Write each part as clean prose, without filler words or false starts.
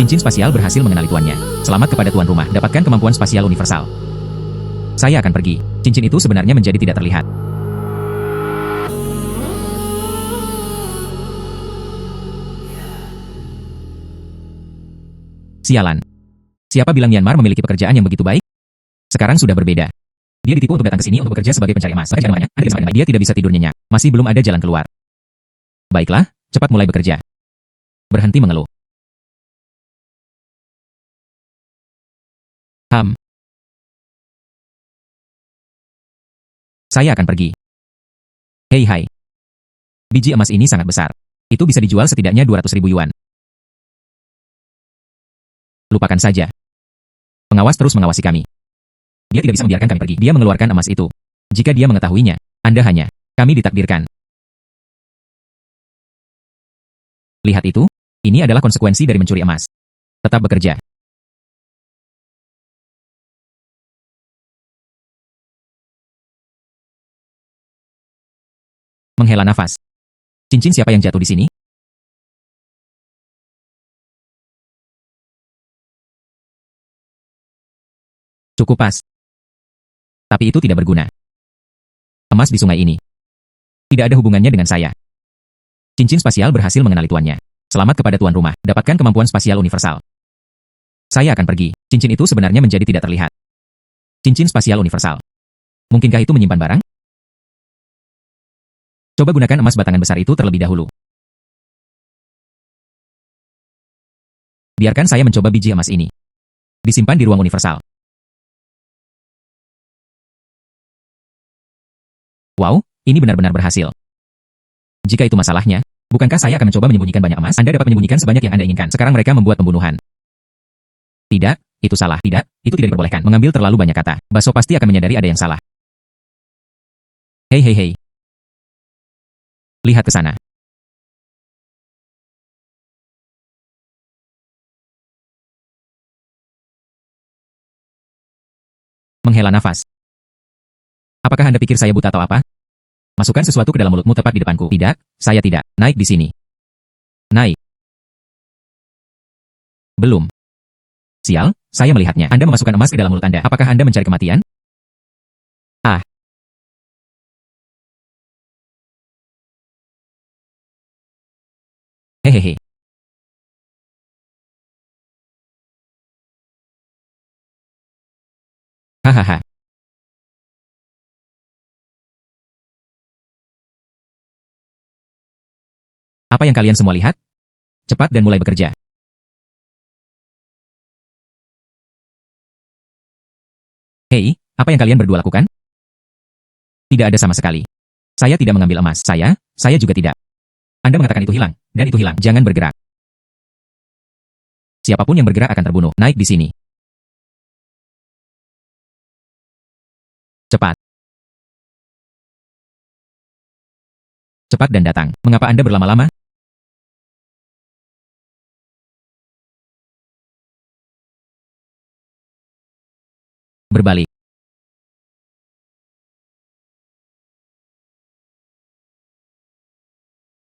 Cincin spasial berhasil mengenali tuannya. Selamat kepada tuan rumah, dapatkan kemampuan spasial universal. Saya akan pergi. Cincin itu sebenarnya menjadi tidak terlihat. Sialan. Siapa bilang Myanmar memiliki pekerjaan yang begitu baik? Sekarang sudah berbeda. Dia ditipu untuk datang ke sini untuk bekerja sebagai pencari emas. Dia tidak bisa tidur nyenyak. Masih belum ada jalan keluar. Baiklah, cepat mulai bekerja. Berhenti mengeluh. Saya akan pergi. Hei hai. Biji emas ini sangat besar. Itu bisa dijual setidaknya 200.000 yuan. Lupakan saja. Pengawas terus mengawasi kami. Dia tidak bisa membiarkan kami pergi. Dia mengeluarkan emas itu. Jika dia mengetahuinya, Anda hanya, kami ditakdirkan. Lihat itu, ini adalah konsekuensi dari mencuri emas. Tetap bekerja. Menghela nafas. Cincin siapa yang jatuh di sini? Cukup pas. Tapi itu tidak berguna. Emas di sungai ini. Tidak ada hubungannya dengan saya. Cincin spasial berhasil mengenali tuannya. Selamat kepada tuan rumah, dapatkan kemampuan spasial universal. Saya akan pergi. Cincin itu sebenarnya menjadi tidak terlihat. Cincin spasial universal. Mungkinkah itu menyimpan barang? Coba gunakan emas batangan besar itu terlebih dahulu. Biarkan saya mencoba biji emas ini. Disimpan di ruang universal. Wow, ini benar-benar berhasil. Jika itu masalahnya, bukankah saya akan mencoba menyembunyikan banyak emas? Anda dapat menyembunyikan sebanyak yang Anda inginkan. Sekarang mereka membuat pembunuhan. Tidak, itu salah. Tidak, itu tidak diperbolehkan. Mengambil terlalu banyak kata. Baso pasti akan menyadari ada yang salah. Hei hei hei. Lihat ke sana. Menghela nafas. Apakah Anda pikir saya buta atau apa? Masukkan sesuatu ke dalam mulutmu tepat di depanku. Tidak, saya tidak. Naik di sini. Naik. Belum. Sial, saya melihatnya. Anda memasukkan emas ke dalam mulut Anda. Apakah Anda mencari kematian? Ah. Hehehe. Hahaha. Apa yang kalian semua lihat? Cepat dan mulai bekerja. Hei, apa yang kalian berdua lakukan? Tidak ada sama sekali. Saya tidak mengambil emas. Saya juga tidak. Anda mengatakan itu hilang, dan itu hilang. Jangan bergerak. Siapapun yang bergerak akan terbunuh. Naik di sini. Cepat. Cepat dan datang. Mengapa Anda berlama-lama? Berbalik.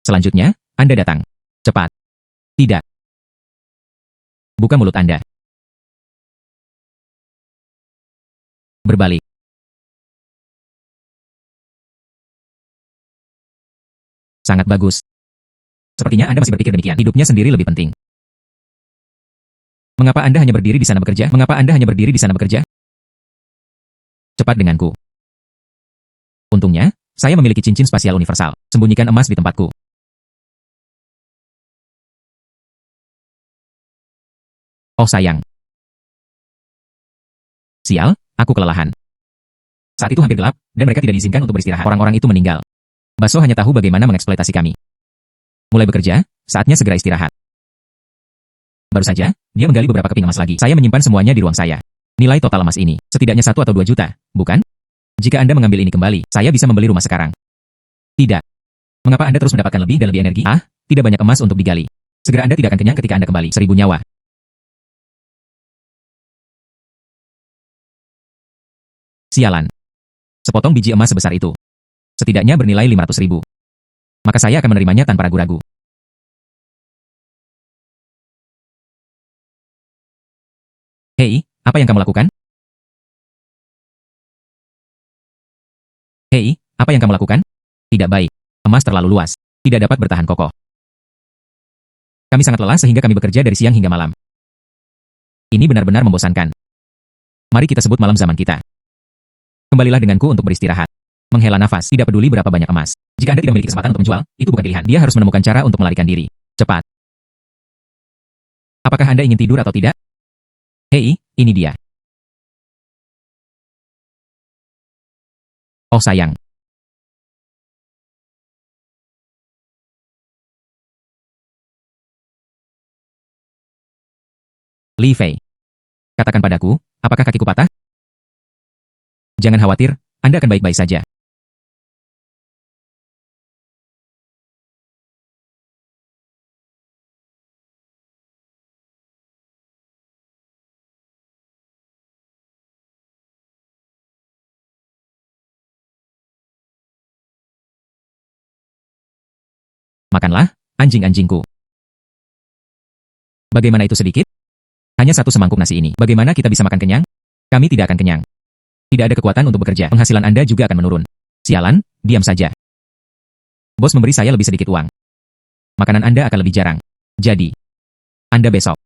Selanjutnya, Anda datang. Cepat. Tidak. Buka mulut Anda. Berbalik. Sangat bagus. Sepertinya Anda masih berpikir demikian. Hidupnya sendiri lebih penting. Mengapa Anda hanya berdiri di sana bekerja? Mengapa Anda hanya berdiri di sana bekerja? Cepat denganku. Untungnya, saya memiliki cincin spasial universal. Sembunyikan emas di tempatku. Oh sayang. Sial, aku kelelahan. Saat itu hampir gelap, dan mereka tidak diizinkan untuk beristirahat. Orang-orang itu meninggal. Baso hanya tahu bagaimana mengeksploitasi kami. Mulai bekerja, saatnya segera istirahat. Baru saja, dia menggali beberapa keping emas lagi. Saya menyimpan semuanya di ruang saya. Nilai total emas ini, setidaknya 1 atau 2 juta, bukan? Jika Anda mengambil ini kembali, saya bisa membeli rumah sekarang. Tidak. Mengapa Anda terus mendapatkan lebih dan lebih energi? Ah, tidak banyak emas untuk digali. Segera Anda tidak akan kenyang ketika Anda kembali. 1000 nyawa. Sialan. Sepotong biji emas sebesar itu. Setidaknya bernilai 500.000. Maka saya akan menerimanya tanpa ragu-ragu. Hei, apa yang kamu lakukan? Hei, apa yang kamu lakukan? Tidak baik. Emas terlalu luas. Tidak dapat bertahan kokoh. Kami sangat lelah sehingga kami bekerja dari siang hingga malam. Ini benar-benar membosankan. Mari kita sebut malam zaman kita. Kembalilah denganku untuk beristirahat. Menghela nafas, tidak peduli berapa banyak emas. Jika Anda tidak memiliki kesempatan untuk menjual, itu bukan pilihan. Dia harus menemukan cara untuk melarikan diri. Cepat. Apakah Anda ingin tidur atau tidak? Hei, ini dia. Oh sayang. Li Fei. Katakan padaku, apakah kakiku patah? Jangan khawatir, Anda akan baik-baik saja. Makanlah, anjing-anjingku. Bagaimana itu sedikit? Hanya satu semangkuk nasi ini. Bagaimana kita bisa makan kenyang? Kami tidak akan kenyang. Tidak ada kekuatan untuk bekerja. Penghasilan Anda juga akan menurun. Sialan, diam saja. Bos memberi saya lebih sedikit uang. Makanan Anda akan lebih jarang. Jadi, Anda besok.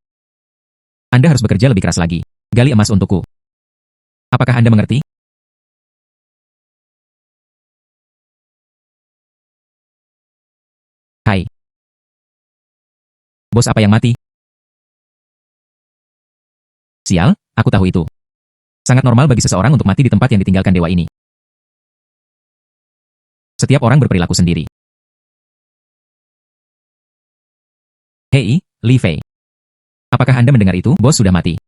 Anda harus bekerja lebih keras lagi. Gali emas untukku. Apakah Anda mengerti? Hai. Bos apa yang mati? Sial, aku tahu itu. Sangat normal bagi seseorang untuk mati di tempat yang ditinggalkan dewa ini. Setiap orang berperilaku sendiri. Hei, Li Fei. Apakah Anda mendengar itu? Bos sudah mati.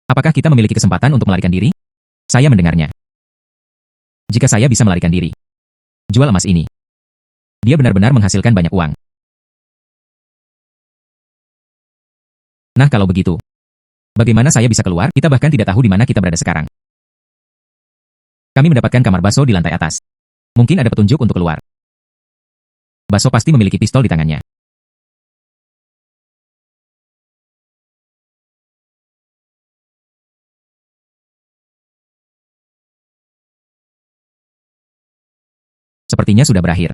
Apakah kita memiliki kesempatan untuk melarikan diri? Saya mendengarnya. Jika saya bisa melarikan diri, jual emas ini. Dia benar-benar menghasilkan banyak uang. Nah kalau begitu, bagaimana saya bisa keluar? Kita bahkan tidak tahu di mana kita berada sekarang. Kami mendapatkan kamar Baso di lantai atas. Mungkin ada petunjuk untuk keluar. Baso pasti memiliki pistol di tangannya. Sepertinya sudah berakhir.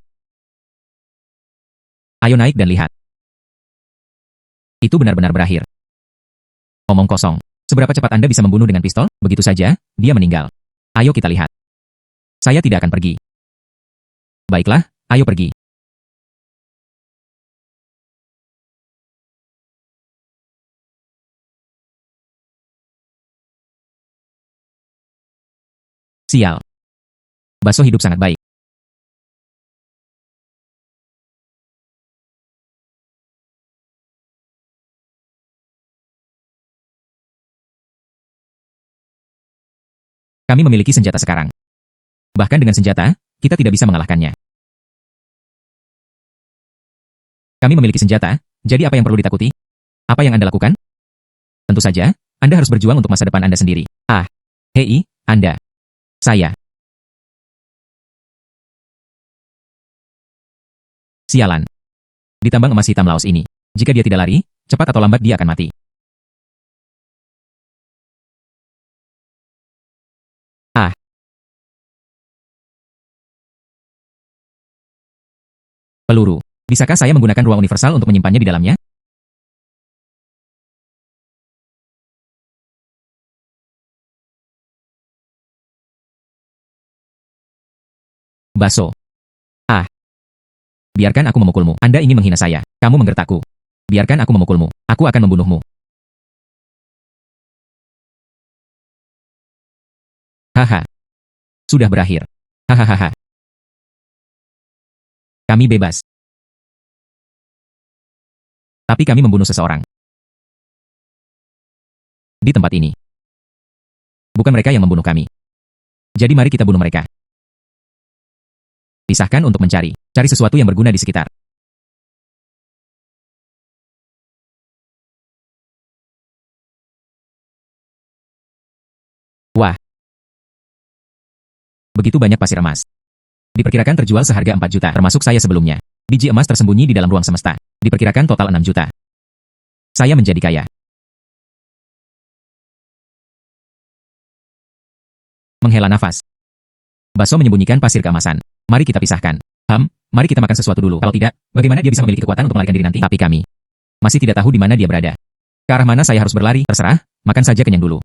Ayo naik dan lihat. Itu benar-benar berakhir. Omong kosong. Seberapa cepat Anda bisa membunuh dengan pistol? Begitu saja, dia meninggal. Ayo kita lihat. Saya tidak akan pergi. Baiklah, ayo pergi. Sial. Baso hidup sangat baik. Kami memiliki senjata sekarang. Bahkan dengan senjata, kita tidak bisa mengalahkannya. Kami memiliki senjata, jadi apa yang perlu ditakuti? Apa yang Anda lakukan? Tentu saja, Anda harus berjuang untuk masa depan Anda sendiri. Ah, hei, Anda. Saya. Sialan. Ditambang emas hitam Laos ini. Jika dia tidak lari, cepat atau lambat dia akan mati. Ah, peluru. Bisakah saya menggunakan ruang universal untuk menyimpannya di dalamnya? Baso. Ah, biarkan aku memukulmu. Anda ingin menghina saya. Kamu menggertakku. Biarkan aku memukulmu. Aku akan membunuhmu. Haha. Sudah berakhir. Hahaha. Kami bebas. Tapi kami membunuh seseorang. Di tempat ini. Bukan mereka yang membunuh kami. Jadi mari kita bunuh mereka. Pisahkan untuk mencari. Cari sesuatu yang berguna di sekitar. Wah. Begitu banyak pasir emas. Diperkirakan terjual seharga 4 juta, termasuk saya sebelumnya. Biji emas tersembunyi di dalam ruang semesta. Diperkirakan total 6 juta. Saya menjadi kaya. Menghela nafas. Baso menyembunyikan pasir keemasan. Mari kita pisahkan. Mari kita makan sesuatu dulu. Kalau tidak, bagaimana dia bisa memiliki kekuatan untuk melarikan diri nanti? Tapi kami masih tidak tahu di mana dia berada. Ke arah mana saya harus berlari? Terserah, makan saja kenyang dulu.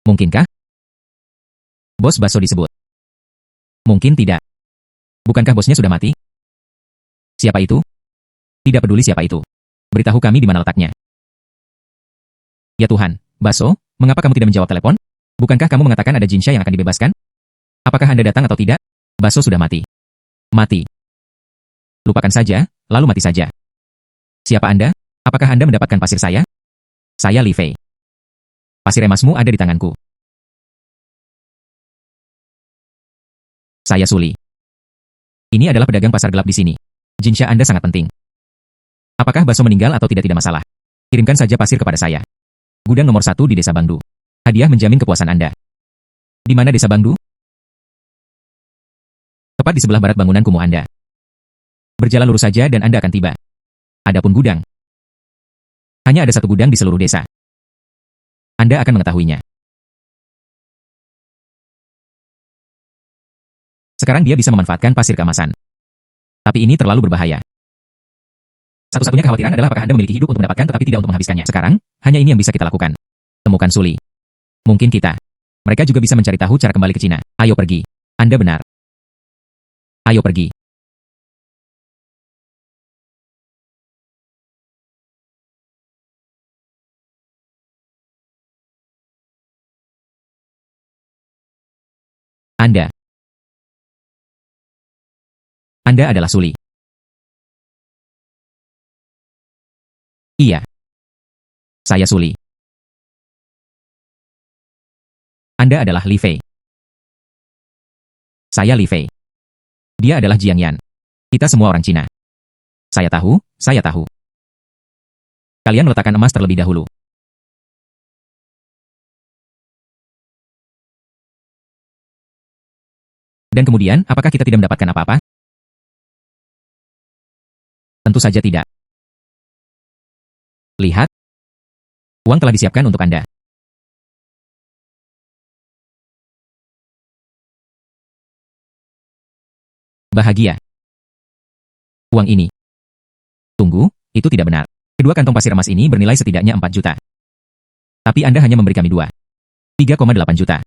Mungkinkah? Bos Baso disebut. Mungkin tidak. Bukankah bosnya sudah mati? Siapa itu? Tidak peduli siapa itu. Beritahu kami di mana letaknya. Ya Tuhan, Baso, mengapa kamu tidak menjawab telepon? Bukankah kamu mengatakan ada Jinsha yang akan dibebaskan? Apakah Anda datang atau tidak? Baso sudah mati. Mati. Lupakan saja, lalu mati saja. Siapa Anda? Apakah Anda mendapatkan pasir saya? Saya Li Fei. Pasir emasmu ada di tanganku. Saya Suli. Ini adalah pedagang pasar gelap di sini. Jinsha Anda sangat penting. Apakah Baso meninggal atau tidak masalah. Kirimkan saja pasir kepada saya. Gudang nomor 1 di Desa Bangdu. Hadiah menjamin kepuasan Anda. Di mana Desa Bangdu? Tepat di sebelah barat bangunan kumuh Anda. Berjalan lurus saja dan Anda akan tiba. Adapun gudang. Hanya ada satu gudang di seluruh desa. Anda akan mengetahuinya. Sekarang dia bisa memanfaatkan pasir keemasan. Tapi ini terlalu berbahaya. Satu-satunya kekhawatiran adalah apakah Anda memiliki hidup untuk mendapatkan tetapi tidak untuk menghabiskannya. Sekarang, hanya ini yang bisa kita lakukan. Temukan Suli. Mungkin kita. Mereka juga bisa mencari tahu cara kembali ke Cina. Ayo pergi. Anda benar. Ayo pergi. Anda. Anda adalah Suli. Iya. Saya Suli. Anda adalah Li Fei. Saya Li Fei. Dia adalah Jiang Yan. Kita semua orang Cina. Saya tahu, saya tahu. Kalian meletakkan emas terlebih dahulu. Dan kemudian, apakah kita tidak mendapatkan apa-apa? Tentu saja tidak. Lihat. Uang telah disiapkan untuk Anda. Bahagia. Uang ini. Tunggu, itu tidak benar. Kedua kantong pasir emas ini bernilai setidaknya 4 juta. Tapi Anda hanya memberi kami 3,8 juta.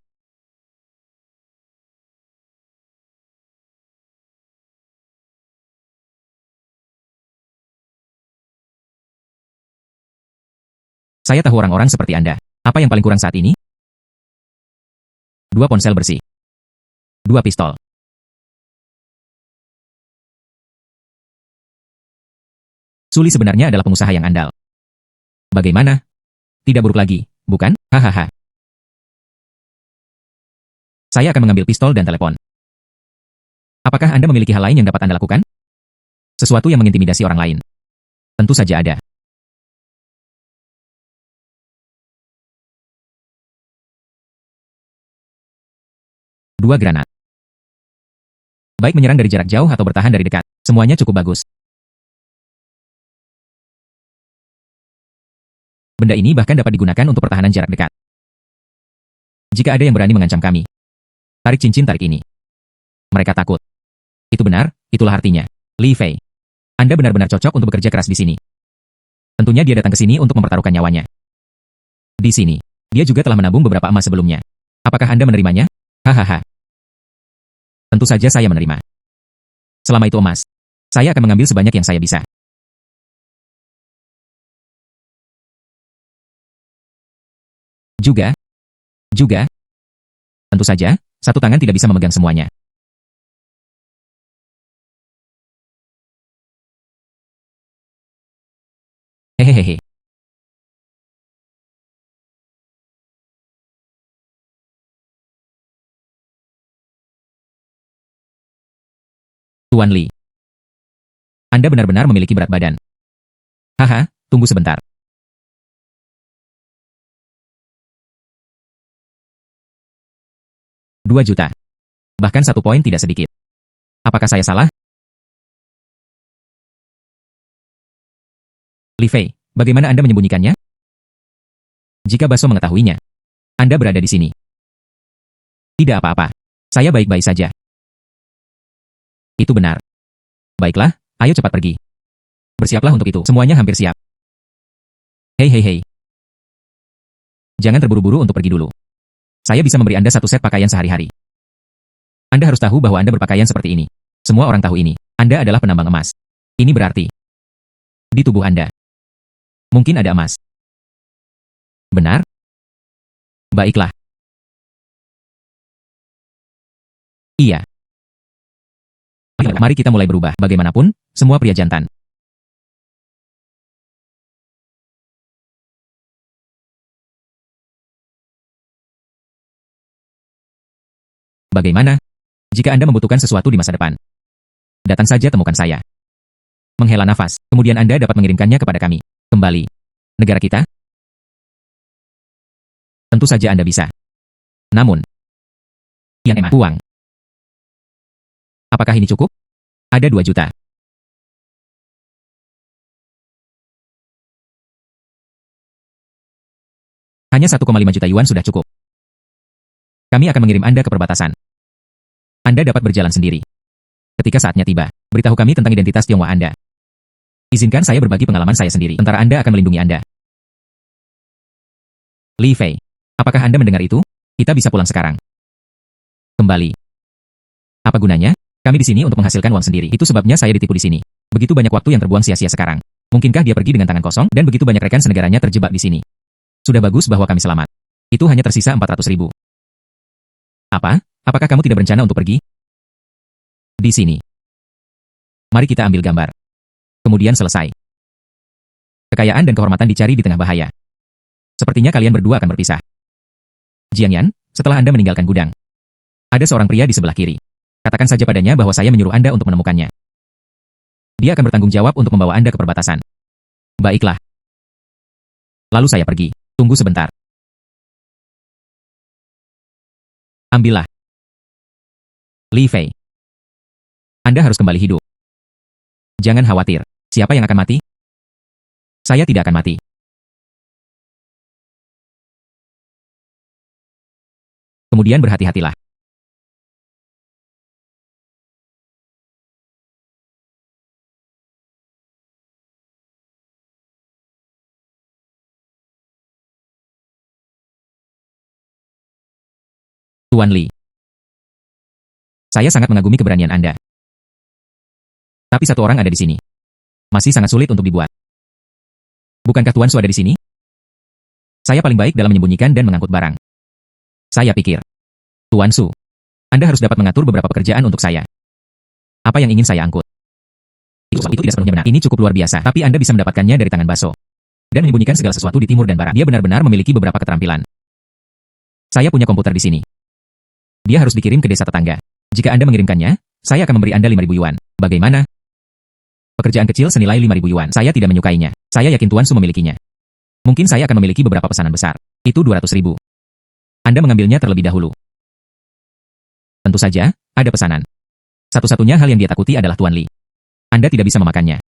Saya tahu orang-orang seperti Anda. Apa yang paling kurang saat ini? 2 ponsel bersih. 2 pistol. Suli sebenarnya adalah pengusaha yang andal. Bagaimana? Tidak buruk lagi, bukan? Hahaha. Saya akan mengambil pistol dan telepon. Apakah Anda memiliki hal lain yang dapat Anda lakukan? Sesuatu yang mengintimidasi orang lain. Tentu saja ada. Dua granat. Baik menyerang dari jarak jauh atau bertahan dari dekat. Semuanya cukup bagus. Benda ini bahkan dapat digunakan untuk pertahanan jarak dekat. Jika ada yang berani mengancam kami, tarik cincin tarik ini. Mereka takut. Itu benar, itulah artinya. Li Fei. Anda benar-benar cocok untuk bekerja keras di sini. Tentunya dia datang ke sini untuk mempertaruhkan nyawanya. Di sini, dia juga telah menabung beberapa emas sebelumnya. Apakah Anda menerimanya? Hahaha. Tentu saja saya menerima. Selama itu emas, saya akan mengambil sebanyak yang saya bisa. Juga, tentu saja, satu tangan tidak bisa memegang semuanya. Hehehe. Tuan Li. Anda benar-benar memiliki berat badan. Haha, tunggu sebentar. 2 juta. Bahkan 1 poin tidak sedikit. Apakah saya salah? Li Fei, Bagaimana Anda menyembunyikannya? Jika Baso mengetahuinya, Anda berada di sini. Tidak apa-apa. Saya baik-baik saja. Itu benar. Baiklah, ayo cepat pergi. Bersiaplah untuk itu. Semuanya hampir siap. Hei hei hei. Jangan terburu-buru untuk pergi dulu. Saya bisa memberi Anda satu set pakaian sehari-hari. Anda harus tahu bahwa Anda berpakaian seperti ini. Semua orang tahu ini. Anda adalah penambang emas. Ini berarti di tubuh Anda mungkin ada emas. Benar? Baiklah. Iya. Mari kita mulai berubah. Bagaimanapun, semua pria jantan. Bagaimana? Jika Anda membutuhkan sesuatu di masa depan, datang saja temukan saya. Menghela nafas, kemudian Anda dapat mengirimkannya kepada kami. Kembali. Negara kita? Tentu saja Anda bisa. Namun, yang emas uang. Apakah ini cukup? Ada 2 juta. Hanya 1,5 juta yuan sudah cukup. Kami akan mengirim Anda ke perbatasan. Anda dapat berjalan sendiri. Ketika saatnya tiba, beritahu kami tentang identitas Tionghoa Anda. Izinkan saya berbagi pengalaman saya sendiri. Tentara Anda akan melindungi Anda. Li Fei, apakah Anda mendengar itu? Kita bisa pulang sekarang. Kembali. Apa gunanya? Kami di sini untuk menghasilkan uang sendiri. Itu sebabnya saya ditipu di sini. Begitu banyak waktu yang terbuang sia-sia sekarang. Mungkinkah dia pergi dengan tangan kosong dan begitu banyak rekan senegaranya terjebak di sini? Sudah bagus bahwa kami selamat. Itu hanya tersisa 400.000. Apa? Apakah kamu tidak berencana untuk pergi? Di sini. Mari kita ambil gambar. Kemudian selesai. Kekayaan dan kehormatan dicari di tengah bahaya. Sepertinya kalian berdua akan berpisah. Jiang Yan, setelah Anda meninggalkan gudang, ada seorang pria di sebelah kiri. Katakan saja padanya bahwa saya menyuruh Anda untuk menemukannya. Dia akan bertanggung jawab untuk membawa Anda ke perbatasan. Baiklah. Lalu saya pergi. Tunggu sebentar. Ambillah. Li Fei. Anda harus kembali hidup. Jangan khawatir. Siapa yang akan mati? Saya tidak akan mati. Kemudian berhati-hatilah. Tuan Li. Saya sangat mengagumi keberanian Anda. Tapi satu orang ada di sini. Masih sangat sulit untuk dibuat. Bukankah Tuan Su ada di sini? Saya paling baik dalam menyembunyikan dan mengangkut barang. Saya pikir. Tuan Su, Anda harus dapat mengatur beberapa pekerjaan untuk saya. Apa yang ingin saya angkut? Itu tidak sepenuhnya benar. Ini cukup luar biasa, tapi Anda bisa mendapatkannya dari tangan Baso. Dan menyembunyikan segala sesuatu di timur dan barat. Dia benar-benar memiliki beberapa keterampilan. Saya punya komputer di sini. Dia harus dikirim ke desa tetangga. Jika Anda mengirimkannya, saya akan memberi Anda 5.000 yuan. Bagaimana? Pekerjaan kecil senilai 5.000 yuan. Saya tidak menyukainya. Saya yakin Tuan Su memilikinya. Mungkin saya akan memiliki beberapa pesanan besar. Itu 200.000. Anda mengambilnya terlebih dahulu. Tentu saja, ada pesanan. Satu-satunya hal yang dia takuti adalah Tuan Li. Anda tidak bisa memakannya.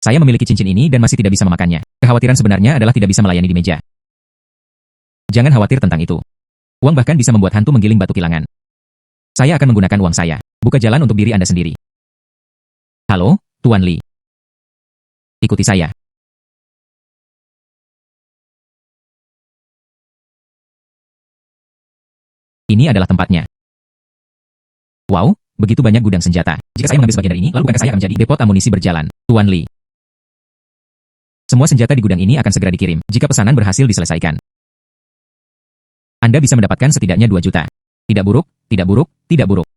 Saya memiliki cincin ini dan masih tidak bisa memakannya. Kekhawatiran sebenarnya adalah tidak bisa melayani di meja. Jangan khawatir tentang itu. Uang bahkan bisa membuat hantu menggiling batu kilangan. Saya akan menggunakan uang saya. Buka jalan untuk diri Anda sendiri. Halo, Tuan Li. Ikuti saya. Ini adalah tempatnya. Wow, begitu banyak gudang senjata. Jika saya mengambil sebagian dari ini, lalu bukankah saya akan menjadi depot amunisi berjalan? Tuan Li. Semua senjata di gudang ini akan segera dikirim, jika pesanan berhasil diselesaikan. Anda bisa mendapatkan setidaknya 2 juta. Tidak buruk, tidak buruk, tidak buruk.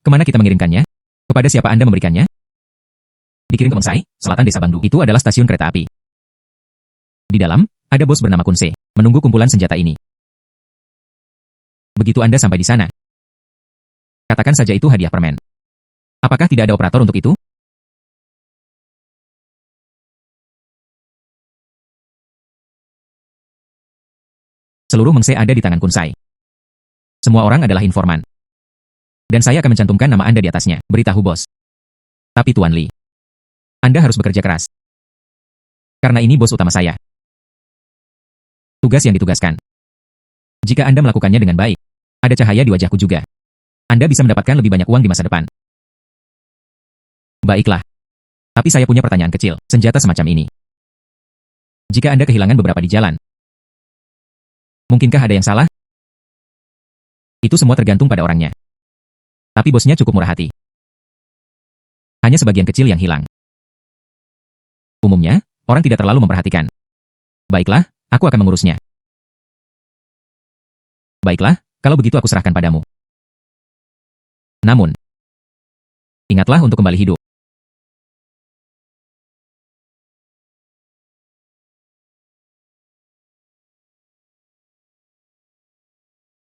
Kemana kita mengirimkannya? Kepada siapa Anda memberikannya? Dikirim ke Mengsai, selatan desa Bangdu. Itu adalah stasiun kereta api. Di dalam, ada bos bernama Kun Se, menunggu kumpulan senjata ini. Begitu Anda sampai di sana, katakan saja itu hadiah permen. Apakah tidak ada operator untuk itu? Seluruh Mengse ada di tangan Kun Sai. Semua orang adalah informan. Dan saya akan mencantumkan nama Anda di atasnya. Beritahu bos. Tapi Tuan Li, Anda harus bekerja keras. Karena ini bos utama saya. Tugas yang ditugaskan. Jika Anda melakukannya dengan baik, ada cahaya di wajahku juga. Anda bisa mendapatkan lebih banyak uang di masa depan. Baiklah. Tapi saya punya pertanyaan kecil, senjata semacam ini. Jika Anda kehilangan beberapa di jalan, mungkinkah ada yang salah? Itu semua tergantung pada orangnya. Tapi bosnya cukup murah hati. Hanya sebagian kecil yang hilang. Umumnya, orang tidak terlalu memperhatikan. Baiklah, aku akan mengurusnya. Baiklah, kalau begitu aku serahkan padamu. Namun, ingatlah untuk kembali hidup.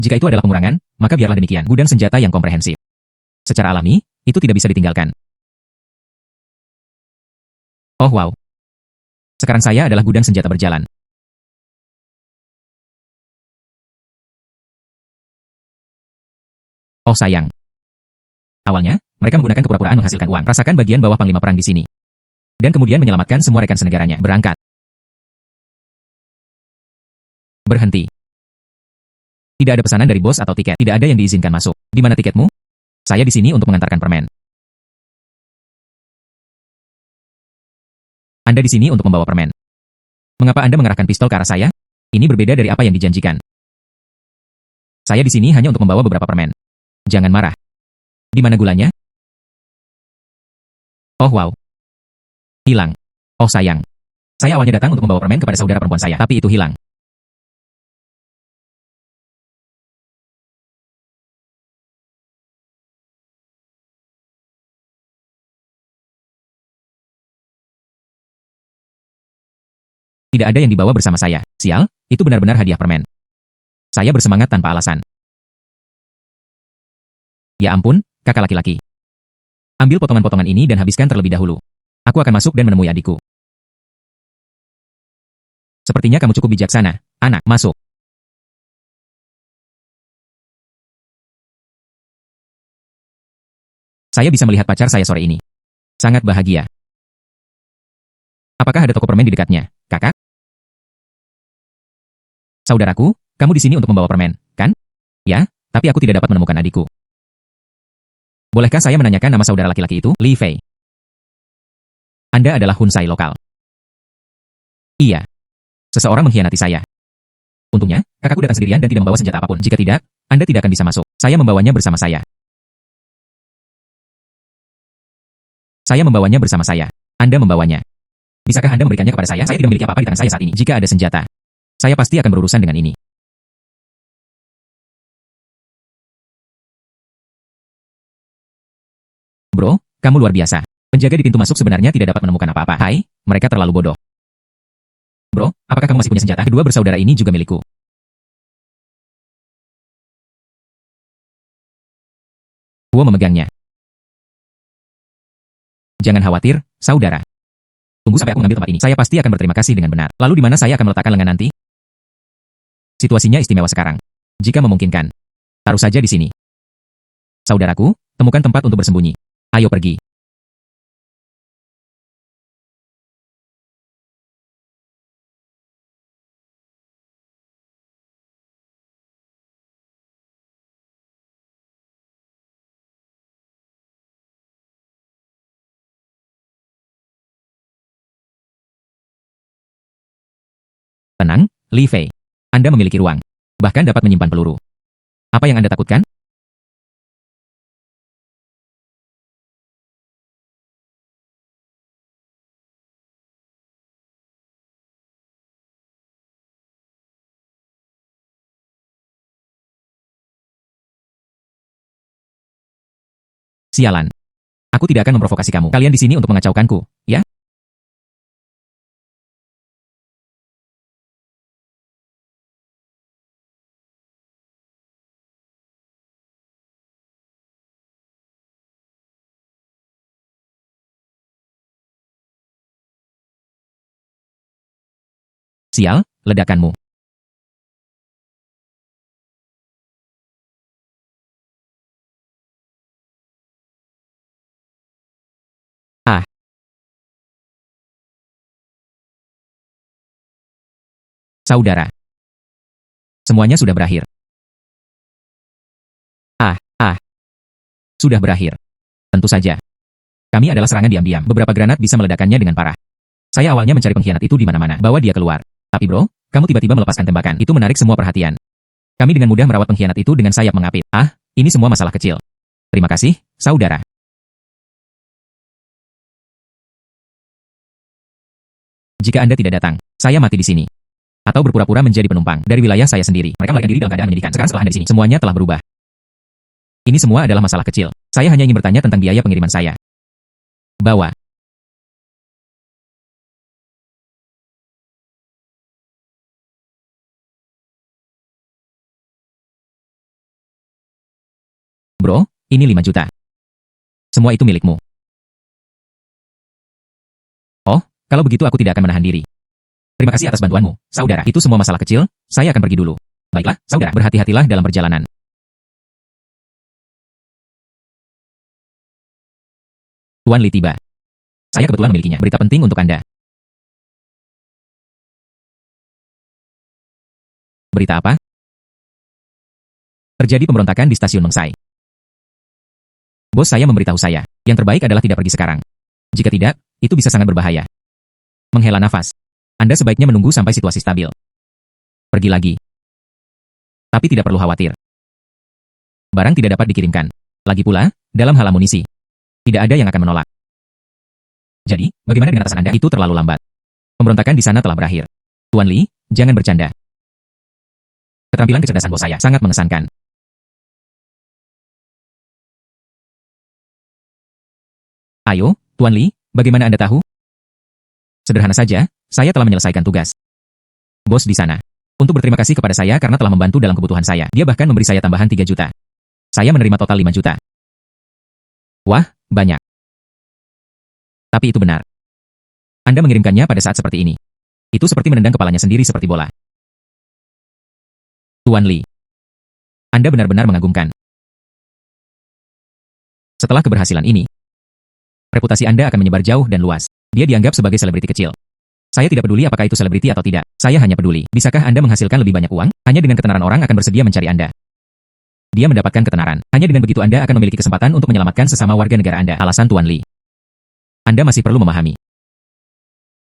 Jika itu adalah pengurangan, maka biarlah demikian. Gudang senjata yang komprehensif. Secara alami, itu tidak bisa ditinggalkan. Oh wow. Sekarang saya adalah gudang senjata berjalan. Oh sayang. Awalnya, mereka menggunakan kepura-puraan menghasilkan uang. Rasakan bagian bawah panglima perang di sini. Dan kemudian menyelamatkan semua rekan senegaranya. Berangkat. Berhenti. Tidak ada pesanan dari bos atau tiket. Tidak ada yang diizinkan masuk. Di mana tiketmu? Saya di sini untuk mengantarkan permen. Anda di sini untuk membawa permen. Mengapa Anda mengarahkan pistol ke arah saya? Ini berbeda dari apa yang dijanjikan. Saya di sini hanya untuk membawa beberapa permen. Jangan marah. Di mana gulanya? Oh wow. Hilang. Oh sayang. Saya awalnya datang untuk membawa permen kepada saudara perempuan saya, tapi itu hilang. Tidak ada yang dibawa bersama saya. Sial, itu benar-benar hadiah permen. Saya bersemangat tanpa alasan. Ya ampun, kakak laki-laki. Ambil potongan-potongan ini dan habiskan terlebih dahulu. Aku akan masuk dan menemui adikku. Sepertinya kamu cukup bijaksana. Anak, masuk. Saya bisa melihat pacar saya sore ini. Sangat bahagia. Apakah ada toko permen di dekatnya, kakak? Saudaraku, kamu di sini untuk membawa permen, kan? Ya, tapi aku tidak dapat menemukan adikku. Bolehkah saya menanyakan nama saudara laki-laki itu? Li Fei. Anda adalah Hunsai lokal. Iya. Seseorang mengkhianati saya. Untungnya, kakakku datang sendirian dan tidak membawa senjata apapun. Jika tidak, Anda tidak akan bisa masuk. Saya membawanya bersama saya. Saya membawanya bersama saya. Anda membawanya. Bisakah Anda memberikannya kepada saya? Saya tidak memiliki apa-apa di tangan saya saat ini. Jika ada senjata, saya pasti akan berurusan dengan ini. Bro, kamu luar biasa. Penjaga di pintu masuk sebenarnya tidak dapat menemukan apa-apa. Hai, mereka terlalu bodoh. Bro, apakah kamu masih punya senjata? Kedua bersaudara ini juga milikku. Gua memegangnya. Jangan khawatir, saudara. Tunggu sampai aku mengambil tempat ini. Saya pasti akan berterima kasih dengan benar. Lalu di mana saya akan meletakkan lengan nanti? Situasinya istimewa sekarang. Jika memungkinkan, taruh saja di sini. Saudaraku, temukan tempat untuk bersembunyi. Ayo pergi. Tenang, Li Fei. Anda memiliki ruang. Bahkan dapat menyimpan peluru. Apa yang Anda takutkan? Sialan. Aku tidak akan memprovokasi kamu. Kalian di sini untuk mengacaukanku, ya? Sial, ledakanmu. Ah, Saudara. Semuanya sudah berakhir. Sudah berakhir. Tentu saja. Kami adalah serangan diam-diam. Beberapa granat bisa meledakkannya dengan parah. Saya awalnya mencari pengkhianat itu di mana-mana. Bawa dia keluar. Tapi bro, kamu tiba-tiba melepaskan tembakan. Itu menarik semua perhatian. Kami dengan mudah merawat pengkhianat itu dengan sayap mengapit. Ini semua masalah kecil. Terima kasih, saudara. Jika Anda tidak datang, saya mati di sini. Atau berpura-pura menjadi penumpang dari wilayah saya sendiri. Mereka melarikan diri dalam keadaan menyedihkan. Sekarang setelah Anda di sini, semuanya telah berubah. Ini semua adalah masalah kecil. Saya hanya ingin bertanya tentang biaya pengiriman saya. Bawa. Bro, ini 5 juta. Semua itu milikmu. Oh, kalau begitu aku tidak akan menahan diri. Terima kasih atas bantuanmu, saudara. Itu semua masalah kecil, saya akan pergi dulu. Baiklah, saudara, berhati-hatilah dalam perjalanan. Tuan Li tiba. Saya kebetulan memilikinya. Berita penting untuk Anda. Berita apa? Terjadi pemberontakan di stasiun Mengsai. Bos saya memberitahu saya, yang terbaik adalah tidak pergi sekarang. Jika tidak, itu bisa sangat berbahaya. Menghela nafas. Anda sebaiknya menunggu sampai situasi stabil. Pergi lagi. Tapi tidak perlu khawatir. Barang tidak dapat dikirimkan. Lagi pula, dalam hal amunisi, tidak ada yang akan menolak. Jadi, bagaimana dengan atasan Anda? Itu terlalu lambat. Pemberontakan di sana telah berakhir. Tuan Li, jangan bercanda. Keterampilan kecerdasan bos saya sangat mengesankan. Ayo, Tuan Li, bagaimana Anda tahu? Sederhana saja, saya telah menyelesaikan tugas. Bos di sana. Untuk berterima kasih kepada saya karena telah membantu dalam kebutuhan saya. Dia bahkan memberi saya tambahan 3 juta. Saya menerima total 5 juta. Wah, banyak. Tapi itu benar. Anda mengirimkannya pada saat seperti ini. Itu seperti menendang kepalanya sendiri seperti bola. Tuan Li. Anda benar-benar mengagumkan. Setelah keberhasilan ini, reputasi Anda akan menyebar jauh dan luas. Dia dianggap sebagai selebriti kecil. Saya tidak peduli apakah itu selebriti atau tidak. Saya hanya peduli. Bisakah Anda menghasilkan lebih banyak uang? Hanya dengan ketenaran orang akan bersedia mencari Anda. Dia mendapatkan ketenaran. Hanya dengan begitu Anda akan memiliki kesempatan untuk menyelamatkan sesama warga negara Anda. Alasan Tuan Li. Anda masih perlu memahami.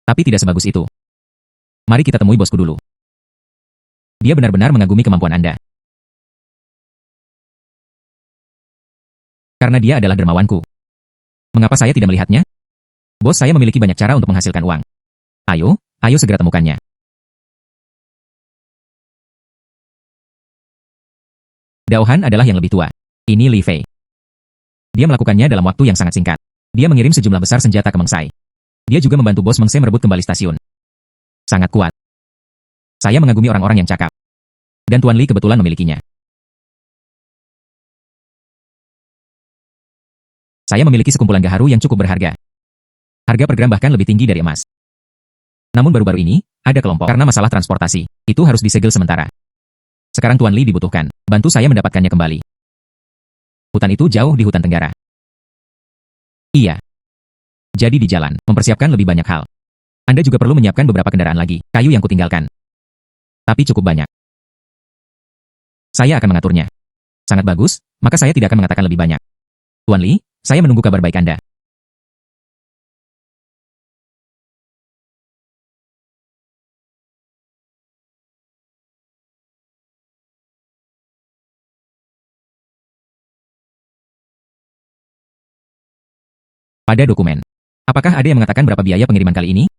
Tapi tidak sebagus itu. Mari kita temui bosku dulu. Dia benar-benar mengagumi kemampuan Anda. Karena dia adalah dermawanku. Mengapa saya tidak melihatnya? Bos saya memiliki banyak cara untuk menghasilkan uang. Ayo segera temukannya. Daohan adalah yang lebih tua. Ini Li Fei. Dia melakukannya dalam waktu yang sangat singkat. Dia mengirim sejumlah besar senjata ke Mengsai. Dia juga membantu bos Mengsai merebut kembali stasiun. Sangat kuat. Saya mengagumi orang-orang yang cakap. Dan Tuan Li kebetulan memilikinya. Saya memiliki sekumpulan gaharu yang cukup berharga. Harga per gram bahkan lebih tinggi dari emas. Namun baru-baru ini, ada kelompok karena masalah transportasi. Itu harus disegel sementara. Sekarang Tuan Li dibutuhkan. Bantu saya mendapatkannya kembali. Hutan itu jauh di hutan tenggara. Iya. Jadi di jalan, mempersiapkan lebih banyak hal. Anda juga perlu menyiapkan beberapa kendaraan lagi, kayu yang kutinggalkan. Tapi cukup banyak. Saya akan mengaturnya. Sangat bagus, maka saya tidak akan mengatakan lebih banyak. Tuan Li, saya menunggu kabar baik Anda. Pada dokumen. Apakah ada yang mengatakan berapa biaya pengiriman kali ini?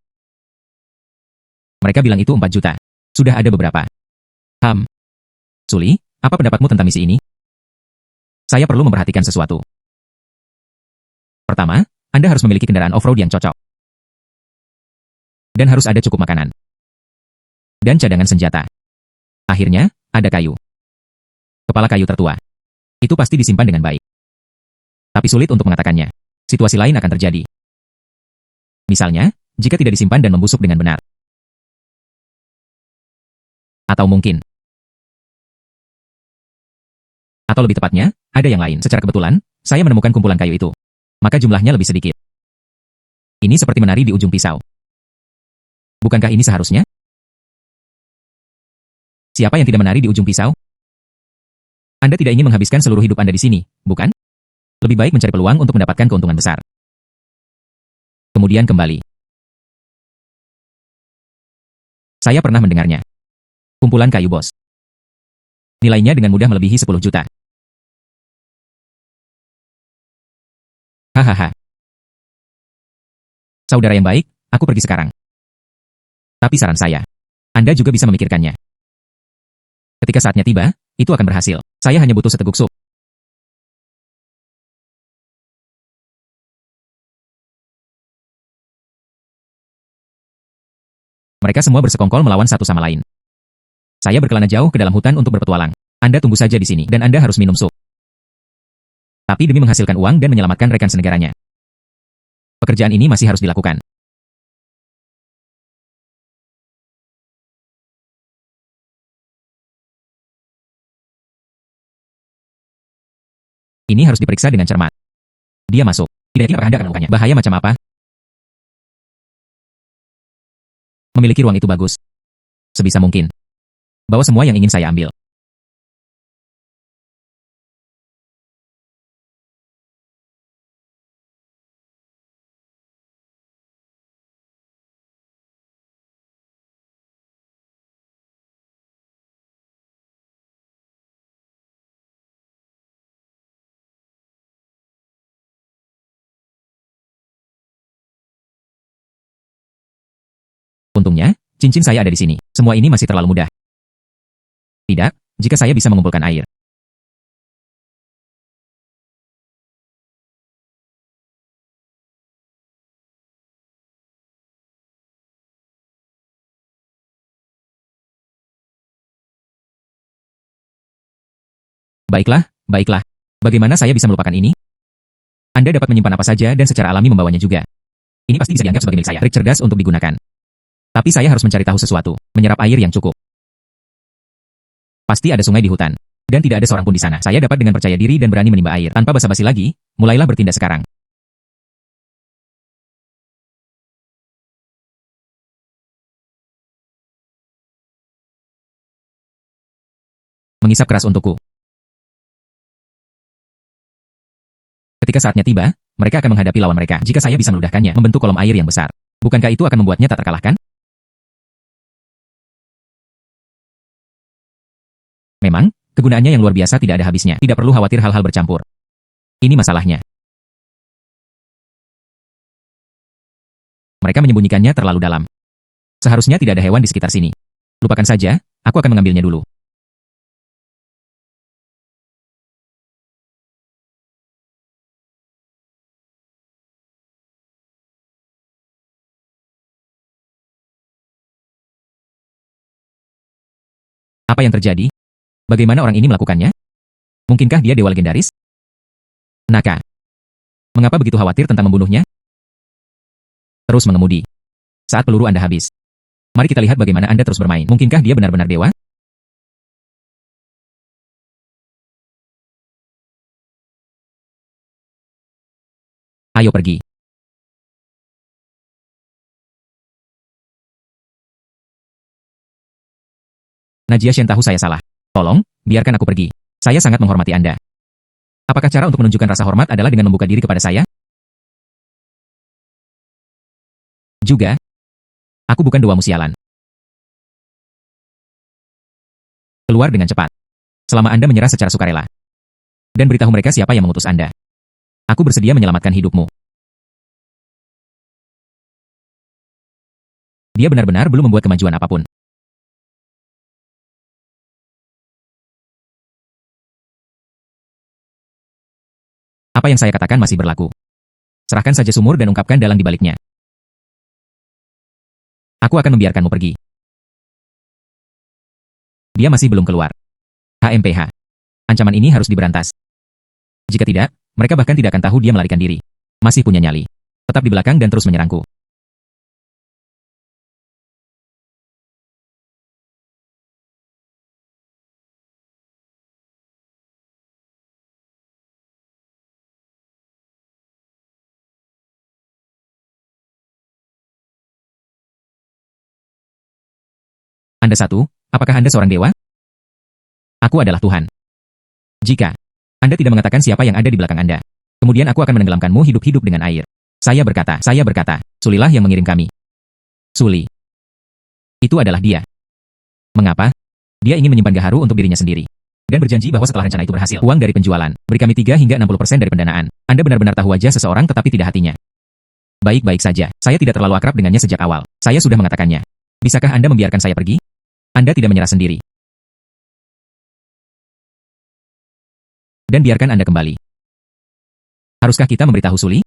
Mereka bilang itu 4 juta. Sudah ada beberapa. Suli, apa pendapatmu tentang misi ini? Saya perlu memperhatikan sesuatu. Pertama, Anda harus memiliki kendaraan off-road yang cocok. Dan harus ada cukup makanan. Dan cadangan senjata. Akhirnya, ada kayu. Kepala kayu tertua. Itu pasti disimpan dengan baik. Tapi sulit untuk mengatakannya. Situasi lain akan terjadi. Misalnya, jika tidak disimpan dan membusuk dengan benar. Atau mungkin. Atau lebih tepatnya, ada yang lain. Secara kebetulan, saya menemukan kumpulan kayu itu. Maka jumlahnya lebih sedikit. Ini seperti menari di ujung pisau. Bukankah ini seharusnya? Siapa yang tidak menari di ujung pisau? Anda tidak ingin menghabiskan seluruh hidup Anda di sini, bukan? Lebih baik mencari peluang untuk mendapatkan keuntungan besar. Kemudian kembali. Saya pernah mendengarnya. Kumpulan kayu bos. Nilainya dengan mudah melebihi 10 juta. Hahaha. Saudara yang baik, aku pergi sekarang. Tapi saran saya, Anda juga bisa memikirkannya. Ketika saatnya tiba, itu akan berhasil. Saya hanya butuh seteguk sup. Mereka semua bersekongkol melawan satu sama lain. Saya berkelana jauh ke dalam hutan untuk berpetualang. Anda tunggu saja di sini, dan Anda harus minum sup. Tapi demi menghasilkan uang dan menyelamatkan rekan senegaranya. Pekerjaan ini masih harus dilakukan. Ini harus diperiksa dengan cermat. Dia masuk. Tidak yakin apakah Anda akan melakukannya. Bahaya macam apa? Memiliki ruang itu bagus. Sebisa mungkin. Bawa semua yang ingin saya ambil. Untungnya, cincin saya ada di sini. Semua ini masih terlalu mudah. Tidak, jika saya bisa mengumpulkan air. Baiklah, baiklah. Bagaimana saya bisa melupakan ini? Anda dapat menyimpan apa saja dan secara alami membawanya juga. Ini pasti bisa dianggap sebagai milik saya. Trik cerdas untuk digunakan. Tapi saya harus mencari tahu sesuatu. Menyerap air yang cukup. Pasti ada sungai di hutan. Dan tidak ada seorang pun di sana. Saya dapat dengan percaya diri dan berani menimba air. Tanpa basa-basi lagi, mulailah bertindak sekarang. Mengisap keras untukku. Ketika saatnya tiba, mereka akan menghadapi lawan mereka. Jika saya bisa meludahkannya, membentuk kolom air yang besar. Bukankah itu akan membuatnya tak terkalahkan? Memang, kegunaannya yang luar biasa tidak ada habisnya. Tidak perlu khawatir hal-hal bercampur. Ini masalahnya. Mereka menyembunyikannya terlalu dalam. Seharusnya tidak ada hewan di sekitar sini. Lupakan saja, aku akan mengambilnya dulu. Apa yang terjadi? Bagaimana orang ini melakukannya? Mungkinkah dia dewa legendaris? Naka. Mengapa begitu khawatir tentang membunuhnya? Terus mengemudi. Saat peluru Anda habis. Mari kita lihat bagaimana Anda terus bermain. Mungkinkah dia benar-benar dewa? Ayo pergi. Najia Shen tahu saya salah. Tolong, biarkan aku pergi. Saya sangat menghormati Anda. Apakah cara untuk menunjukkan rasa hormat adalah dengan membuka diri kepada saya? Juga, aku bukan doamu sialan. Keluar dengan cepat. Selama Anda menyerah secara sukarela. Dan beritahu mereka siapa yang mengutus Anda. Aku bersedia menyelamatkan hidupmu. Dia benar-benar belum membuat kemajuan apapun. Apa yang saya katakan masih berlaku. Serahkan saja sumur dan ungkapkan dalang di baliknya. Aku akan membiarkanmu pergi. Dia masih belum keluar. HMPH. Ancaman ini harus diberantas. Jika tidak, mereka bahkan tidak akan tahu dia melarikan diri. Masih punya nyali. Tetap di belakang dan terus menyerangku. Anda satu, apakah Anda seorang dewa? Aku adalah Tuhan. Jika Anda tidak mengatakan siapa yang ada di belakang Anda, kemudian aku akan menenggelamkanmu hidup-hidup dengan air. Saya berkata, Sulilah yang mengirim kami. Suli. Itu adalah dia. Mengapa? Dia ingin menyimpan gaharu untuk dirinya sendiri. Dan berjanji bahwa setelah rencana itu berhasil, uang dari penjualan, beri kami 3 hingga 60% dari pendanaan. Anda benar-benar tahu wajah seseorang tetapi tidak hatinya. Baik-baik saja, saya tidak terlalu akrab dengannya sejak awal. Saya sudah mengatakannya. Bisakah Anda membiarkan saya pergi? Anda tidak menyerah sendiri. Dan biarkan Anda kembali. Haruskah kita memberitahu Suli?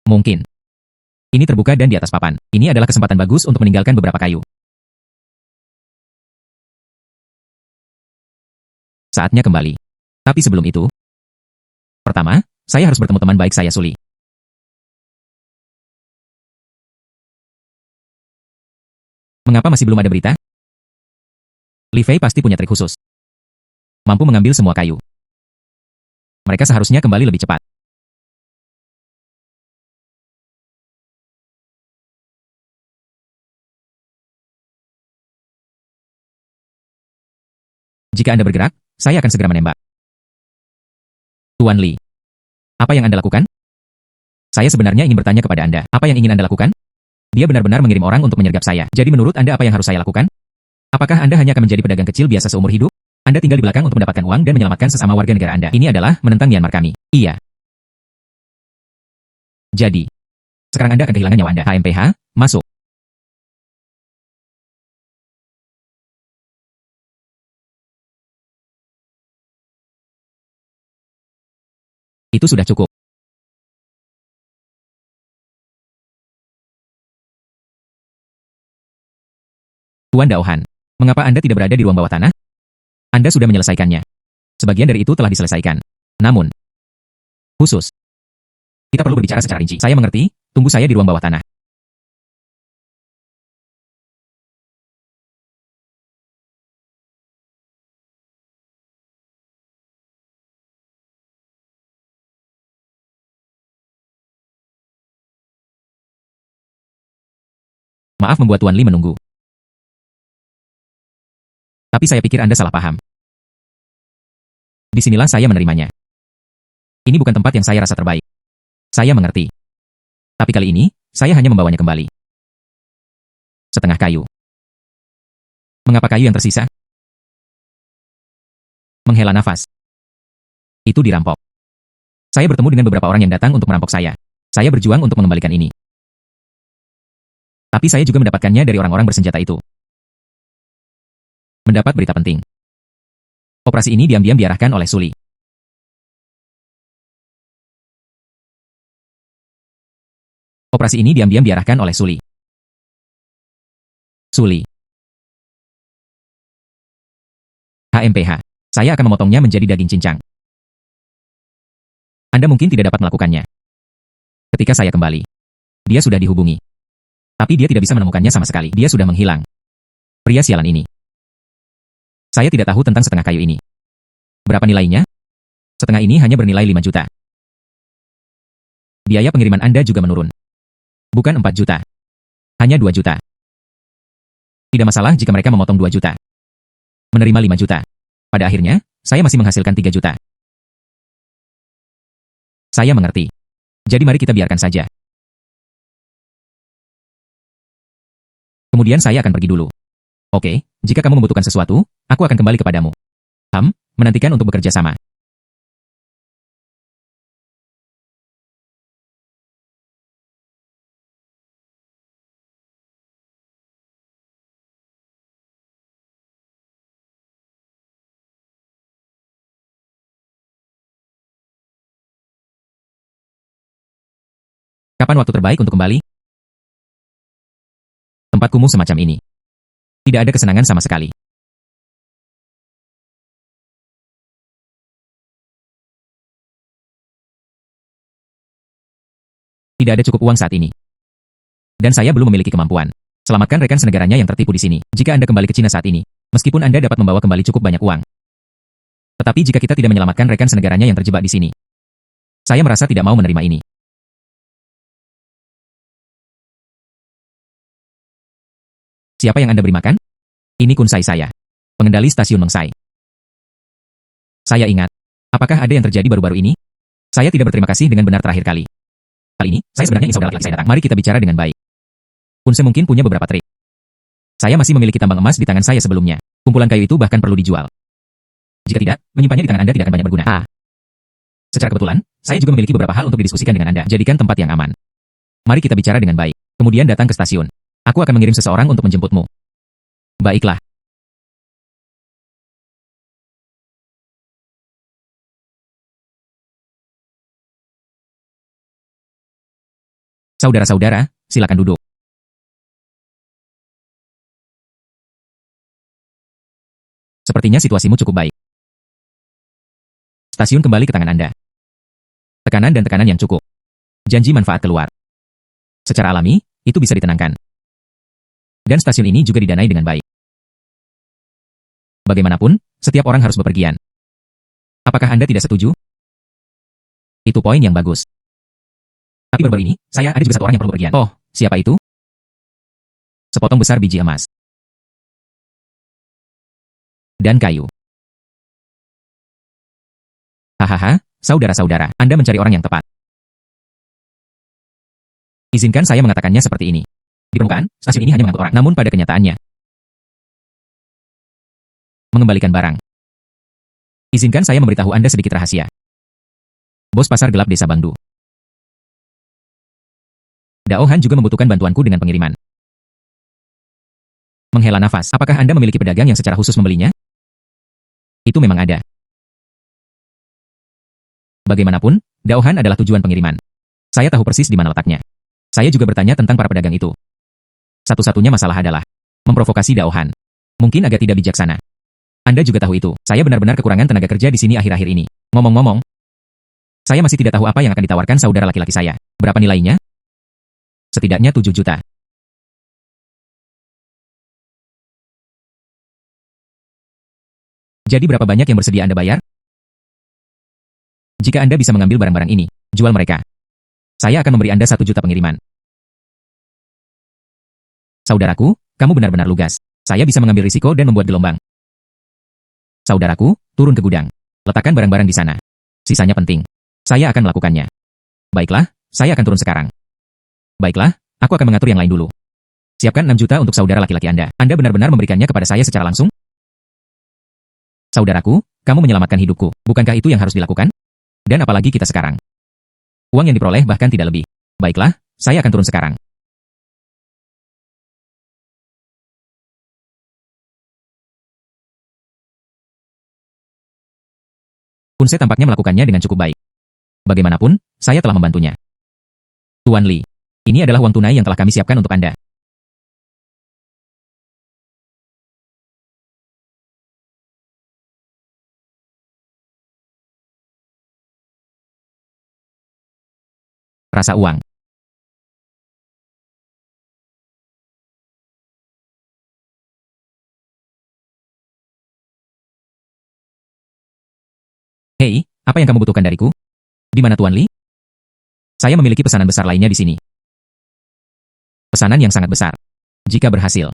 Mungkin. Ini terbuka dan di atas papan. Ini adalah kesempatan bagus untuk meninggalkan beberapa kayu. Saatnya kembali. Tapi sebelum itu, pertama, saya harus bertemu teman baik saya Suli. Mengapa masih belum ada berita? Li Fei pasti punya trik khusus. Mampu mengambil semua kayu. Mereka seharusnya kembali lebih cepat. Jika Anda bergerak, saya akan segera menembak. Tuan Li, apa yang Anda lakukan? Saya sebenarnya ingin bertanya kepada Anda, apa yang ingin Anda lakukan? Dia benar-benar mengirim orang untuk menyergap saya. Jadi menurut Anda apa yang harus saya lakukan? Apakah Anda hanya akan menjadi pedagang kecil biasa seumur hidup? Anda tinggal di belakang untuk mendapatkan uang dan menyelamatkan sesama warga negara Anda. Ini adalah menentang Myanmar kami. Iya. Jadi, sekarang Anda akan kehilangan nyawa Anda. HMPH, masuk. Itu sudah cukup. Tuan Daohan, mengapa Anda tidak berada di ruang bawah tanah? Anda sudah menyelesaikannya. Sebagian dari itu telah diselesaikan. Namun, khusus, kita perlu berbicara secara rinci. Saya mengerti, tunggu saya di ruang bawah tanah. Maaf membuat Tuan Li menunggu. Tapi saya pikir Anda salah paham. Disinilah saya menerimanya. Ini bukan tempat yang saya rasa terbaik. Saya mengerti. Tapi kali ini, saya hanya membawanya kembali. Setengah kayu. Mengapa kayu yang tersisa? Menghela nafas. Itu dirampok. Saya bertemu dengan beberapa orang yang datang untuk merampok saya. Saya berjuang untuk mengembalikan ini. Tapi saya juga mendapatkannya dari orang-orang bersenjata itu. Mendapat berita penting. Operasi ini diam-diam diarahkan oleh Suli. Operasi ini diam-diam diarahkan oleh Suli. Suli. HMPH. Saya akan memotongnya menjadi daging cincang. Anda mungkin tidak dapat melakukannya. Ketika saya kembali, dia sudah dihubungi. Tapi dia tidak bisa menemukannya sama sekali. Dia sudah menghilang. Pria sialan ini. Saya tidak tahu tentang setengah kayu ini. Berapa nilainya? Setengah ini hanya bernilai 5 juta. Biaya pengiriman Anda juga menurun. Bukan 4 juta. Hanya 2 juta. Tidak masalah jika mereka memotong 2 juta. Menerima 5 juta. Pada akhirnya, saya masih menghasilkan 3 juta. Saya mengerti. Jadi mari kita biarkan saja. Kemudian saya akan pergi dulu. Oke, jika kamu membutuhkan sesuatu, aku akan kembali kepadamu. Menantikan untuk bekerja sama. Kapan waktu terbaik untuk kembali? Tempat kumuh semacam ini. Tidak ada kesenangan sama sekali. Tidak ada cukup uang saat ini. Dan saya belum memiliki kemampuan. Selamatkan rekan senegaranya yang tertipu di sini. Jika Anda kembali ke Cina saat ini, meskipun Anda dapat membawa kembali cukup banyak uang. Tetapi jika kita tidak menyelamatkan rekan senegaranya yang terjebak di sini, saya merasa tidak mau menerima ini. Siapa yang Anda beri makan? Ini Kunsai saya. Pengendali stasiun Mengsai. Saya ingat. Apakah ada yang terjadi baru-baru ini? Saya tidak berterima kasih dengan benar terakhir kali. Kali ini, saya sebenarnya ingin saudara laki saya datang. Mari kita bicara dengan baik. Kunse mungkin punya beberapa trik. Saya masih memiliki tambang emas di tangan saya sebelumnya. Kumpulan kayu itu bahkan perlu dijual. Jika tidak, menyimpannya di tangan Anda tidak akan banyak berguna. Secara kebetulan, saya juga memiliki beberapa hal untuk didiskusikan dengan Anda. Jadikan tempat yang aman. Mari kita bicara dengan baik. Kemudian datang ke stasiun. Aku akan mengirim seseorang untuk menjemputmu. Baiklah. Saudara-saudara, silakan duduk. Sepertinya situasimu cukup baik. Stasiun kembali ke tangan Anda. Tekanan dan tekanan yang cukup. Janji manfaat keluar. Secara alami, itu bisa ditenangkan. Dan stasiun ini juga didanai dengan baik. Bagaimanapun, setiap orang harus bepergian. Apakah Anda tidak setuju? Itu poin yang bagus. Tapi baru-baru ini, ada juga satu orang yang perlu bepergian. Oh, siapa itu? Sepotong besar biji emas. Dan kayu. Hahaha, saudara-saudara, Anda mencari orang yang tepat. Izinkan saya mengatakannya seperti ini. Di permukaan, stasiun ini hanya mengangkut orang. Namun pada kenyataannya, mengembalikan barang. Izinkan saya memberitahu Anda sedikit rahasia. Bos pasar gelap desa Bangdu. Dao Han juga membutuhkan bantuanku dengan pengiriman. Menghela nafas, apakah Anda memiliki pedagang yang secara khusus membelinya? Itu memang ada. Bagaimanapun, Dao Han adalah tujuan pengiriman. Saya tahu persis di mana letaknya. Saya juga bertanya tentang para pedagang itu. Satu-satunya masalah adalah memprovokasi Dao Han. Mungkin agak tidak bijaksana. Anda juga tahu itu. Saya benar-benar kekurangan tenaga kerja di sini akhir-akhir ini. Ngomong-ngomong, saya masih tidak tahu apa yang akan ditawarkan saudara laki-laki saya. Berapa nilainya? Setidaknya 7 juta. Jadi berapa banyak yang bersedia Anda bayar? Jika Anda bisa mengambil barang-barang ini, jual mereka. Saya akan memberi Anda 1 juta pengiriman. Saudaraku, kamu benar-benar lugas. Saya bisa mengambil risiko dan membuat gelombang. Saudaraku, turun ke gudang. Letakkan barang-barang di sana. Sisanya penting. Saya akan melakukannya. Baiklah, saya akan turun sekarang. Baiklah, aku akan mengatur yang lain dulu. Siapkan 6 juta untuk saudara laki-laki Anda. Anda benar-benar memberikannya kepada saya secara langsung? Saudaraku, kamu menyelamatkan hidupku. Bukankah itu yang harus dilakukan? Dan apalagi kita sekarang. Uang yang diperoleh bahkan tidak lebih. Baiklah, saya akan turun sekarang. Kunse tampaknya melakukannya dengan cukup baik. Bagaimanapun, saya telah membantunya. Tuan Li, ini adalah uang tunai yang telah kami siapkan untuk Anda. Rasa uang. Hei, apa yang kamu butuhkan dariku? Di mana Tuan Li? Saya memiliki pesanan besar lainnya di sini. Pesanan yang sangat besar. Jika berhasil,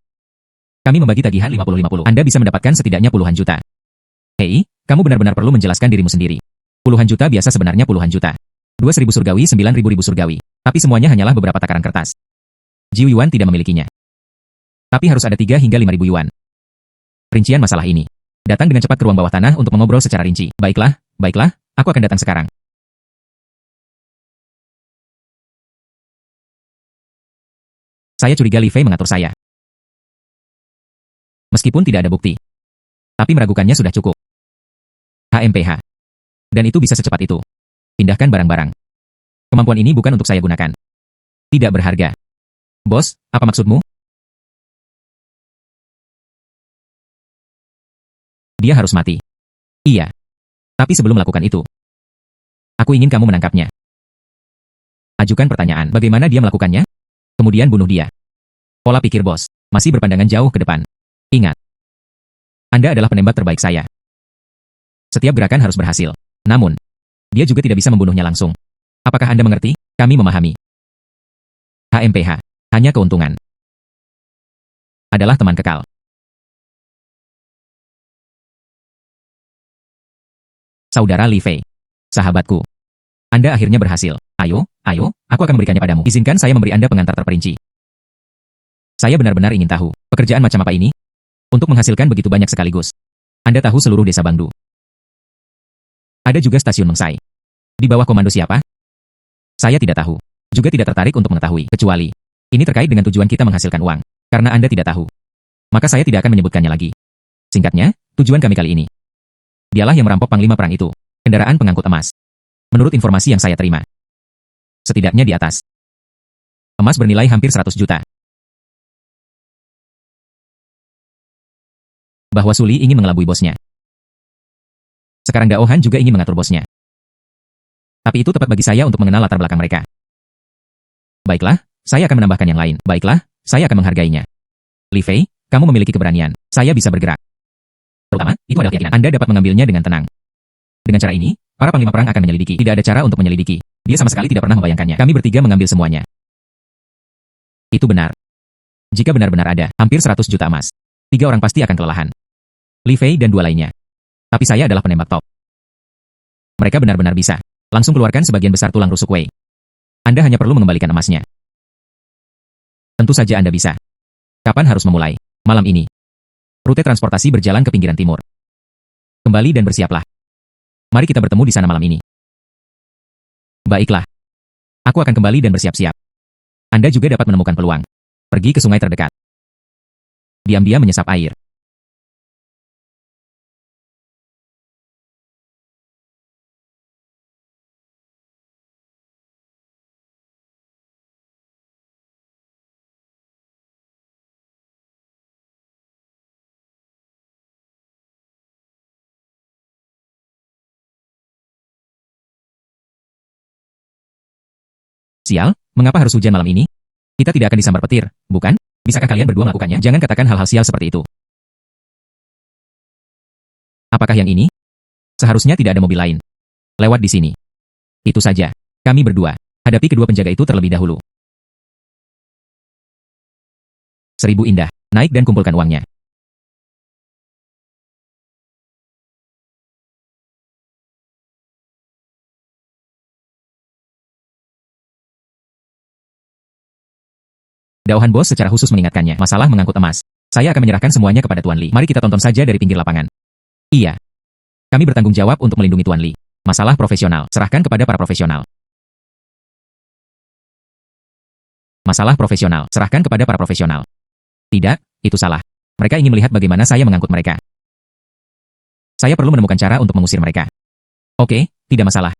kami membagi tagihan 50-50. Anda bisa mendapatkan setidaknya puluhan juta. Hei, kamu benar-benar perlu menjelaskan dirimu sendiri. Puluhan juta biasa sebenarnya puluhan juta. 2.000 surgawi, 9.000 surgawi. Tapi semuanya hanyalah beberapa takaran kertas. Jiu Yuan tidak memilikinya. Tapi harus ada 3 hingga 5.000 yuan. Rincian masalah ini. Datang dengan cepat ke ruang bawah tanah untuk mengobrol secara rinci. Baiklah, aku akan datang sekarang. Saya curiga Li Fei mengatur saya. Meskipun tidak ada bukti. Tapi meragukannya sudah cukup. HMPH. Dan itu bisa secepat itu. Pindahkan barang-barang. Kemampuan ini bukan untuk saya gunakan. Tidak berharga. Bos, apa maksudmu? Dia harus mati. Iya. Tapi sebelum melakukan itu, aku ingin kamu menangkapnya. Ajukan pertanyaan, bagaimana dia melakukannya? Kemudian bunuh dia. Pola pikir bos, masih berpandangan jauh ke depan. Ingat, Anda adalah penembak terbaik saya. Setiap gerakan harus berhasil. Namun, dia juga tidak bisa membunuhnya langsung. Apakah Anda mengerti? Kami memahami. HMPH, hanya keuntungan. adalah teman kekal. Saudara Li Fei. Sahabatku. Anda akhirnya berhasil. Ayo, aku akan memberikannya padamu. Izinkan saya memberi Anda pengantar terperinci. Saya benar-benar ingin tahu, pekerjaan macam apa ini? Untuk menghasilkan begitu banyak sekaligus. Anda tahu seluruh desa Bangdu. Ada juga stasiun Mengsai. Di bawah komando siapa? Saya tidak tahu. Juga tidak tertarik untuk mengetahui, kecuali ini terkait dengan tujuan kita menghasilkan uang. Karena Anda tidak tahu, maka saya tidak akan menyebutkannya lagi. Singkatnya, tujuan kami kali ini. Dialah yang merampok Panglima Perang itu, kendaraan pengangkut emas. Menurut informasi yang saya terima, setidaknya di atas. Emas bernilai hampir 100 juta. Bahwa Suli ingin mengelabui bosnya. Sekarang Daohan juga ingin mengatur bosnya. Tapi itu tepat bagi saya untuk mengenal latar belakang mereka. Baiklah, saya akan menambahkan yang lain. Baiklah, saya akan menghargainya. Li Fei, kamu memiliki keberanian. Saya bisa bergerak. Terutama, itu adalah keyakinan. Anda dapat mengambilnya dengan tenang. Dengan cara ini, para panglima perang akan menyelidiki. Tidak ada cara untuk menyelidiki. Dia sama sekali tidak pernah membayangkannya. Kami bertiga mengambil semuanya. Itu benar. Jika benar-benar ada, hampir 100 juta emas. 3 orang pasti akan kelelahan. Li Fei dan 2 lainnya. Tapi saya adalah penembak top. Mereka benar-benar bisa. Langsung keluarkan sebagian besar tulang rusuk Wei. Anda hanya perlu mengembalikan emasnya. Tentu saja Anda bisa. Kapan harus memulai? Malam ini. Rute transportasi berjalan ke pinggiran timur. Kembali dan bersiaplah. Mari kita bertemu di sana malam ini. Baiklah. Aku akan kembali dan bersiap-siap. Anda juga dapat menemukan peluang. Pergi ke sungai terdekat. Diam-diam menyesap air. Sial, mengapa harus hujan malam ini? Kita tidak akan disambar petir, bukan? Bisakah kalian berdua melakukannya? Jangan katakan hal-hal sial seperti itu. Apakah yang ini? Seharusnya tidak ada mobil lain. Lewat di sini. Itu saja. Kami berdua. Hadapi kedua penjaga itu terlebih dahulu. 1000 indah. Naik dan kumpulkan uangnya. Daohan bos secara khusus mengingatkannya. Masalah mengangkut emas. Saya akan menyerahkan semuanya kepada Tuan Li. Mari kita tonton saja dari pinggir lapangan. Iya. Kami bertanggung jawab untuk melindungi Tuan Li. Masalah profesional. Serahkan kepada para profesional. Masalah profesional. Serahkan kepada para profesional. Tidak, itu salah. Mereka ingin melihat bagaimana saya mengangkut mereka. Saya perlu menemukan cara untuk mengusir mereka. Oke, tidak masalah.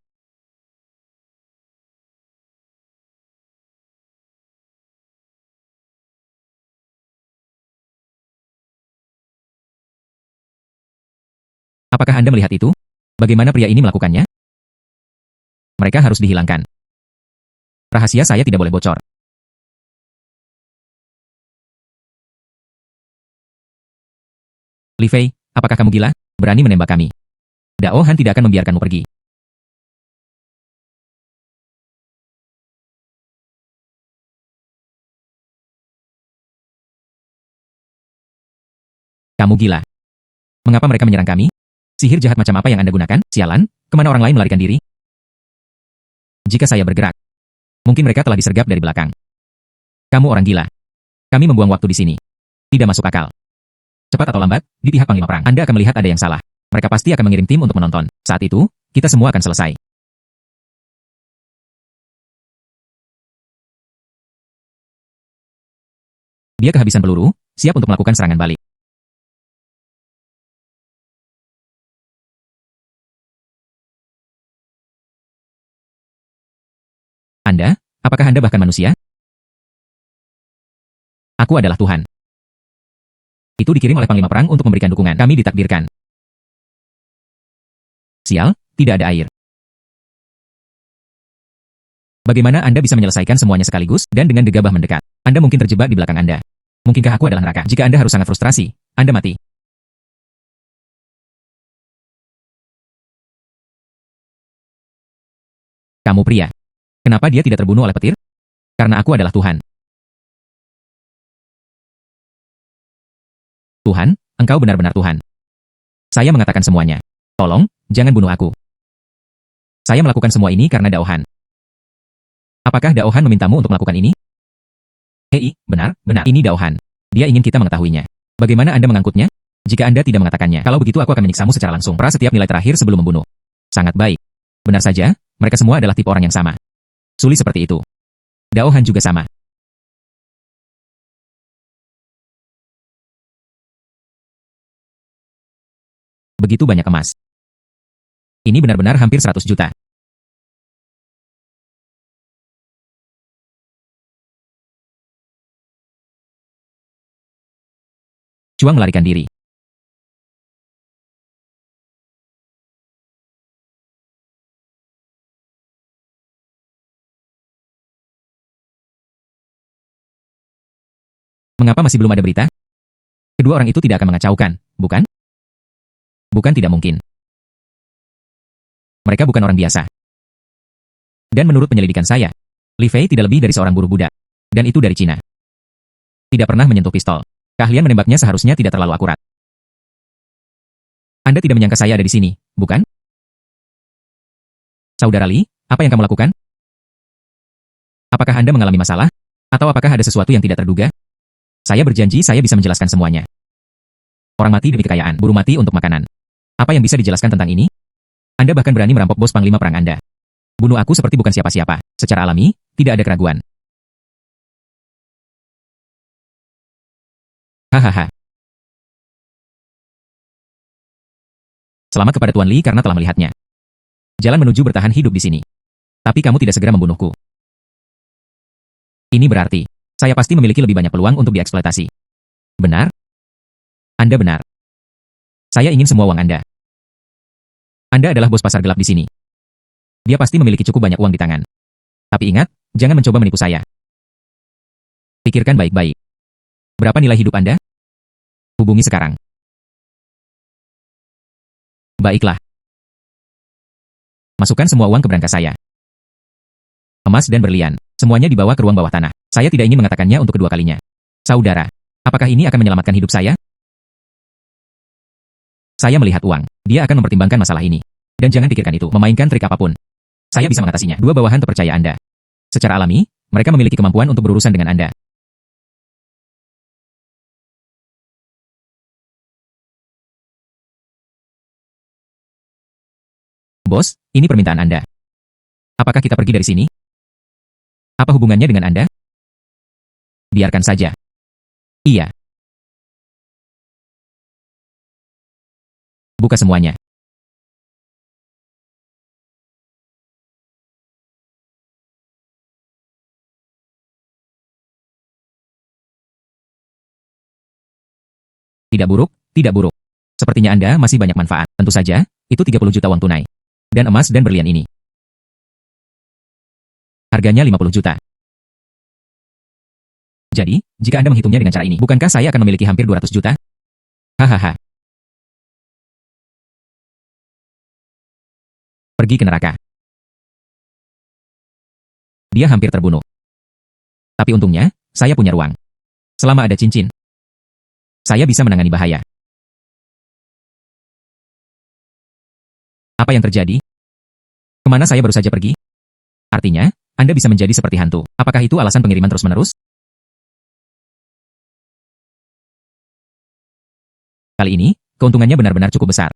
Apakah Anda melihat itu? Bagaimana pria ini melakukannya? Mereka harus dihilangkan. Rahasia saya tidak boleh bocor. Li Fei, apakah kamu gila? Berani menembak kami? Dao Han tidak akan membiarkanmu pergi. Kamu gila. Mengapa mereka menyerang kami? Sihir jahat macam apa yang Anda gunakan? Sialan, kemana orang lain melarikan diri? Jika saya bergerak, mungkin mereka telah disergap dari belakang. Kamu orang gila. Kami membuang waktu di sini. Tidak masuk akal. Cepat atau lambat, di pihak Panglima Perang, Anda akan melihat ada yang salah. Mereka pasti akan mengirim tim untuk menonton. Saat itu, kita semua akan selesai. Dia kehabisan peluru, siap untuk melakukan serangan balik. Anda, apakah Anda bahkan manusia? Aku adalah Tuhan. Itu dikirim oleh Panglima Perang untuk memberikan dukungan. Kami ditakdirkan. Sial, tidak ada air. Bagaimana Anda bisa menyelesaikan semuanya sekaligus dan dengan gegabah mendekat? Anda mungkin terjebak di belakang Anda. Mungkinkah aku adalah neraka? Jika Anda harus sangat frustrasi, Anda mati. Kamu pria. Kenapa dia tidak terbunuh oleh petir? Karena aku adalah Tuhan. Tuhan, engkau benar-benar Tuhan. Saya mengatakan semuanya. Tolong, jangan bunuh aku. Saya melakukan semua ini karena Daohan. Apakah Daohan memintamu untuk melakukan ini? Hei, benar, ini Daohan. Dia ingin kita mengetahuinya. Bagaimana Anda mengangkutnya? Jika Anda tidak mengatakannya, kalau begitu aku akan menyiksamu secara langsung. Setiap nilai terakhir sebelum membunuh. Sangat baik. Benar saja, mereka semua adalah tipe orang yang sama. Suli seperti itu. Daohan juga sama. Begitu banyak emas. Ini benar-benar hampir 100 juta. Chuang melarikan diri. Mengapa masih belum ada berita? Kedua orang itu tidak akan mengacaukan, bukan? Bukan tidak mungkin. Mereka bukan orang biasa. Dan menurut penyelidikan saya, Li Fei tidak lebih dari seorang buruh budak. Dan itu dari Cina. Tidak pernah menyentuh pistol. Keahlian menembaknya seharusnya tidak terlalu akurat. Anda tidak menyangka saya ada di sini, bukan? Saudara Li, apa yang kamu lakukan? Apakah Anda mengalami masalah? Atau apakah ada sesuatu yang tidak terduga? Saya berjanji saya bisa menjelaskan semuanya. Orang mati demi kekayaan, buruh mati untuk makanan. Apa yang bisa dijelaskan tentang ini? Anda bahkan berani merampok bos panglima perang Anda. Bunuh aku seperti bukan siapa-siapa. Secara alami, tidak ada keraguan. Hahaha. Selamat kepada Tuan Li karena telah melihatnya. Jalan menuju bertahan hidup di sini. Tapi kamu tidak segera membunuhku. Ini berarti, saya pasti memiliki lebih banyak peluang untuk dieksploitasi. Benar? Anda benar. Saya ingin semua uang Anda. Anda adalah bos pasar gelap di sini. Dia pasti memiliki cukup banyak uang di tangan. Tapi ingat, jangan mencoba menipu saya. Pikirkan baik-baik. Berapa nilai hidup Anda? Hubungi sekarang. Baiklah. Masukkan semua uang ke berangkas saya. Emas dan berlian, semuanya dibawa ke ruang bawah tanah. Saya tidak ingin mengatakannya untuk kedua kalinya. Saudara, apakah ini akan menyelamatkan hidup saya? Saya melihat uang. Dia akan mempertimbangkan masalah ini. Dan jangan pikirkan itu, memainkan trik apapun. Saya bisa mengatasinya. Dua bawahan terpercaya Anda. Secara alami, mereka memiliki kemampuan untuk berurusan dengan Anda. Bos, ini permintaan Anda. Apakah kita pergi dari sini? Apa hubungannya dengan Anda? Biarkan saja. Iya. Buka semuanya. Tidak buruk, tidak buruk. Sepertinya Anda masih banyak manfaat. Tentu saja, itu 30 juta uang tunai. Dan emas dan berlian ini. Harganya 50 juta. Jadi, jika Anda menghitungnya dengan cara ini, bukankah saya akan memiliki hampir 200 juta? Hahaha. Pergi ke neraka. Dia hampir terbunuh. Tapi untungnya, saya punya ruang. Selama ada cincin, saya bisa menangani bahaya. Apa yang terjadi? Kemana saya baru saja pergi? Artinya, Anda bisa menjadi seperti hantu. Apakah itu alasan pengiriman terus-menerus? Kali ini, keuntungannya benar-benar cukup besar.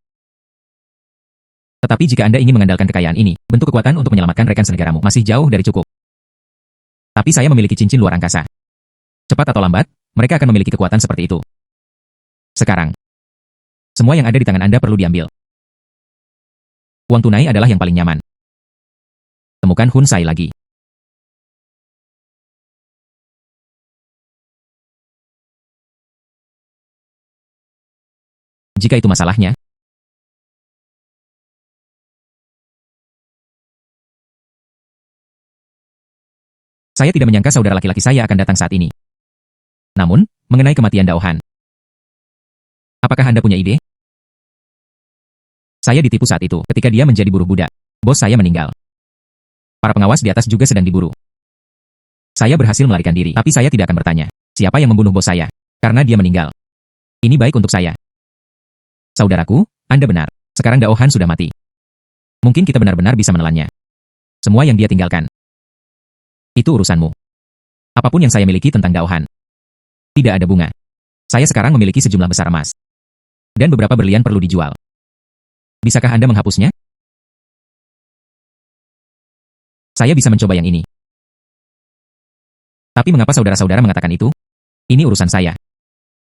Tetapi jika Anda ingin mengandalkan kekayaan ini, bentuk kekuatan untuk menyelamatkan rekan senegaramu masih jauh dari cukup. Tapi saya memiliki cincin luar angkasa. Cepat atau lambat, mereka akan memiliki kekuatan seperti itu. Sekarang, semua yang ada di tangan Anda perlu diambil. Uang tunai adalah yang paling nyaman. Temukan Hun Sai lagi. Jika itu masalahnya, saya tidak menyangka saudara laki-laki saya akan datang saat ini. Namun, mengenai kematian Daohan, apakah Anda punya ide? Saya ditipu saat itu, ketika dia menjadi buruh budak. Bos saya meninggal. Para pengawas di atas juga sedang diburu. Saya berhasil melarikan diri, tapi saya tidak akan bertanya, siapa yang membunuh bos saya? Karena dia meninggal. Ini baik untuk saya. Saudaraku, Anda benar. Sekarang Dao Han sudah mati. Mungkin kita benar-benar bisa menelannya. Semua yang dia tinggalkan. Itu urusanmu. Apapun yang saya miliki tentang Dao Han. Tidak ada bunga. Saya sekarang memiliki sejumlah besar emas. Dan beberapa berlian perlu dijual. Bisakah Anda menghapusnya? Saya bisa mencoba yang ini. Tapi mengapa saudara-saudara mengatakan itu? Ini urusan saya.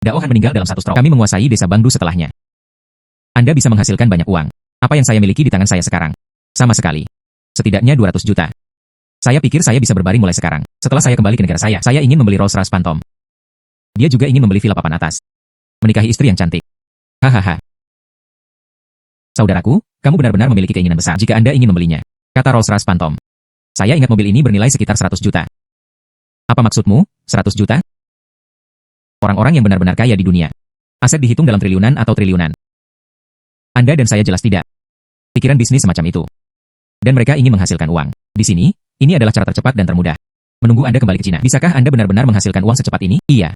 Dao Han meninggal dalam satu stroke. Kami menguasai desa Bangdu setelahnya. Anda bisa menghasilkan banyak uang. Apa yang saya miliki di tangan saya sekarang? Sama sekali. Setidaknya 200 juta. Saya pikir saya bisa berbaring mulai sekarang. Setelah saya kembali ke negara saya ingin membeli Rolls-Royce Phantom. Dia juga ingin membeli villa papan atas. Menikahi istri yang cantik. Hahaha. Saudaraku, kamu benar-benar memiliki keinginan besar jika Anda ingin membelinya. Kata Rolls-Royce Phantom. Saya ingat mobil ini bernilai sekitar 100 juta. Apa maksudmu, 100 juta? Orang-orang yang benar-benar kaya di dunia. Aset dihitung dalam triliunan atau triliunan. Anda dan saya jelas tidak. Pikiran bisnis semacam itu. Dan mereka ingin menghasilkan uang. Di sini, ini adalah cara tercepat dan termudah. Menunggu Anda kembali ke Cina. Bisakah Anda benar-benar menghasilkan uang secepat ini? Iya.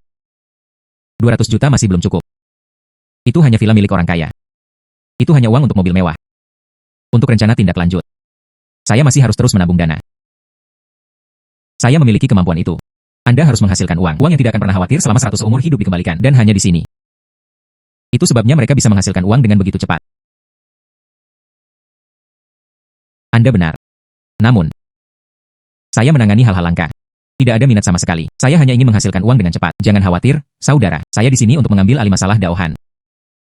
200 juta masih belum cukup. Itu hanya villa milik orang kaya. Itu hanya uang untuk mobil mewah. Untuk rencana tindak lanjut. Saya masih harus terus menabung dana. Saya memiliki kemampuan itu. Anda harus menghasilkan uang. Uang yang tidak akan pernah khawatir selama 100 umur hidup dikembalikan. Dan hanya di sini. Itu sebabnya mereka bisa menghasilkan uang dengan begitu cepat. Anda benar. Namun, saya menangani hal-hal langka. Tidak ada minat sama sekali. Saya hanya ingin menghasilkan uang dengan cepat. Jangan khawatir, saudara. Saya di sini untuk mengambil alih masalah Dao Han.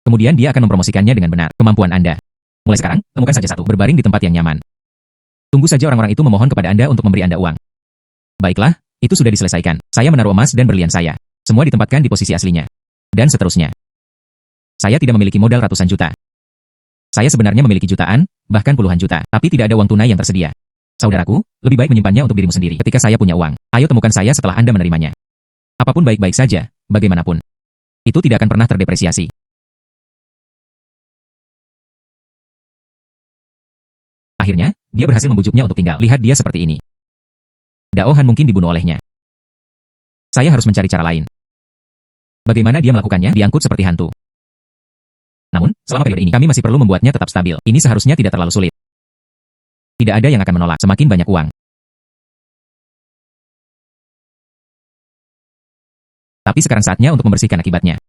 Kemudian dia akan mempromosikannya dengan benar. Kemampuan Anda. Mulai sekarang, temukan saja satu. Berbaring di tempat yang nyaman. Tunggu saja orang-orang itu memohon kepada Anda untuk memberi Anda uang. Baiklah, itu sudah diselesaikan. Saya menaruh emas dan berlian saya. Semua ditempatkan di posisi aslinya. Dan seterusnya. Saya tidak memiliki modal ratusan juta. Saya sebenarnya memiliki jutaan, bahkan puluhan juta, tapi tidak ada uang tunai yang tersedia. Saudaraku, lebih baik menyimpannya untuk dirimu sendiri ketika saya punya uang. Ayo temukan saya setelah Anda menerimanya. Apapun baik-baik saja, bagaimanapun. Itu tidak akan pernah terdepresiasi. Akhirnya, dia berhasil membujuknya untuk tinggal. Lihat dia seperti ini. Dao Han mungkin dibunuh olehnya. Saya harus mencari cara lain. Bagaimana dia melakukannya? Diangkut seperti hantu. Namun, selama periode ini kami masih perlu membuatnya tetap stabil. Ini seharusnya tidak terlalu sulit. Tidak ada yang akan menolak semakin banyak uang. Tapi sekarang saatnya untuk membersihkan akibatnya.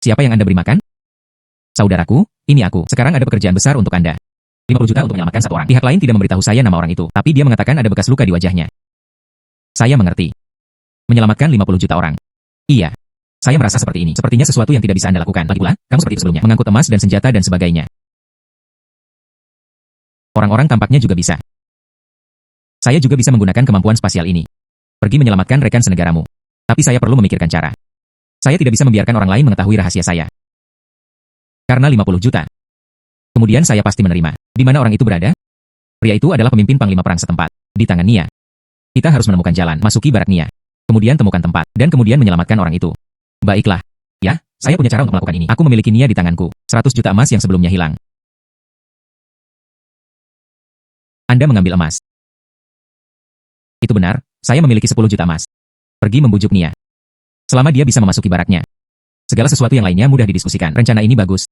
Siapa yang Anda beri makan? Saudaraku, ini aku. Sekarang ada pekerjaan besar untuk Anda. 50 juta untuk menyelamatkan satu orang. Pihak lain tidak memberitahu saya nama orang itu, tapi dia mengatakan ada bekas luka di wajahnya. Saya mengerti. Menyelamatkan 50 juta orang. Iya. Saya merasa seperti ini. Sepertinya sesuatu yang tidak bisa Anda lakukan. Lagi pula, kamu seperti itu sebelumnya. Mengangkut emas dan senjata dan sebagainya. Orang-orang tampaknya juga bisa. Saya juga bisa menggunakan kemampuan spasial ini. Pergi menyelamatkan rekan senegaramu. Tapi saya perlu memikirkan cara. Saya tidak bisa membiarkan orang lain mengetahui rahasia saya. Karena 50 juta. Kemudian saya pasti menerima. Di mana orang itu berada? Pria itu adalah pemimpin panglima perang setempat. Di tangan Nia. Kita harus menemukan jalan, masuki barak Nia. Kemudian temukan tempat, dan kemudian menyelamatkan orang itu. Baiklah. Ya, saya punya cara untuk melakukan ini. Aku memiliki Nia di tanganku. 100 juta emas yang sebelumnya hilang. Anda mengambil emas. Itu benar, saya memiliki 10 juta emas. Pergi membujuk Nia. Selama dia bisa memasuki baraknya. Segala sesuatu yang lainnya mudah didiskusikan. Rencana ini bagus.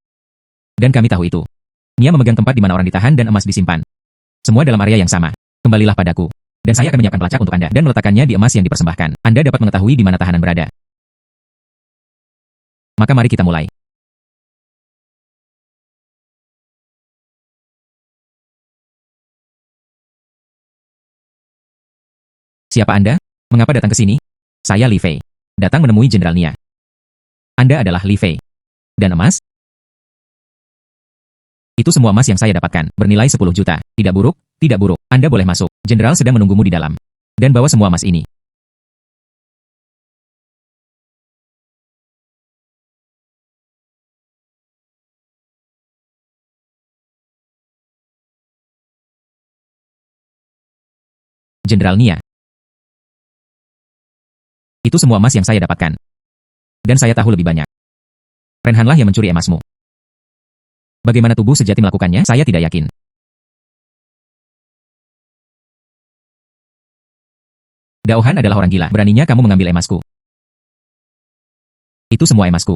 Dan kami tahu itu. Nia memegang tempat di mana orang ditahan dan emas disimpan. Semua dalam area yang sama. Kembalilah padaku. Dan saya akan menyiapkan pelacak untuk Anda dan meletakkannya di emas yang dipersembahkan. Anda dapat mengetahui di mana tahanan berada. Maka mari kita mulai. Siapa Anda? Mengapa datang ke sini? Saya Li Fei. Datang menemui Jenderal Nia. Anda adalah Li Fei. Dan emas? Itu semua emas yang saya dapatkan, bernilai 10 juta. Tidak buruk, tidak buruk. Anda boleh masuk. Jenderal sedang menunggumu di dalam. Dan bawa semua emas ini. Jenderal Nia. Itu semua emas yang saya dapatkan. Dan saya tahu lebih banyak. Renhanlah yang mencuri emasmu. Bagaimana tubuh sejati melakukannya, saya tidak yakin. Daohan adalah orang gila. Beraninya kamu mengambil emasku. Itu semua emasku.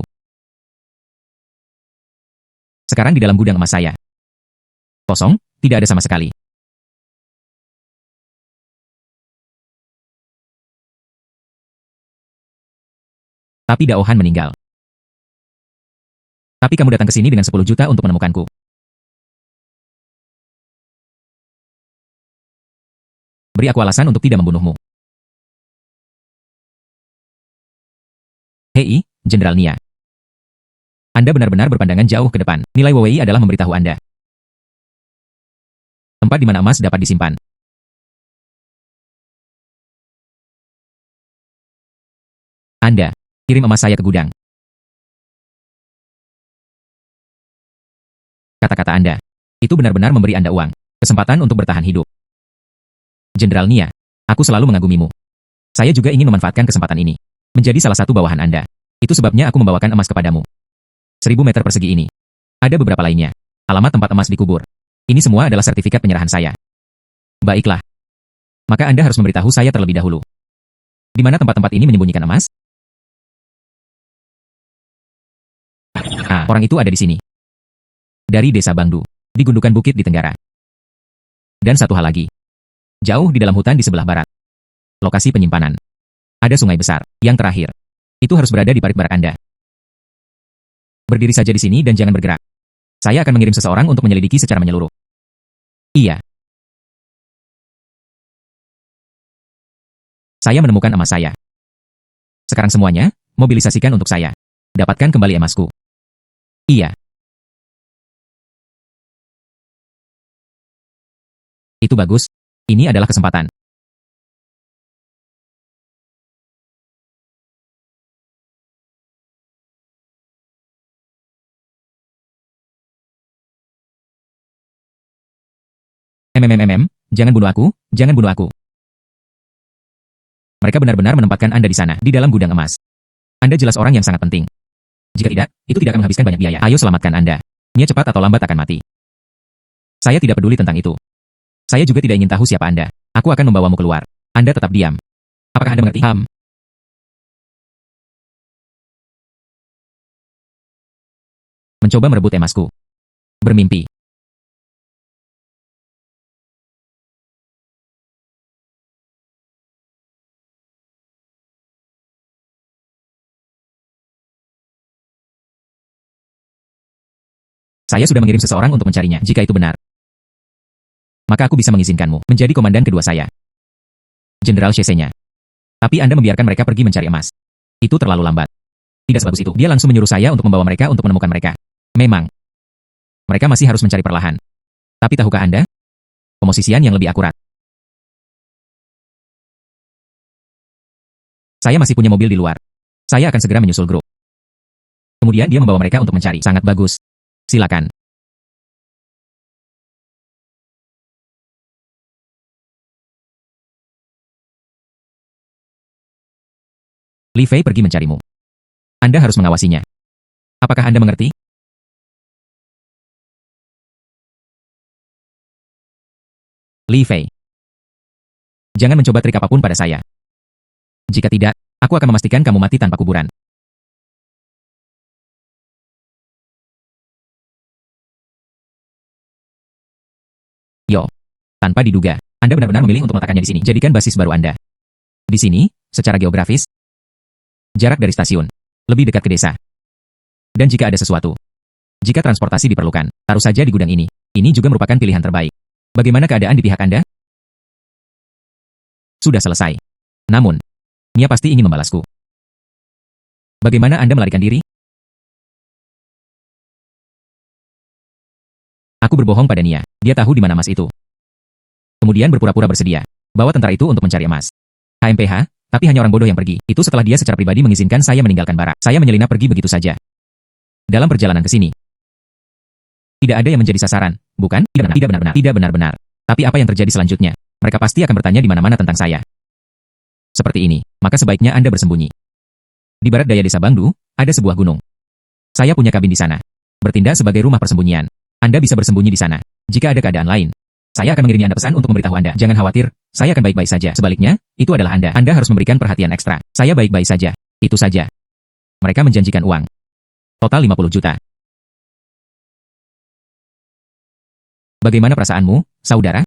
Sekarang di dalam gudang emas saya. Kosong, tidak ada sama sekali. Tapi Daohan meninggal. Tapi kamu datang ke sini dengan 10 juta untuk menemukanku. Beri aku alasan untuk tidak membunuhmu. Hei, Jenderal Nia. Anda benar-benar berpandangan jauh ke depan. Nilai Wei adalah memberitahu Anda tempat di mana emas dapat disimpan. Anda kirim emas saya ke gudang. Kata-kata Anda itu benar-benar memberi Anda uang, kesempatan untuk bertahan hidup. Jenderal Nia, aku selalu mengagumimu. Saya juga ingin memanfaatkan kesempatan ini menjadi salah satu bawahan Anda. Itu sebabnya aku membawakan emas kepadamu. 1000 meter persegi ini. Ada beberapa lainnya. Alamat tempat emas dikubur. Ini semua adalah sertifikat penyerahan saya. Baiklah. Maka Anda harus memberitahu saya terlebih dahulu. Di mana tempat-tempat ini menyembunyikan emas? Orang itu ada di sini. Dari desa Bangdu, di gundukan bukit di tenggara. Dan satu hal lagi. Jauh di dalam hutan di sebelah barat. Lokasi penyimpanan. Ada sungai besar. Yang terakhir, itu harus berada di parit barak Anda. Berdiri saja di sini dan jangan bergerak. Saya akan mengirim seseorang untuk menyelidiki secara menyeluruh. Iya. Saya menemukan emas saya. Sekarang semuanya, mobilisasikan untuk saya. Dapatkan kembali emasku. Iya. Itu bagus. Ini adalah kesempatan. Jangan bunuh aku, jangan bunuh aku. Mereka benar-benar menempatkan Anda di sana, di dalam gudang emas. Anda jelas orang yang sangat penting. Jika tidak, itu tidak akan menghabiskan banyak biaya. Ayo selamatkan Anda. Nia cepat atau lambat akan mati. Saya tidak peduli tentang itu. Saya juga tidak ingin tahu siapa Anda. Aku akan membawamu keluar. Anda tetap diam. Apakah Anda mengerti? Mencoba merebut emasku. Bermimpi. Saya sudah mengirim seseorang untuk mencarinya. Jika itu benar, maka aku bisa mengizinkanmu menjadi komandan kedua saya. Jenderal Shesenya. Tapi Anda membiarkan mereka pergi mencari emas. Itu terlalu lambat. Tidak sebagus itu. Dia langsung menyuruh saya untuk membawa mereka untuk menemukan mereka. Memang, mereka masih harus mencari perlahan. Tapi tahukah Anda? Pemosisian yang lebih akurat. Saya masih punya mobil di luar. Saya akan segera menyusul grup. Kemudian dia membawa mereka untuk mencari. Sangat bagus. Silakan. Li Fei pergi mencarimu. Anda harus mengawasinya. Apakah Anda mengerti? Li Fei. Jangan mencoba trik apapun pada saya. Jika tidak, aku akan memastikan kamu mati tanpa kuburan. Yo. Tanpa diduga, Anda benar-benar memilih untuk meletakkannya di sini. Jadikan basis baru Anda. Di sini, secara geografis, jarak dari stasiun, lebih dekat ke desa. Dan jika ada sesuatu, jika transportasi diperlukan, taruh saja di gudang ini. Ini juga merupakan pilihan terbaik. Bagaimana keadaan di pihak Anda? Sudah selesai. Namun, Nia pasti ingin membalasku. Bagaimana Anda melarikan diri? Aku berbohong pada Nia. Dia tahu di mana emas itu. Kemudian berpura-pura bersedia. Bawa tentara itu untuk mencari emas. HMPH, tapi hanya orang bodoh yang pergi. Itu setelah dia secara pribadi mengizinkan saya meninggalkan barak. Saya menyelinap pergi begitu saja. Dalam perjalanan ke sini, tidak ada yang menjadi sasaran, bukan? Tidak benar-benar. Tapi apa yang terjadi selanjutnya? Mereka pasti akan bertanya di mana-mana tentang saya. Seperti ini, maka sebaiknya Anda bersembunyi. Di barat daya desa Bangdu, ada sebuah gunung. Saya punya kabin di sana. Bertindak sebagai rumah persembunyian. Anda bisa bersembunyi di sana. Jika ada keadaan lain, saya akan mengirimi Anda pesan untuk memberitahu Anda. Jangan khawatir, saya akan baik-baik saja. Sebaliknya, itu adalah Anda. Anda harus memberikan perhatian ekstra. Saya baik-baik saja. Itu saja. Mereka menjanjikan uang. Total 50 juta. Bagaimana perasaanmu, saudara?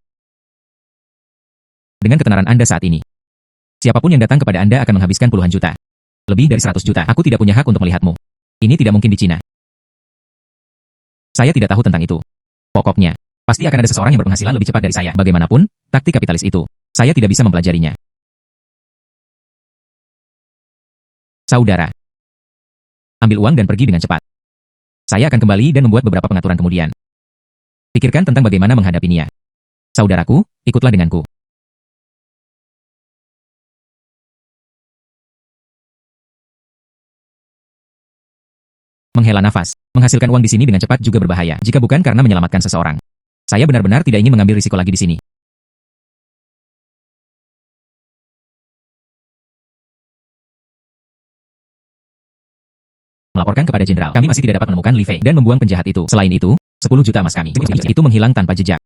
Dengan ketenaran Anda saat ini, siapapun yang datang kepada Anda akan menghabiskan puluhan juta. Lebih dari 100 juta. Aku tidak punya hak untuk melihatmu. Ini tidak mungkin di Cina. Saya tidak tahu tentang itu. Pokoknya, pasti akan ada seseorang yang berpenghasilan lebih cepat dari saya. Bagaimanapun, taktik kapitalis itu, saya tidak bisa mempelajarinya. Saudara, ambil uang dan pergi dengan cepat. Saya akan kembali dan membuat beberapa pengaturan kemudian. Pikirkan tentang bagaimana menghadapinya. Saudaraku, ikutlah denganku. Menghela nafas. Menghasilkan uang di sini dengan cepat juga berbahaya, jika bukan karena menyelamatkan seseorang. Saya benar-benar tidak ingin mengambil risiko lagi di sini. Melaporkan kepada jenderal. Kami masih tidak dapat menemukan Li Fei dan membuang penjahat itu. Selain itu, 10 juta emas kami. Itu menghilang tanpa jejak.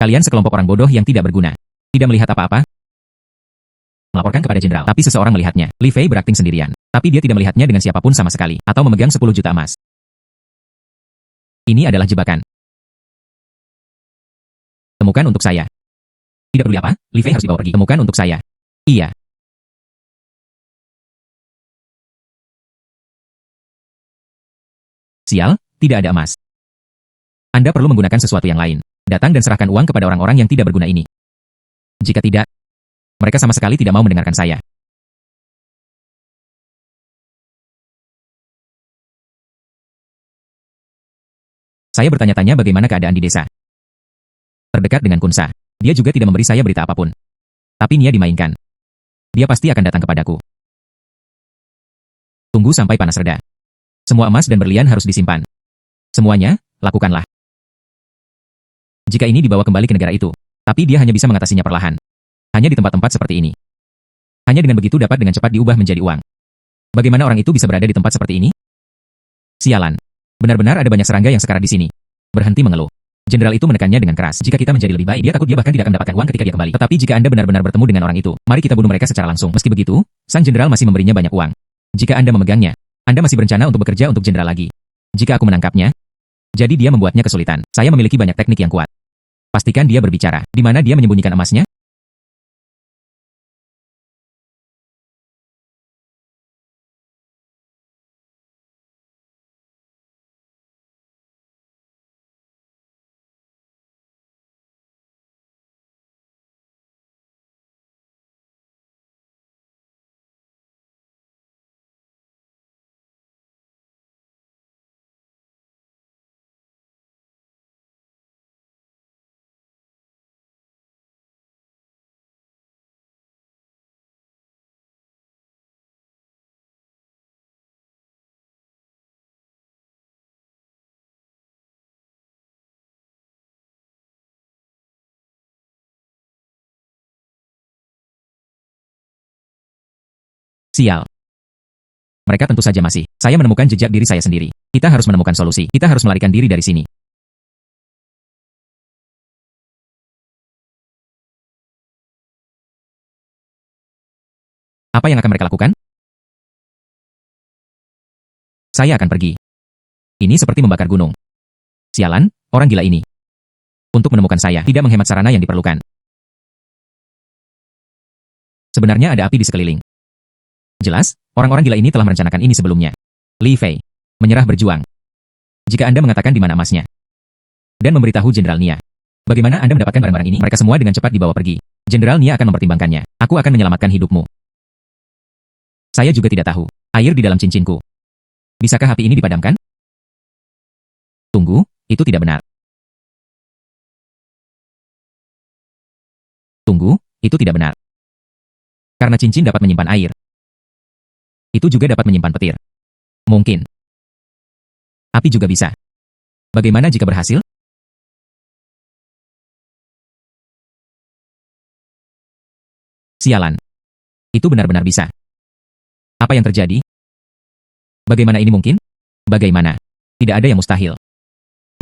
Kalian sekelompok orang bodoh yang tidak berguna. Tidak melihat apa-apa? Melaporkan kepada jenderal. Tapi seseorang melihatnya. Li Fei berakting sendirian. Tapi dia tidak melihatnya dengan siapapun sama sekali. Atau memegang 10 juta emas. Ini adalah jebakan. Temukan untuk saya. Tidak peduli apa, Li Fei harus dibawa pergi. Temukan untuk saya. Iya. Sial, tidak ada emas. Anda perlu menggunakan sesuatu yang lain. Datang dan serahkan uang kepada orang-orang yang tidak berguna ini. Jika tidak, mereka sama sekali tidak mau mendengarkan saya. Saya bertanya-tanya bagaimana keadaan di desa. Terdekat dengan Kunsa. Dia juga tidak memberi saya berita apapun. Tapi Nia dimainkan. Dia pasti akan datang kepadaku. Tunggu sampai panas reda. Semua emas dan berlian harus disimpan. Semuanya, lakukanlah. Jika ini dibawa kembali ke negara itu, tapi dia hanya bisa mengatasinya perlahan. Hanya di tempat-tempat seperti ini. Hanya dengan begitu dapat dengan cepat diubah menjadi uang. Bagaimana orang itu bisa berada di tempat seperti ini? Sialan. Benar-benar ada banyak serangga yang sekarat di sini. Berhenti mengeluh. Jenderal itu menekannya dengan keras. Jika kita menjadi lebih baik, dia takut dia bahkan tidak akan mendapatkan uang ketika dia kembali. Tetapi jika Anda benar-benar bertemu dengan orang itu, mari kita bunuh mereka secara langsung. Meski begitu, sang jenderal masih memberinya banyak uang. Jika Anda memegangnya, Anda masih berencana untuk bekerja untuk jenderal lagi. Jika aku menangkapnya, jadi dia membuatnya kesulitan. Saya memiliki banyak teknik yang kuat. Pastikan dia berbicara. Di mana dia menyembunyikan emasnya? Sial. Mereka tentu saja masih. Saya menemukan jejak diri saya sendiri. Kita harus menemukan solusi. Kita harus melarikan diri dari sini. Apa yang akan mereka lakukan? Saya akan pergi. Ini seperti membakar gunung. Sialan, orang gila ini. Untuk menemukan saya, tidak menghemat sarana yang diperlukan. Sebenarnya ada api di sekeliling. Jelas, orang-orang gila ini telah merencanakan ini sebelumnya. Li Fei. Menyerah berjuang. Jika Anda mengatakan di mana emasnya. Dan memberitahu Jenderal Nia. Bagaimana Anda mendapatkan barang-barang ini? Mereka semua dengan cepat dibawa pergi. Jenderal Nia akan mempertimbangkannya. Aku akan menyelamatkan hidupmu. Saya juga tidak tahu. Air di dalam cincinku. Bisakah api ini dipadamkan? Tunggu, itu tidak benar. Tunggu, itu tidak benar. Karena cincin dapat menyimpan air. Itu juga dapat menyimpan petir. Mungkin. Api juga bisa. Bagaimana jika berhasil? Sialan. Itu benar-benar bisa. Apa yang terjadi? Bagaimana ini mungkin? Bagaimana? Tidak ada yang mustahil.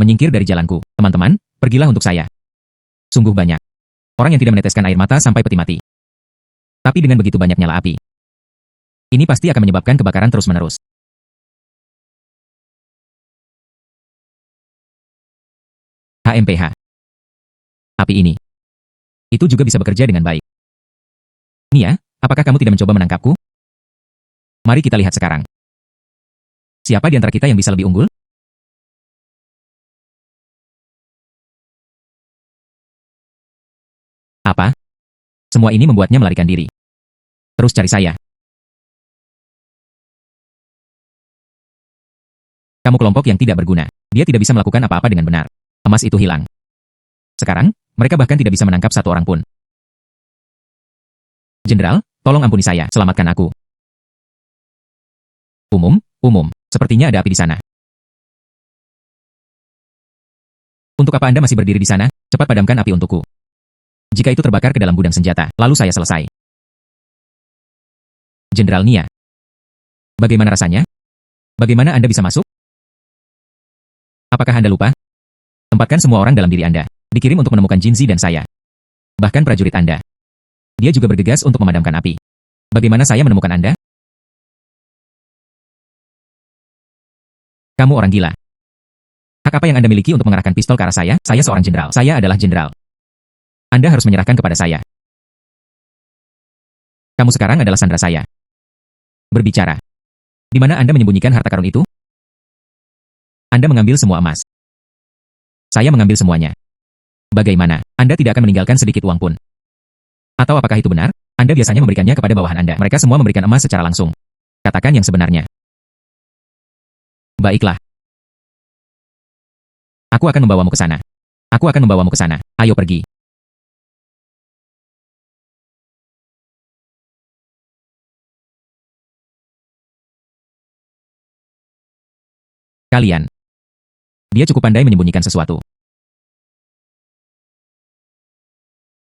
menyingkir dari jalanku. Teman-teman, pergilah untuk saya. Sungguh banyak orang yang tidak meneteskan air mata sampai peti mati. Tapi dengan begitu banyak nyala api, ini pasti akan menyebabkan kebakaran terus-menerus. HMPH. Api ini. Itu juga bisa bekerja dengan baik. Nia, apakah kamu tidak mencoba menangkapku? Mari kita lihat sekarang. Siapa di antara kita yang bisa lebih unggul? Apa? Semua ini membuatnya melarikan diri. Terus cari saya. Kamu kelompok yang tidak berguna. Dia tidak bisa melakukan apa-apa dengan benar. Emas itu hilang. Sekarang, mereka bahkan tidak bisa menangkap satu orang pun. Jenderal, tolong ampuni saya, selamatkan aku. Umum, sepertinya ada api di sana. Untuk apa Anda masih berdiri di sana? Cepat padamkan api untukku. Jika itu terbakar ke dalam gudang senjata, lalu saya selesai. Jenderal Nia. Bagaimana rasanya? Bagaimana Anda bisa masuk? Apakah Anda lupa? Tempatkan semua orang dalam diri Anda. Dikirim untuk menemukan Jinzi dan saya. Bahkan prajurit Anda. Dia juga bergegas untuk memadamkan api. Bagaimana saya menemukan Anda? Kamu orang gila. Hak apa yang Anda miliki untuk mengarahkan pistol ke arah saya? Saya seorang jenderal. Saya adalah jenderal. Anda harus menyerahkan kepada saya. Kamu sekarang adalah sandera saya. Berbicara. Di mana Anda menyembunyikan harta karun itu? Anda mengambil semua emas. Saya mengambil semuanya. Bagaimana? Anda tidak akan meninggalkan sedikit uang pun. Atau apakah itu benar? Anda biasanya memberikannya kepada bawahan Anda. Mereka semua memberikan emas secara langsung. Katakan yang sebenarnya. Baiklah. Aku akan membawamu ke sana. Aku akan membawamu ke sana. Ayo pergi. Kalian. Dia cukup pandai menyembunyikan sesuatu.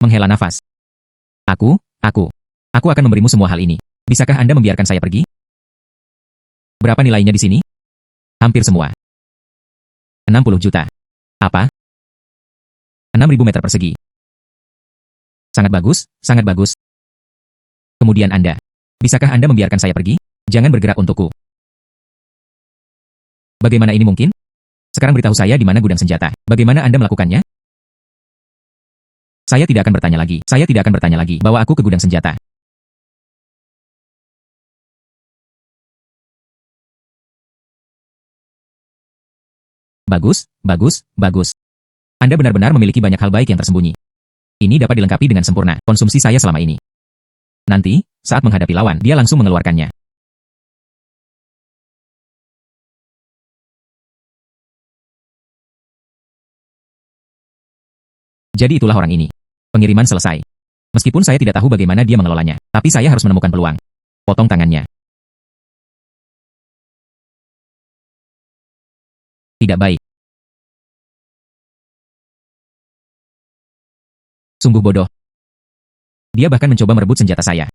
Menghela nafas. Aku akan memberimu semua hal ini. Bisakah Anda membiarkan saya pergi? Berapa nilainya di sini? Hampir semua. 60 juta. Apa? 6.000 meter persegi. Sangat bagus, sangat bagus. Kemudian Anda. Bisakah Anda membiarkan saya pergi? Jangan bergerak untukku. Bagaimana ini mungkin? Sekarang beritahu saya di mana gudang senjata. Bagaimana Anda melakukannya? Saya tidak akan bertanya lagi. Saya tidak akan bertanya lagi. Bawa aku ke gudang senjata. Bagus, bagus, bagus. Anda benar-benar memiliki banyak hal baik yang tersembunyi. Ini dapat dilengkapi dengan sempurna. Konsumsi saya selama ini. Nanti, saat menghadapi lawan, dia langsung mengeluarkannya. Jadi itulah orang ini. Pengiriman selesai. Meskipun saya tidak tahu bagaimana dia mengelolanya, tapi saya harus menemukan peluang. Potong tangannya. Tidak baik. Sungguh bodoh. Dia bahkan mencoba merebut senjata saya.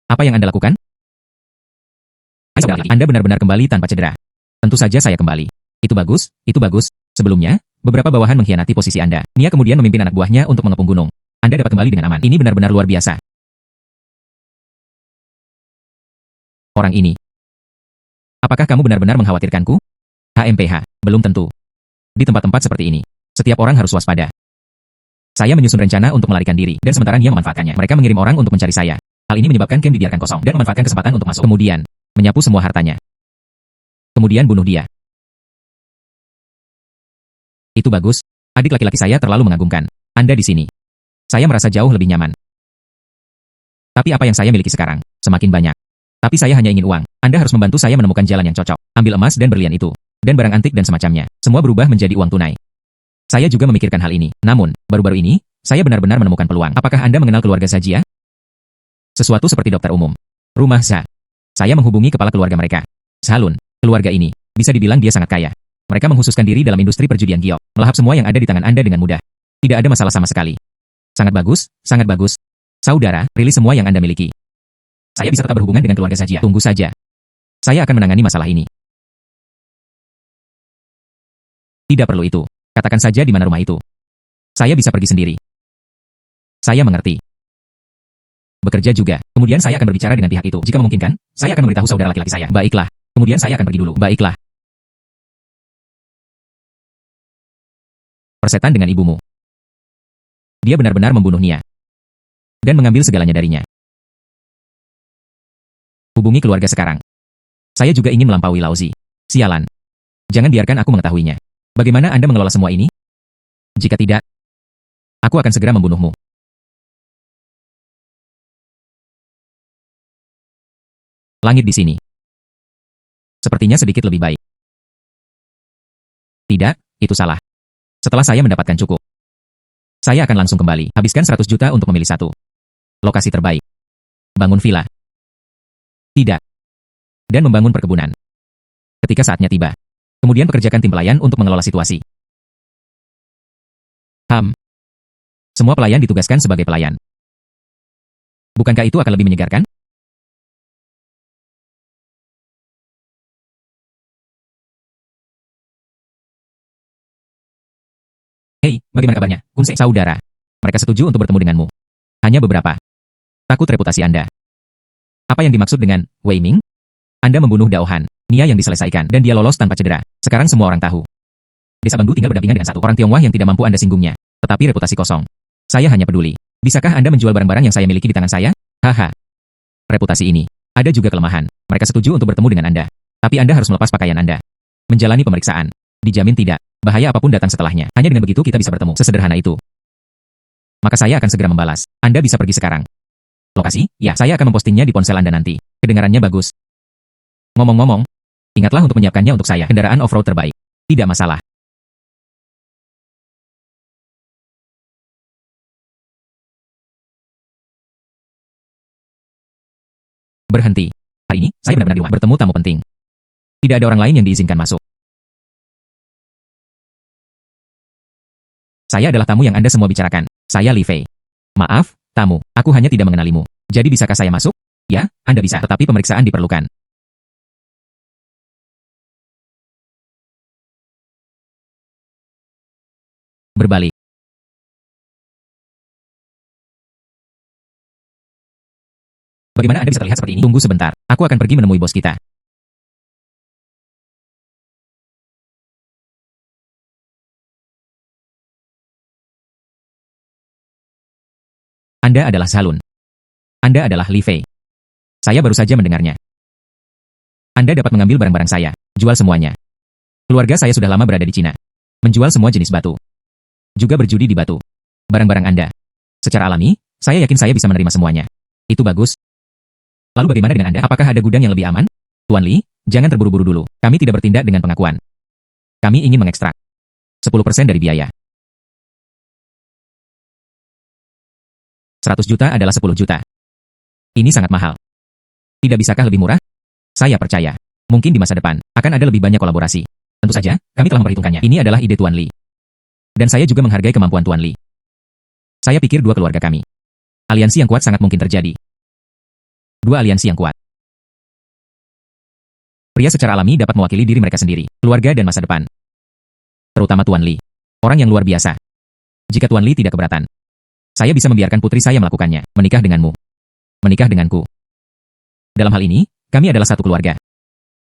Apa yang Anda lakukan? Anda benar-benar kembali tanpa cedera. Tentu saja saya kembali. Itu bagus, itu bagus. Sebelumnya, beberapa bawahan mengkhianati posisi Anda. Nia kemudian memimpin anak buahnya untuk mengepung gunung. Anda dapat kembali dengan aman. Ini benar-benar luar biasa. Orang ini. Apakah kamu benar-benar mengkhawatirkanku? HMPH, belum tentu. Di tempat-tempat seperti ini, setiap orang harus waspada. Saya menyusun rencana untuk melarikan diri, dan sementara Nia memanfaatkannya. Mereka mengirim orang untuk mencari saya. Hal ini menyebabkan camp dibiarkan kosong, dan memanfaatkan kesempatan untuk masuk. Kemudian, menyapu semua hartanya. Kemudian bunuh dia. Itu bagus. Adik laki-laki saya terlalu mengagumkan. Anda di sini. Saya merasa jauh lebih nyaman. Tapi apa yang saya miliki sekarang? Semakin banyak. Tapi saya hanya ingin uang. Anda harus membantu saya menemukan jalan yang cocok. Ambil emas dan berlian itu. Dan barang antik dan semacamnya. Semua berubah menjadi uang tunai. Saya juga memikirkan hal ini. Namun, baru-baru ini, saya benar-benar menemukan peluang. Apakah Anda mengenal keluarga Zajia? Sesuatu seperti dokter umum. Rumah Za. Saya menghubungi kepala keluarga mereka. Salun. Keluarga ini, bisa dibilang dia sangat kaya. Mereka menghususkan diri dalam industri perjudian giok. Melahap semua yang ada di tangan Anda dengan mudah. Tidak ada masalah sama sekali. Sangat bagus, sangat bagus. Saudara, rilis semua yang Anda miliki. Saya bisa tetap berhubungan dengan keluarga saja. Tunggu saja. Saya akan menangani masalah ini. Tidak perlu itu. Katakan saja di mana rumah itu. Saya bisa pergi sendiri. Saya mengerti. Bekerja juga. Kemudian saya akan berbicara dengan pihak itu. Jika memungkinkan, saya akan memberitahu saudara laki-laki saya. Baiklah. Kemudian saya akan pergi dulu. Baiklah. Persetan dengan ibumu. Dia benar-benar membunuh Nia. Dan mengambil segalanya darinya. Hubungi keluarga sekarang. Saya juga ingin melampaui Lauzi. Sialan. Jangan biarkan aku mengetahuinya. Bagaimana Anda mengelola semua ini? Jika tidak, aku akan segera membunuhmu. Langit di sini. Sepertinya sedikit lebih baik. Tidak, itu salah. Setelah saya mendapatkan cukup, saya akan langsung kembali. Habiskan 100 juta untuk memilih satu lokasi terbaik. Bangun villa. Tidak. Dan membangun perkebunan. Ketika saatnya tiba. Kemudian pekerjakan tim pelayan untuk mengelola situasi. Semua pelayan ditugaskan sebagai pelayan. Bukankah itu akan lebih menyegarkan? Hei, bagaimana kabarnya, Kunse? Saudara. Mereka setuju untuk bertemu denganmu. Hanya beberapa. Takut reputasi Anda. Apa yang dimaksud dengan Wei Ming? Anda membunuh Dao Han, Nia yang diselesaikan, dan dia lolos tanpa cedera. Sekarang semua orang tahu. Desa Bambu tinggal berdampingan dengan satu orang Tionghoa yang tidak mampu Anda singgungnya. Tetapi reputasi kosong. Saya hanya peduli. Bisakah Anda menjual barang-barang yang saya miliki di tangan saya? Haha. Reputasi ini. Ada juga kelemahan. Mereka setuju untuk bertemu dengan Anda. Tapi Anda harus melepas pakaian Anda. Menjalani pemeriksaan. Dijamin tidak. Bahaya apapun datang setelahnya. Hanya dengan begitu kita bisa bertemu. Sesederhana itu. Maka saya akan segera membalas. Anda bisa pergi sekarang. Lokasi? Ya, saya akan mempostingnya di ponsel Anda nanti. Kedengarannya bagus. Ngomong-ngomong, ingatlah untuk menyiapkannya untuk saya. Kendaraan off-road terbaik. Tidak masalah. Berhenti. Hari ini, saya benar-benar di rumah bertemu tamu penting. Tidak ada orang lain yang diizinkan masuk. Saya adalah tamu yang Anda semua bicarakan. Saya Li Fei. Maaf, tamu. Aku hanya tidak mengenalimu. Jadi bisakah saya masuk? Ya, Anda bisa. Tetapi pemeriksaan diperlukan. Berbalik. Bagaimana Anda bisa terlihat seperti ini? Tunggu sebentar. Aku akan pergi menemui bos kita. Anda adalah Zalun. Anda adalah Li Fei. Saya baru saja mendengarnya. Anda dapat mengambil barang-barang saya. Jual semuanya. Keluarga saya sudah lama berada di Cina. Menjual semua jenis batu. Juga berjudi di batu. Barang-barang Anda. Secara alami, saya yakin saya bisa menerima semuanya. Itu bagus. Lalu bagaimana dengan Anda? Apakah ada gudang yang lebih aman? Tuan Li, jangan terburu-buru dulu. Kami tidak bertindak dengan pengakuan. Kami ingin mengekstrak 10% dari biaya. 100 juta adalah 10 juta. Ini sangat mahal. Tidak bisakah lebih murah? Saya percaya. Mungkin di masa depan, akan ada lebih banyak kolaborasi. Tentu saja, kami telah memperhitungkannya. Ini adalah ide Tuan Li. Dan saya juga menghargai kemampuan Tuan Li. Saya pikir dua keluarga kami. Aliansi yang kuat sangat mungkin terjadi. Dua aliansi yang kuat. Pria secara alami dapat mewakili diri mereka sendiri, keluarga dan masa depan. Terutama Tuan Li. Orang yang luar biasa. Jika Tuan Li tidak keberatan, saya bisa membiarkan putri saya melakukannya, menikah denganmu. Menikah denganku. Dalam hal ini, kami adalah satu keluarga.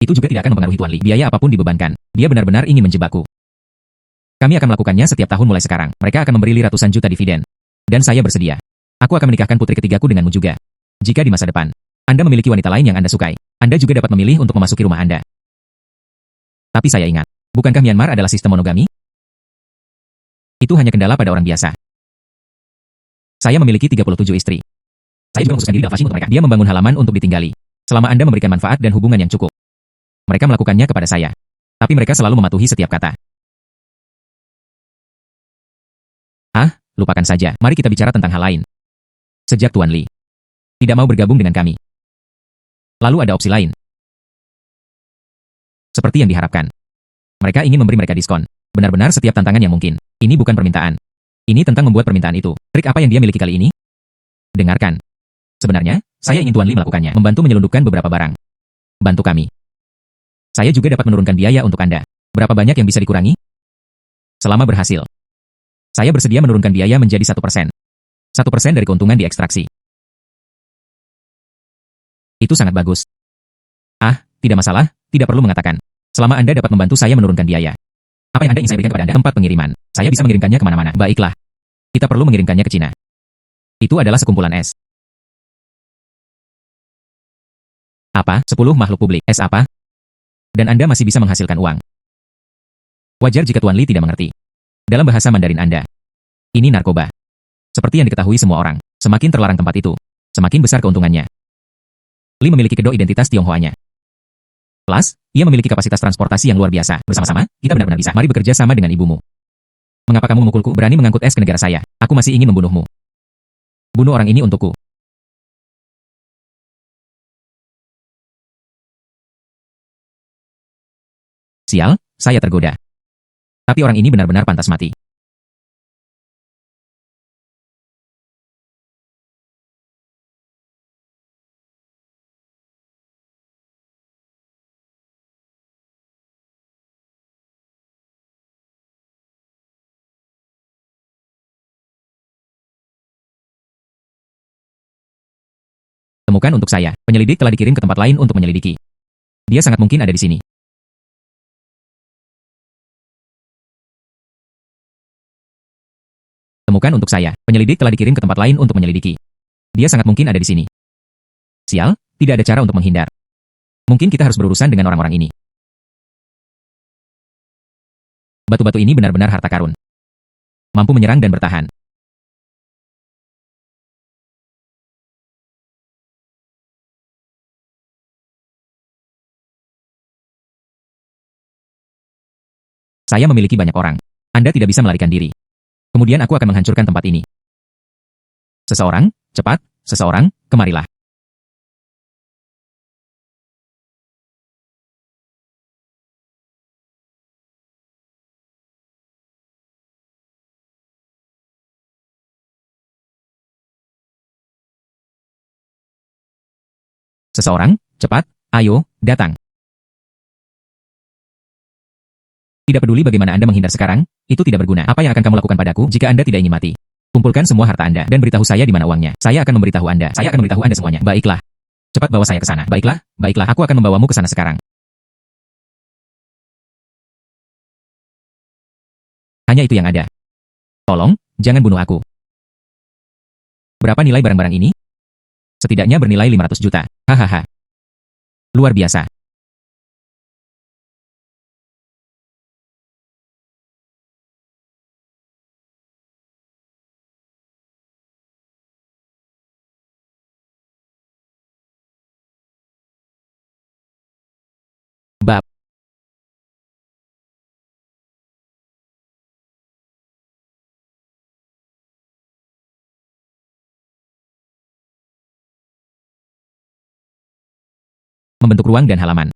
Itu juga tidak akan mempengaruhi Tuan Li. Biaya apapun dibebankan. Dia benar-benar ingin menjebakku. Kami akan melakukannya setiap tahun mulai sekarang. Mereka akan memberi Li ratusan juta dividen. Dan saya bersedia. Aku akan menikahkan putri ketigaku denganmu juga. Jika di masa depan, Anda memiliki wanita lain yang Anda sukai, Anda juga dapat memilih untuk memasuki rumah Anda. Tapi saya ingat, bukankah Myanmar adalah sistem monogami? Itu hanya kendala pada orang biasa. Saya memiliki 37 istri. Saya juga mengkhususkan diri dalam flashing untuk mereka. Dia membangun halaman untuk ditinggali. Selama Anda memberikan manfaat dan hubungan yang cukup. Mereka melakukannya kepada saya. Tapi mereka selalu mematuhi setiap kata. Lupakan saja. Mari kita bicara tentang hal lain. Sejak Tuan Li tidak mau bergabung dengan kami. Lalu ada opsi lain. Seperti yang diharapkan. Mereka ingin memberi mereka diskon. Benar-benar setiap tantangan yang mungkin. Ini bukan permintaan. Ini tentang membuat permintaan itu. Trik apa yang dia miliki kali ini? Dengarkan. Sebenarnya, saya ingin Tuan Li melakukannya, membantu menyelundupkan beberapa barang. Bantu kami. Saya juga dapat menurunkan biaya untuk Anda. Berapa banyak yang bisa dikurangi? Selama berhasil. Saya bersedia menurunkan biaya menjadi 1%. 1% dari keuntungan diekstraksi. Itu sangat bagus. Ah, tidak masalah, tidak perlu mengatakan. Selama Anda dapat membantu saya menurunkan biaya. Apa yang Anda ingin saya berikan kepada Anda? Tempat pengiriman. Saya bisa mengirimkannya kemana-mana. Baiklah. Kita perlu mengirimkannya ke Cina. Itu adalah sekumpulan es. Apa? 10 makhluk publik. Es apa? Dan Anda masih bisa menghasilkan uang. Wajar jika Tuan Li tidak mengerti. Dalam bahasa Mandarin Anda. Ini narkoba. Seperti yang diketahui semua orang, semakin terlarang tempat itu, semakin besar keuntungannya. Li memiliki kedok identitas Tionghoanya. Plus, ia memiliki kapasitas transportasi yang luar biasa. Bersama-sama, kita benar-benar bisa. Mari bekerja sama dengan ibumu. Mengapa kamu memukulku? Berani mengangkut es ke negara saya. Aku masih ingin membunuhmu. Bunuh orang ini untukku. Sial, saya tergoda. Tapi orang ini benar-benar pantas mati. Temukan untuk saya. Penyelidik telah dikirim ke tempat lain untuk menyelidiki. Dia sangat mungkin ada di sini. Temukan untuk saya. Penyelidik telah dikirim ke tempat lain untuk menyelidiki. Dia sangat mungkin ada di sini. Sial, tidak ada cara untuk menghindar. Mungkin kita harus berurusan dengan orang-orang ini. Batu-batu ini benar-benar harta karun. Mampu menyerang dan bertahan. Saya memiliki banyak orang. Anda tidak bisa melarikan diri. Kemudian aku akan menghancurkan tempat ini. Seseorang, cepat, seseorang, kemarilah. Seseorang, cepat, ayo, datang. Tidak peduli bagaimana Anda menghindar sekarang, itu tidak berguna. Apa yang akan kamu lakukan padaku jika Anda tidak ingin mati? Kumpulkan semua harta Anda dan beritahu saya di mana uangnya. Saya akan memberitahu Anda. Saya akan memberitahu Anda semuanya. Baiklah. Cepat bawa saya ke sana. Baiklah, baiklah. Aku akan membawamu ke sana sekarang. Hanya itu yang ada. Tolong, jangan bunuh aku. Berapa nilai barang-barang ini? Setidaknya bernilai 500 juta. Hahaha. Luar biasa. Bab. Membentuk ruang dan halaman.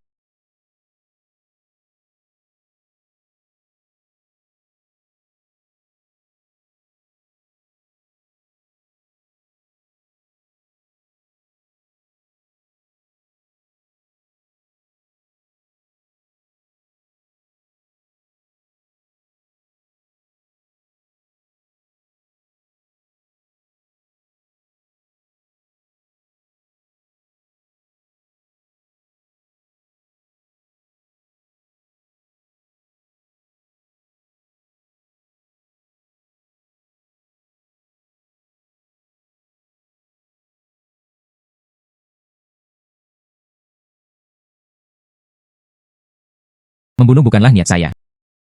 Membunuh bukanlah niat saya.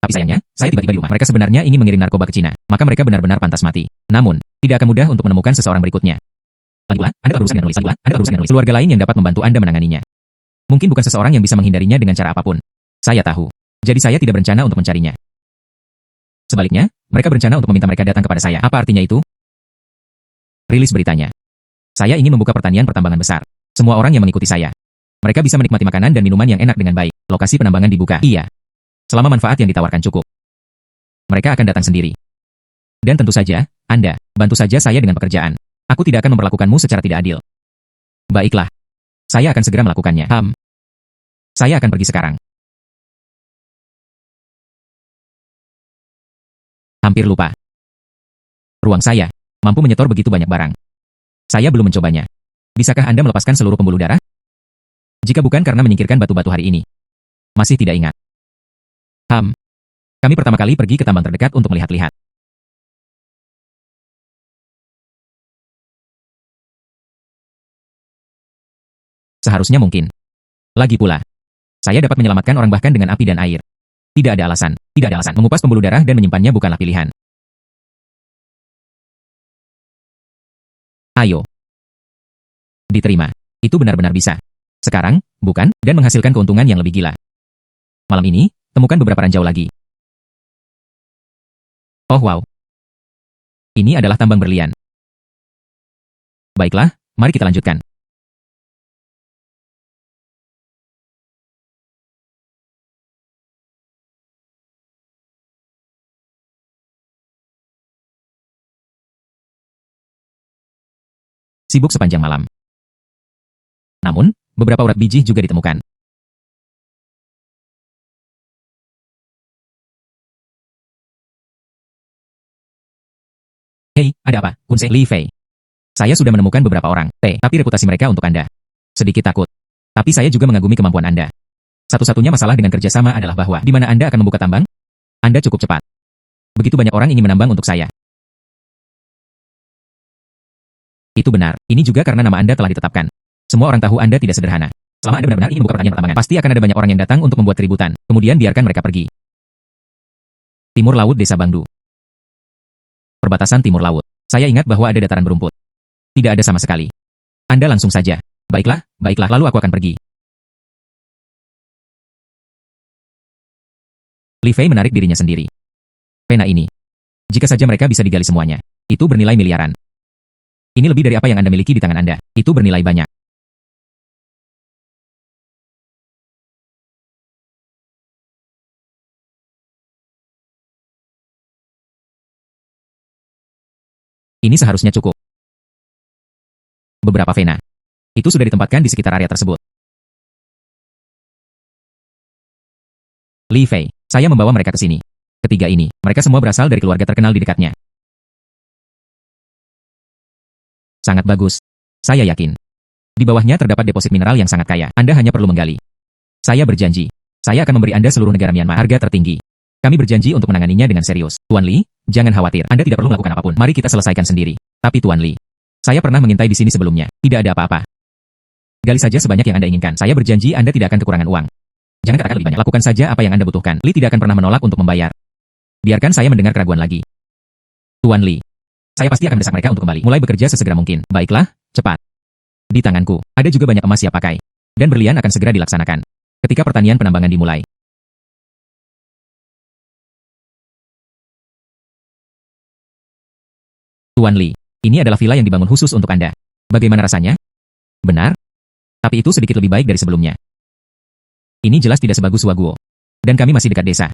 Tapi sayangnya, saya tiba-tiba di rumah. Mereka sebenarnya ingin mengirim narkoba ke Cina. Maka mereka benar-benar pantas mati. Namun, tidak akan mudah untuk menemukan seseorang berikutnya. Lagipula, Anda berurusan dengan nulis. Anda berurusan dengan nulis. Keluarga lain yang dapat membantu Anda menanganinya. Mungkin bukan seseorang yang bisa menghindarinya dengan cara apapun. Saya tahu. Jadi saya tidak berencana untuk mencarinya. Sebaliknya, mereka berencana untuk meminta mereka datang kepada saya. Apa artinya itu? Rilis beritanya. Saya ingin membuka pertanian pertambangan besar. Semua orang yang mengikuti saya. Mereka bisa menikmati makanan dan minuman yang enak dengan baik. Lokasi penambangan dibuka. Iya. Selama manfaat yang ditawarkan cukup. Mereka akan datang sendiri. Dan tentu saja, Anda, bantu saja saya dengan pekerjaan. Aku tidak akan memperlakukanmu secara tidak adil. Baiklah. Saya akan segera melakukannya. Saya akan pergi sekarang. Hampir lupa. Ruang saya mampu menyetor begitu banyak barang. Saya belum mencobanya. Bisakah Anda melepaskan seluruh pembuluh darah? Jika bukan karena menyingkirkan batu-batu hari ini. Masih tidak ingat. Kami pertama kali pergi ke tambang terdekat untuk melihat-lihat. Seharusnya mungkin. Lagi pula, saya dapat menyelamatkan orang bahkan dengan api dan air. Tidak ada alasan. Mengupas pembuluh darah dan menyimpannya bukanlah pilihan. Ayo. Diterima. Itu benar-benar bisa. Sekarang, bukan, dan menghasilkan keuntungan yang lebih gila. Malam ini, temukan beberapa ranjau lagi. Oh wow. Ini adalah tambang berlian. Baiklah, mari kita lanjutkan. Sibuk sepanjang malam. Namun, beberapa urat biji juga ditemukan. Hei, ada apa, Kunsei Li Fei? Saya sudah menemukan beberapa orang, tapi reputasi mereka untuk Anda. Sedikit takut. Tapi saya juga mengagumi kemampuan Anda. Satu-satunya masalah dengan kerjasama adalah bahwa di mana Anda akan membuka tambang, Anda cukup cepat. Begitu banyak orang ingin menambang untuk saya. Itu benar, ini juga karena nama Anda telah ditetapkan. Semua orang tahu Anda tidak sederhana. Selama Anda benar-benar ingin membuka pertanian pertambangan, pasti akan ada banyak orang yang datang untuk membuat keributan. Kemudian biarkan mereka pergi. Timur Laut Desa Bangdu. Perbatasan Timur Laut. Saya ingat bahwa ada dataran berumput. Tidak ada sama sekali. Anda langsung saja. Baiklah, lalu aku akan pergi. Li Fei menarik dirinya sendiri. Pena ini. Jika saja mereka bisa digali semuanya, itu bernilai miliaran. Ini lebih dari apa yang Anda miliki di tangan Anda. Itu bernilai banyak. Ini seharusnya cukup. Beberapa vena. Itu sudah ditempatkan di sekitar area tersebut. Li Fei, saya membawa mereka ke sini. Ketiga ini, mereka semua berasal dari keluarga terkenal di dekatnya. Sangat bagus. Saya yakin. Di bawahnya terdapat deposit mineral yang sangat kaya. Anda hanya perlu menggali. Saya berjanji. Saya akan memberi Anda seluruh negara Myanmar harga tertinggi. Kami berjanji untuk menanganinya dengan serius. Tuan Li, jangan khawatir. Anda tidak perlu melakukan apapun. Mari kita selesaikan sendiri. Tapi Tuan Li, saya pernah mengintai di sini sebelumnya. Tidak ada apa-apa. Gali saja sebanyak yang Anda inginkan. Saya berjanji Anda tidak akan kekurangan uang. Jangan katakan lebih banyak. Lakukan saja apa yang Anda butuhkan. Li tidak akan pernah menolak untuk membayar. Biarkan saya mendengar keraguan lagi. Tuan Li, saya pasti akan mendesak mereka untuk kembali. Mulai bekerja sesegera mungkin. Baiklah, cepat. Di tanganku, ada juga banyak emas siap pakai. Dan berlian akan segera dilaksanakan. Ketika pertanian penambangan dimulai. Tuan Li, ini adalah villa yang dibangun khusus untuk Anda. Bagaimana rasanya? Benar? Tapi itu sedikit lebih baik dari sebelumnya. Ini jelas tidak sebagus Waguo. Dan kami masih dekat desa.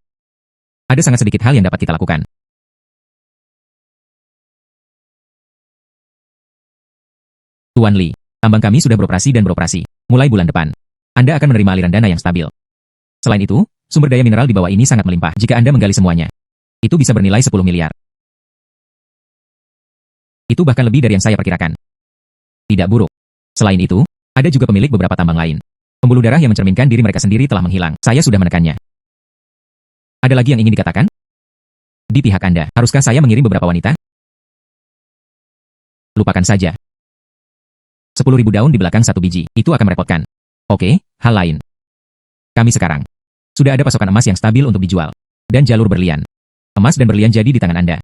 Ada sangat sedikit hal yang dapat kita lakukan. Tuan Li, tambang kami sudah beroperasi dan beroperasi. Mulai bulan depan. Anda akan menerima aliran dana yang stabil. Selain itu, sumber daya mineral di bawah ini sangat melimpah jika Anda menggali semuanya. Itu bisa bernilai 10 miliar. Itu bahkan lebih dari yang saya perkirakan. Tidak buruk. Selain itu, ada juga pemilik beberapa tambang lain. Pembuluh darah yang mencerminkan diri mereka sendiri telah menghilang. Saya sudah menekannya. Ada lagi yang ingin dikatakan? Di pihak Anda, haruskah saya mengirim beberapa wanita? Lupakan saja. 10.000 daun di belakang satu biji, itu akan merepotkan. Oke, hal lain. Kami sekarang sudah ada pasokan emas yang stabil untuk dijual. Dan jalur berlian. Emas dan berlian jadi di tangan Anda.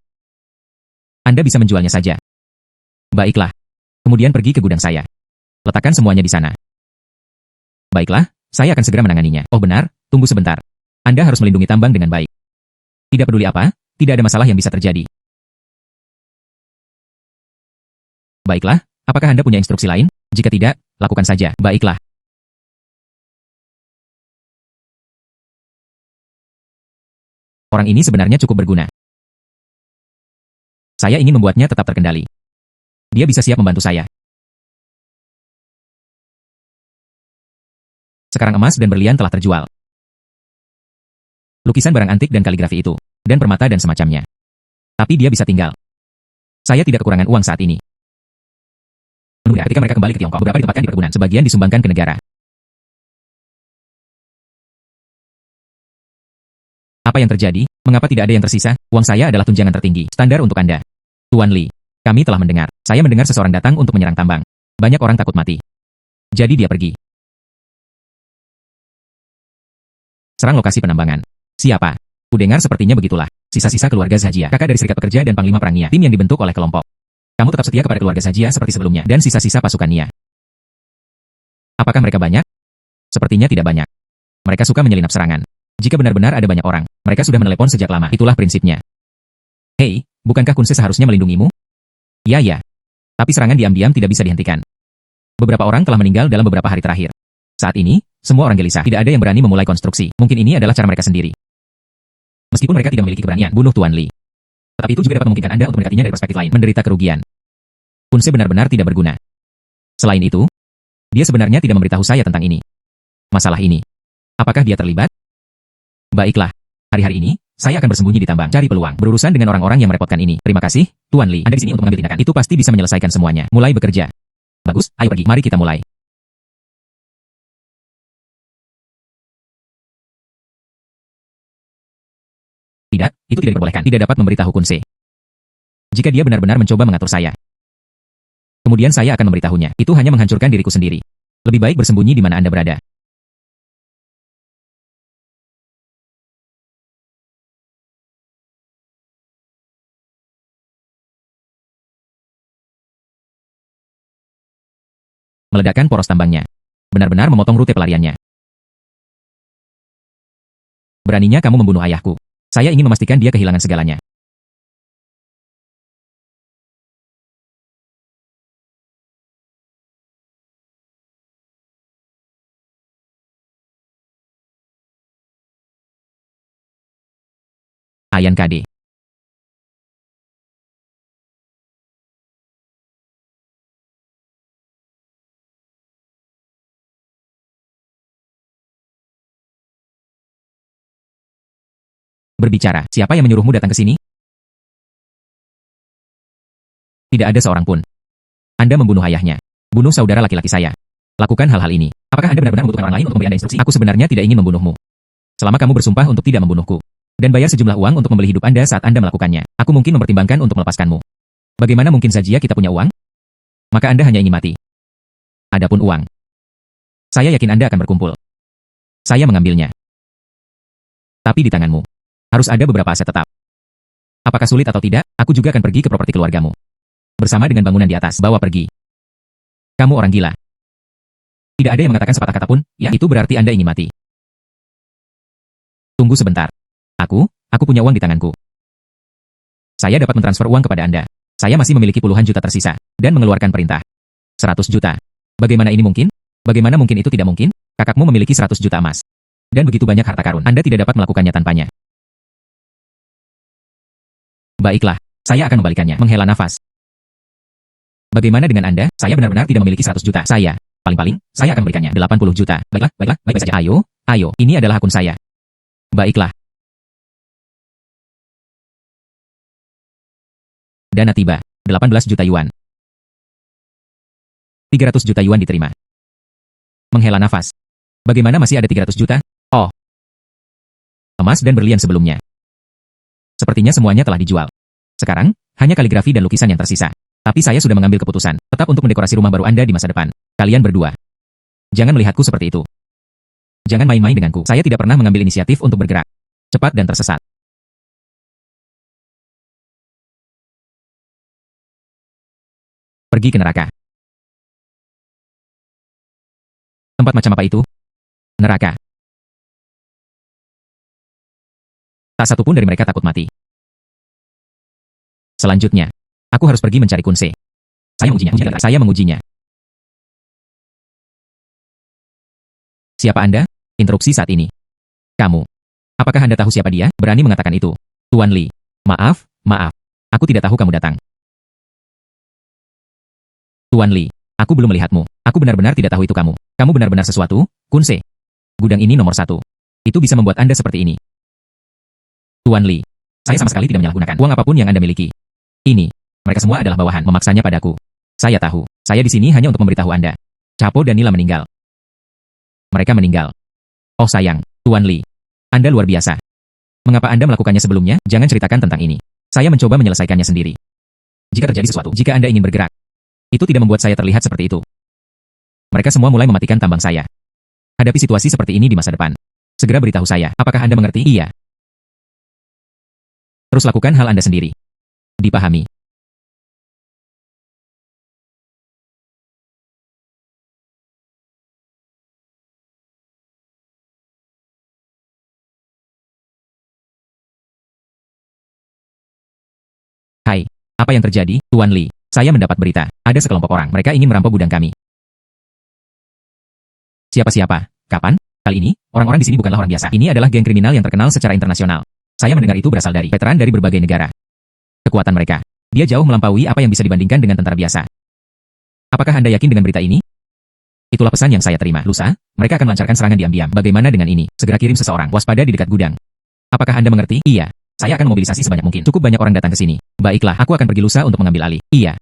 Anda bisa menjualnya saja. Baiklah. Kemudian pergi ke gudang saya. Letakkan semuanya di sana. Baiklah, saya akan segera menanganinya. Oh benar, tunggu sebentar. Anda harus melindungi tambang dengan baik. Tidak peduli apa, tidak ada masalah yang bisa terjadi. Baiklah, apakah Anda punya instruksi lain? Jika tidak, lakukan saja. Baiklah. Orang ini sebenarnya cukup berguna. Saya ingin membuatnya tetap terkendali. Dia bisa siap membantu saya. Sekarang emas dan berlian telah terjual. Lukisan barang antik dan kaligrafi itu, dan permata dan semacamnya. Tapi dia bisa tinggal. Saya tidak kekurangan uang saat ini. Menunda ketika mereka kembali ke Tiongkok, beberapa ditempatkan di perkebunan, sebagian disumbangkan ke negara. Apa yang terjadi? Mengapa tidak ada yang tersisa? Uang saya adalah tunjangan tertinggi, standar untuk Anda. Tuan Li, kami telah mendengar. Saya mendengar seseorang datang untuk menyerang tambang. Banyak orang takut mati. Jadi dia pergi. Serang lokasi penambangan. Siapa? Kudengar sepertinya begitulah. Sisa-sisa keluarga Zhajia, kakak dari serikat pekerja dan panglima perang Nia, tim yang dibentuk oleh kelompok. Kamu tetap setia kepada keluarga Zhajia seperti sebelumnya, dan sisa-sisa pasukan Nia. Apakah mereka banyak? Sepertinya tidak banyak. Mereka suka menyelinap serangan. Jika benar-benar ada banyak orang, mereka sudah menelepon sejak lama. Itulah prinsipnya. Hei, bukankah Kunse seharusnya melindungimu? Ya. Tapi serangan diam-diam tidak bisa dihentikan. Beberapa orang telah meninggal dalam beberapa hari terakhir. Saat ini, semua orang gelisah. Tidak ada yang berani memulai konstruksi. Mungkin ini adalah cara mereka sendiri. Meskipun mereka tidak memiliki keberanian bunuh Tuan Li. Tetapi itu juga dapat memungkinkan Anda untuk mendekatinya dari perspektif lain, menderita kerugian. Kunse benar-benar tidak berguna. Selain itu, dia sebenarnya tidak memberitahu saya tentang ini. Masalah ini. Apakah dia terlibat? Baiklah. Hari-hari ini, saya akan bersembunyi di tambang, cari peluang, berurusan dengan orang-orang yang merepotkan ini. Terima kasih, Tuan Li. Anda di sini untuk mengambil tindakan. Itu pasti bisa menyelesaikan semuanya. Mulai bekerja. Bagus, ayo pergi. Mari kita mulai. Tidak, itu tidak diperbolehkan. Tidak dapat memberitahu Kunse. Jika dia benar-benar mencoba mengatur saya, kemudian saya akan memberitahunya. Itu hanya menghancurkan diriku sendiri. Lebih baik bersembunyi di mana Anda berada. Meledakkan poros tambangnya. Benar-benar memotong rute pelariannya. Beraninya kamu membunuh ayahku. Saya ingin memastikan dia kehilangan segalanya. Ayan KD. Berbicara, siapa yang menyuruhmu datang ke sini? Tidak ada seorang pun. Anda membunuh ayahnya. Bunuh saudara laki-laki saya. Lakukan hal-hal ini. Apakah Anda benar-benar membutuhkan orang lain untuk memberi Anda instruksi? Aku sebenarnya tidak ingin membunuhmu. Selama kamu bersumpah untuk tidak membunuhku. Dan bayar sejumlah uang untuk membeli hidup Anda saat Anda melakukannya. Aku mungkin mempertimbangkan untuk melepaskanmu. Bagaimana mungkin Zhajia kita punya uang? Maka Anda hanya ingin mati. Adapun uang. Saya yakin Anda akan berkumpul. Saya mengambilnya. Tapi di tanganmu. Harus ada beberapa aset tetap. Apakah sulit atau tidak, aku juga akan pergi ke properti keluargamu. Bersama dengan bangunan di atas, bawa pergi. Kamu orang gila. Tidak ada yang mengatakan sepatah kata pun, ya itu berarti Anda ingin mati. Tunggu sebentar. Aku punya uang di tanganku. Saya dapat mentransfer uang kepada Anda. Saya masih memiliki puluhan juta tersisa, dan mengeluarkan perintah. 100 juta. Bagaimana ini mungkin? Bagaimana mungkin itu tidak mungkin? Kakakmu memiliki 100 juta emas. Dan begitu banyak harta karun, Anda tidak dapat melakukannya tanpanya. Baiklah, saya akan membalikannya. Menghela nafas. Bagaimana dengan Anda? Saya benar-benar tidak memiliki 100 juta. Paling-paling, saya akan memberikannya 80 juta. Baiklah, baik saja. Ayo, ini adalah akun saya. Baiklah. Dana tiba, 18 juta yuan. 300 juta yuan diterima. Menghela nafas. Bagaimana masih ada 300 juta? Oh. Emas dan berlian sebelumnya. Sepertinya semuanya telah dijual. Sekarang, hanya kaligrafi dan lukisan yang tersisa. Tapi saya sudah mengambil keputusan, tetap untuk mendekorasi rumah baru Anda di masa depan. Kalian berdua. Jangan melihatku seperti itu. Jangan main-main denganku. Saya tidak pernah mengambil inisiatif untuk bergerak. Cepat dan tersesat. Pergi ke neraka. Tempat macam apa itu? Neraka. Tak satu pun dari mereka takut mati. Selanjutnya, aku harus pergi mencari Kunse. Saya mengujinya. Siapa Anda? Interupsi saat ini. Kamu. Apakah Anda tahu siapa dia? Berani mengatakan itu. Tuan Li. Maaf. Aku tidak tahu kamu datang. Tuan Li, aku belum melihatmu. Aku benar-benar tidak tahu itu kamu. Kamu benar-benar sesuatu, Kun Se. Gudang ini nomor 1. Itu bisa membuat Anda seperti ini. Tuan Li, saya sama sekali tidak menyalahgunakan uang apapun yang Anda miliki. Ini, mereka semua adalah bawahan memaksanya padaku. Saya tahu, saya di sini hanya untuk memberitahu Anda. Chapo dan Nila meninggal. Mereka meninggal. Oh sayang, Tuan Li. Anda luar biasa. Mengapa Anda melakukannya sebelumnya? Jangan ceritakan tentang ini. Saya mencoba menyelesaikannya sendiri. Jika terjadi sesuatu, jika Anda ingin bergerak, itu tidak membuat saya terlihat seperti itu. Mereka semua mulai mematikan tambang saya. Hadapi situasi seperti ini di masa depan. Segera beritahu saya, apakah Anda mengerti? Iya. Terus lakukan hal Anda sendiri. Dipahami. Hai, apa yang terjadi, Tuan Li? Saya mendapat berita, ada sekelompok orang, mereka ingin merampok gudang kami. Siapa-siapa? Kapan? Kali ini, orang-orang di sini bukanlah orang biasa. Ini adalah geng kriminal yang terkenal secara internasional. Saya mendengar itu berasal dari veteran dari berbagai negara. Kekuatan mereka, dia jauh melampaui apa yang bisa dibandingkan dengan tentara biasa. Apakah Anda yakin dengan berita ini? Itulah pesan yang saya terima. Lusa, mereka akan melancarkan serangan diam-diam. Bagaimana dengan ini? Segera kirim seseorang, waspada di dekat gudang. Apakah Anda mengerti? Iya. Saya akan mobilisasi sebanyak mungkin. Cukup banyak orang datang ke sini. Baiklah, aku akan pergi lusa untuk mengambil alih. Iya.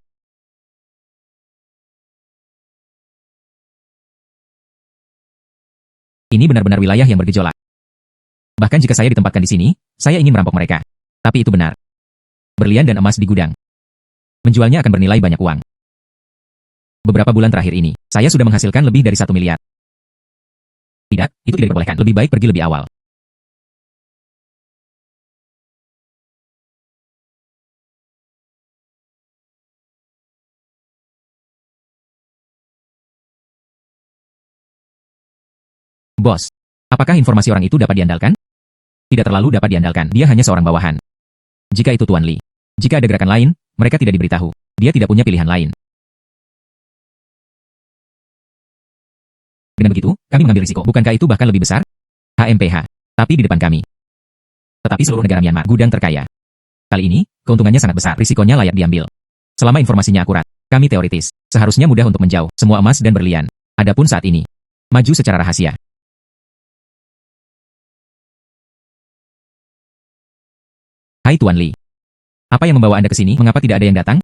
Ini benar-benar wilayah yang bergejolak. Bahkan jika saya ditempatkan di sini, saya ingin merampok mereka. Tapi itu benar. Berlian dan emas di gudang. Menjualnya akan bernilai banyak uang. Beberapa bulan terakhir ini, saya sudah menghasilkan lebih dari 1 miliar. Tidak, itu tidak diperbolehkan. Lebih baik pergi lebih awal. Bos, apakah informasi orang itu dapat diandalkan? Tidak terlalu dapat diandalkan. Dia hanya seorang bawahan. Jika itu Tuan Li. Jika ada gerakan lain, mereka tidak diberitahu. Dia tidak punya pilihan lain. Dengan begitu, kami mengambil risiko. Bukankah itu bahkan lebih besar? HMPH. Tapi di depan kami. Tetapi seluruh negara Myanmar, gudang terkaya. Kali ini, keuntungannya sangat besar. Risikonya layak diambil. Selama informasinya akurat, kami teoritis. Seharusnya mudah untuk menjauh. Semua emas dan berlian. Adapun saat ini, maju secara rahasia. Hai Tuan Li. Apa yang membawa Anda ke sini? Mengapa tidak ada yang datang?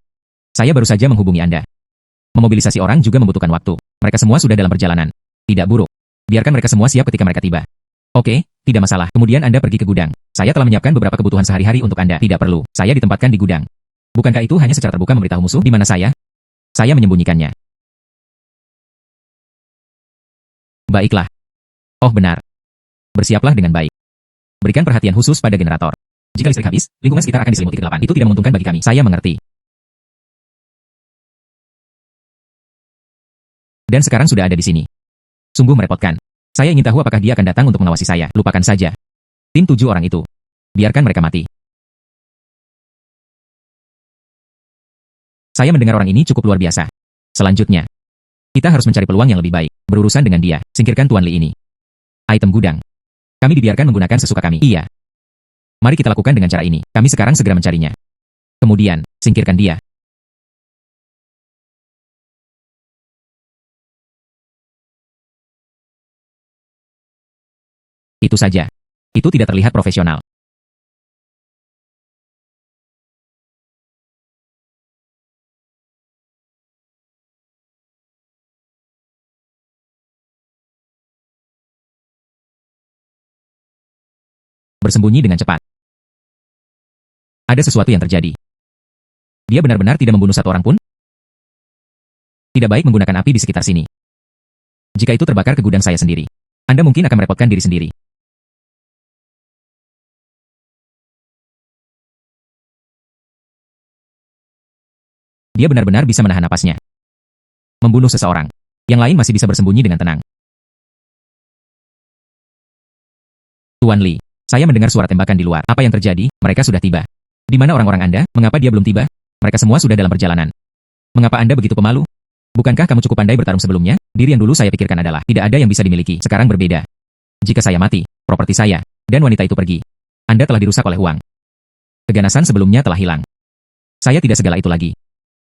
Saya baru saja menghubungi Anda. Memobilisasi orang juga membutuhkan waktu. Mereka semua sudah dalam perjalanan. Tidak buruk. Biarkan mereka semua siap ketika mereka tiba. Oke, tidak masalah. Kemudian Anda pergi ke gudang. Saya telah menyiapkan beberapa kebutuhan sehari-hari untuk Anda. Tidak perlu. Saya ditempatkan di gudang. Bukankah itu hanya secara terbuka memberitahu musuh di mana saya? Saya menyembunyikannya. Baiklah. Oh benar. Bersiaplah dengan baik. Berikan perhatian khusus pada generator. Jika listrik habis, lingkungan sekitar akan diselimuti kegelapan. Itu tidak menguntungkan bagi kami. Saya mengerti. Dan sekarang sudah ada di sini. Sungguh merepotkan. Saya ingin tahu apakah dia akan datang untuk mengawasi saya. Lupakan saja. Tim 7 orang itu. Biarkan mereka mati. Saya mendengar orang ini cukup luar biasa. Selanjutnya, kita harus mencari peluang yang lebih baik. Berurusan dengan dia. Singkirkan Tuan Li ini. Item gudang. Kami dibiarkan menggunakan sesuka kami. Iya. Mari kita lakukan dengan cara ini. Kami sekarang segera mencarinya. Kemudian, singkirkan dia. Itu saja. Itu tidak terlihat profesional. Bersembunyi dengan cepat. Ada sesuatu yang terjadi. Dia benar-benar tidak membunuh satu orang pun? Tidak baik menggunakan api di sekitar sini. Jika itu terbakar ke gudang saya sendiri, Anda mungkin akan merepotkan diri sendiri. Dia benar-benar bisa menahan napasnya. Membunuh seseorang. Yang lain masih bisa bersembunyi dengan tenang. Tuan Li, saya mendengar suara tembakan di luar. Apa yang terjadi? Mereka sudah tiba. Di mana orang-orang Anda? Mengapa dia belum tiba? Mereka semua sudah dalam perjalanan. Mengapa Anda begitu pemalu? Bukankah kamu cukup pandai bertarung sebelumnya? Diri yang dulu saya pikirkan adalah tidak ada yang bisa dimiliki. Sekarang berbeda. Jika saya mati, properti saya, dan wanita itu pergi, Anda telah dirusak oleh uang. Keganasan sebelumnya telah hilang. Saya tidak segala itu lagi.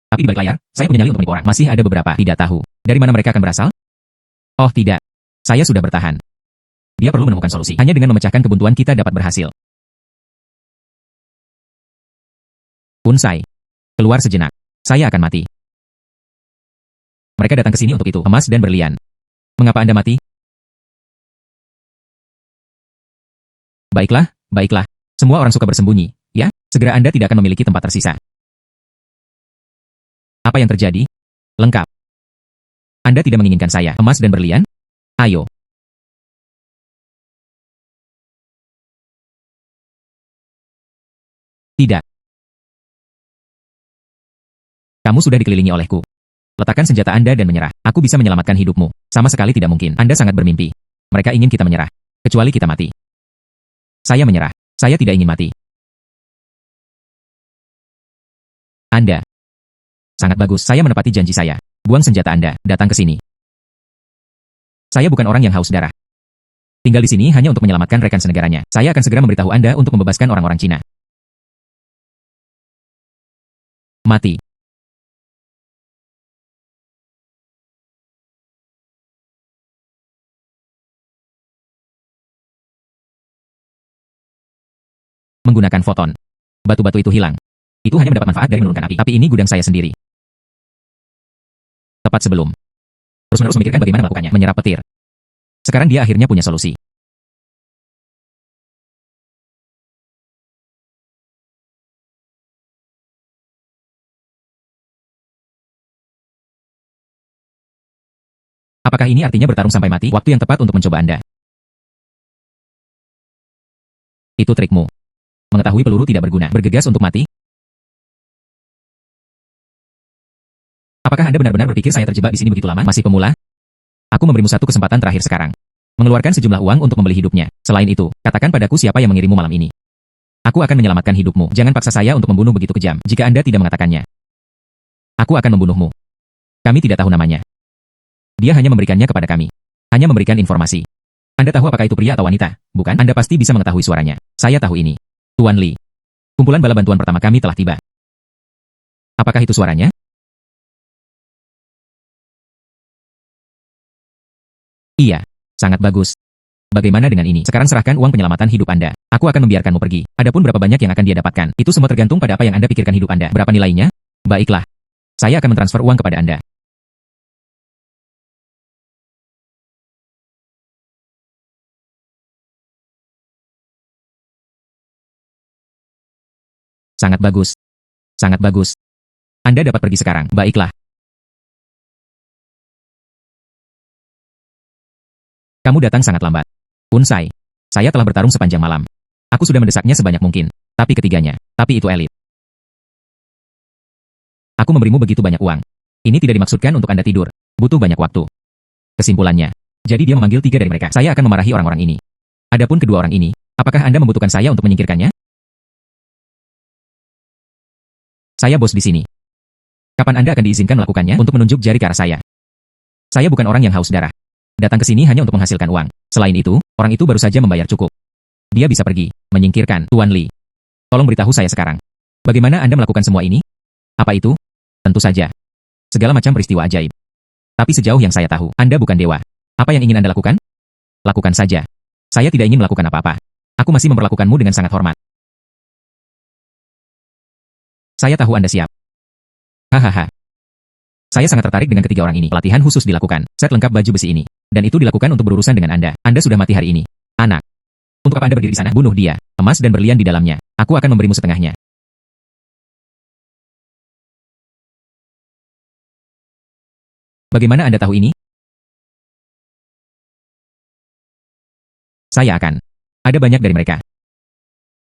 Tapi di balik layar, saya punya nyali untuk menipu orang. Masih ada beberapa, tidak tahu. Dari mana mereka akan berasal? Oh tidak. Saya sudah bertahan. Dia perlu menemukan solusi. Hanya dengan memecahkan kebuntuan kita dapat berhasil. Unsai. Keluar sejenak. Saya akan mati. Mereka datang ke sini untuk itu, emas dan berlian. Mengapa Anda mati? Baiklah, baiklah. Semua orang suka bersembunyi, ya? Segera Anda tidak akan memiliki tempat tersisa. Apa yang terjadi? Lengkap. Anda tidak menginginkan saya, emas dan berlian? Ayo. Tidak. Kamu sudah dikelilingi olehku. Letakkan senjata Anda dan menyerah. Aku bisa menyelamatkan hidupmu. Sama sekali tidak mungkin. Anda sangat bermimpi. Mereka ingin kita menyerah. Kecuali kita mati. Saya menyerah. Saya tidak ingin mati. Anda. Sangat bagus. Saya menepati janji saya. Buang senjata Anda. Datang ke sini. Saya bukan orang yang haus darah. Tinggal di sini hanya untuk menyelamatkan rekan senegaranya. Saya akan segera memberitahu Anda untuk membebaskan orang-orang Cina. Mati. Menggunakan foton. Batu-batu itu hilang. Itu hanya mendapat manfaat dari menurunkan api. Tapi ini gudang saya sendiri. Tepat sebelum. Terus-menerus memikirkan bagaimana melakukannya. Menyerap petir. Sekarang dia akhirnya punya solusi. Apakah ini artinya bertarung sampai mati? Waktu yang tepat untuk mencoba Anda. Itu trikmu. Mengetahui peluru tidak berguna. Bergegas untuk mati? Apakah Anda benar-benar berpikir saya terjebak di sini begitu lama? Masih pemula? Aku memberimu satu kesempatan terakhir sekarang. Mengeluarkan sejumlah uang untuk membeli hidupnya. Selain itu, katakan padaku siapa yang mengirimu malam ini. Aku akan menyelamatkan hidupmu. Jangan paksa saya untuk membunuh begitu kejam. Jika Anda tidak mengatakannya, aku akan membunuhmu. Kami tidak tahu namanya. Dia hanya memberikannya kepada kami. Hanya memberikan informasi. Anda tahu apakah itu pria atau wanita, bukan? Anda pasti bisa mengetahui suaranya. Saya tahu ini. Tuan Li. Kumpulan bala bantuan pertama kami telah tiba. Apakah itu suaranya? Iya. Sangat bagus. Bagaimana dengan ini? Sekarang serahkan uang penyelamatan hidup Anda. Aku akan membiarkanmu pergi. Adapun berapa banyak yang akan dia dapatkan, itu semua tergantung pada apa yang Anda pikirkan hidup Anda. Berapa nilainya? Baiklah. Saya akan mentransfer uang kepada Anda. Sangat bagus. Sangat bagus. Anda dapat pergi sekarang. Baiklah. Kamu datang sangat lambat. Unsai. Saya telah bertarung sepanjang malam. Aku sudah mendesaknya sebanyak mungkin. Tapi ketiganya. Tapi itu elit. Aku memberimu begitu banyak uang. Ini tidak dimaksudkan untuk Anda tidur. Butuh banyak waktu. Kesimpulannya. Jadi dia memanggil 3 dari mereka. Saya akan memarahi orang-orang ini. Adapun kedua orang ini, apakah Anda membutuhkan saya untuk menyingkirkannya? Saya bos di sini. Kapan Anda akan diizinkan melakukannya untuk menunjuk jari ke arah saya? Saya bukan orang yang haus darah. Datang ke sini hanya untuk menghasilkan uang. Selain itu, orang itu baru saja membayar cukup. Dia bisa pergi, menyingkirkan, Tuan Li. Tolong beritahu saya sekarang. Bagaimana Anda melakukan semua ini? Apa itu? Tentu saja. Segala macam peristiwa ajaib. Tapi sejauh yang saya tahu, Anda bukan dewa. Apa yang ingin Anda lakukan? Lakukan saja. Saya tidak ingin melakukan apa-apa. Aku masih memperlakukanmu dengan sangat hormat. Saya tahu Anda siap. Hahaha. Saya sangat tertarik dengan ketiga orang ini. Pelatihan khusus dilakukan. Set lengkap baju besi ini. Dan itu dilakukan untuk berurusan dengan Anda. Anda sudah mati hari ini. Anak. Untuk apa Anda berdiri di sana? Bunuh dia. Emas dan berlian di dalamnya. Aku akan memberimu setengahnya. Bagaimana Anda tahu ini? Saya akan. Ada banyak dari mereka.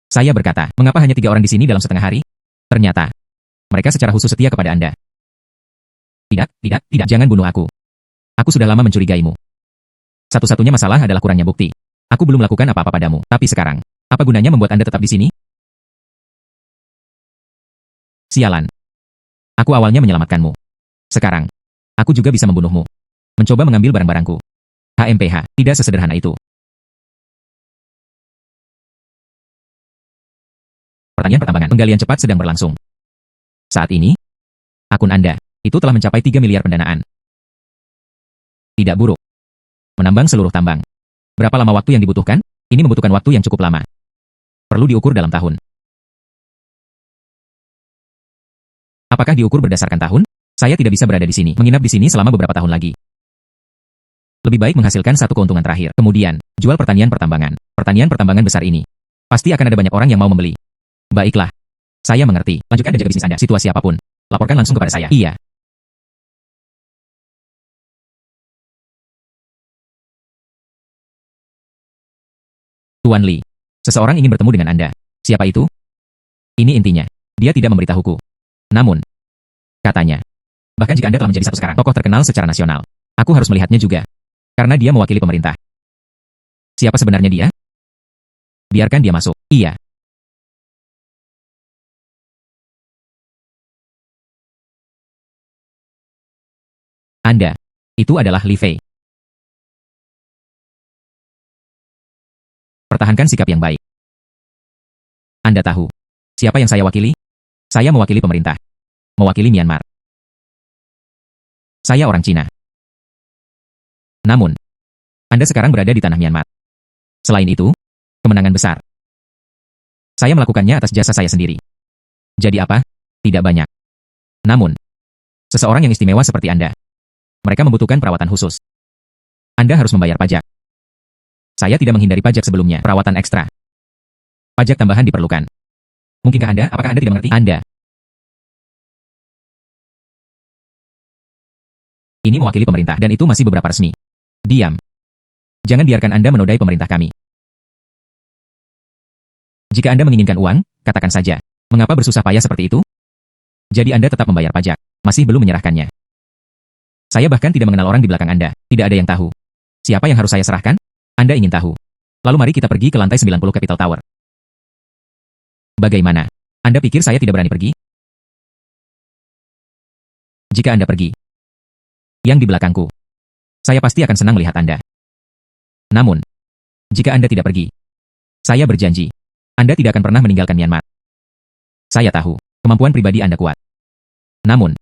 Saya berkata, mengapa hanya 3 orang di sini dalam setengah hari? Ternyata, mereka secara khusus setia kepada Anda. Tidak, tidak, tidak. Jangan bunuh aku. Aku sudah lama mencurigaimu. Satu-satunya masalah adalah kurangnya bukti. Aku belum melakukan apa-apa padamu. Tapi sekarang, apa gunanya membuat Anda tetap di sini? Sialan. Aku awalnya menyelamatkanmu. Sekarang, aku juga bisa membunuhmu. Mencoba mengambil barang-barangku. HMPH, tidak sesederhana itu. Pertanyaan pertambangan. Penggalian cepat sedang berlangsung. Saat ini, akun Anda itu telah mencapai 3 miliar pendanaan. Tidak buruk. Menambang seluruh tambang. Berapa lama waktu yang dibutuhkan? Ini membutuhkan waktu yang cukup lama. Perlu diukur dalam tahun. Apakah diukur berdasarkan tahun? Saya tidak bisa berada di sini, menginap di sini selama beberapa tahun lagi. Lebih baik menghasilkan satu keuntungan terakhir. Kemudian, jual pertanian pertambangan. Pertanian pertambangan besar ini. Pasti akan ada banyak orang yang mau membeli. Baiklah. Saya mengerti. Lanjutkan dan jaga bisnis Anda. Situasi apapun. Laporkan langsung kepada saya. Iya. Tuan Li. Seseorang ingin bertemu dengan Anda. Siapa itu? Ini intinya. Dia tidak memberitahuku. Namun, katanya, bahkan jika Anda telah menjadi satu sekarang tokoh terkenal secara nasional, aku harus melihatnya juga. Karena dia mewakili pemerintah. Siapa sebenarnya dia? Biarkan dia masuk. Iya. Anda. Itu adalah Li Fei. Pertahankan sikap yang baik. Anda tahu. Siapa yang saya wakili? Saya mewakili pemerintah. Mewakili Myanmar. Saya orang Cina. Namun, Anda sekarang berada di tanah Myanmar. Selain itu, kemenangan besar. Saya melakukannya atas jasa saya sendiri. Jadi apa? Tidak banyak. Namun, seseorang yang istimewa seperti Anda. Mereka membutuhkan perawatan khusus. Anda harus membayar pajak. Saya tidak menghindari pajak sebelumnya. Perawatan ekstra. Pajak tambahan diperlukan. Mungkinkah Anda? Apakah Anda tidak mengerti? Anda. Ini mewakili pemerintah dan itu masih beberapa resmi. Diam. Jangan biarkan Anda menodai pemerintah kami. Jika Anda menginginkan uang, katakan saja. Mengapa bersusah payah seperti itu? Jadi Anda tetap membayar pajak. Masih belum menyerahkannya. Saya bahkan tidak mengenal orang di belakang Anda. Tidak ada yang tahu. Siapa yang harus saya serahkan? Anda ingin tahu. Lalu mari kita pergi ke lantai 90 Capital Tower. Bagaimana? Anda pikir saya tidak berani pergi? Jika Anda pergi, yang di belakangku, saya pasti akan senang melihat Anda. Namun, jika Anda tidak pergi, saya berjanji, Anda tidak akan pernah meninggalkan Myanmar. Saya tahu, kemampuan pribadi Anda kuat. Namun,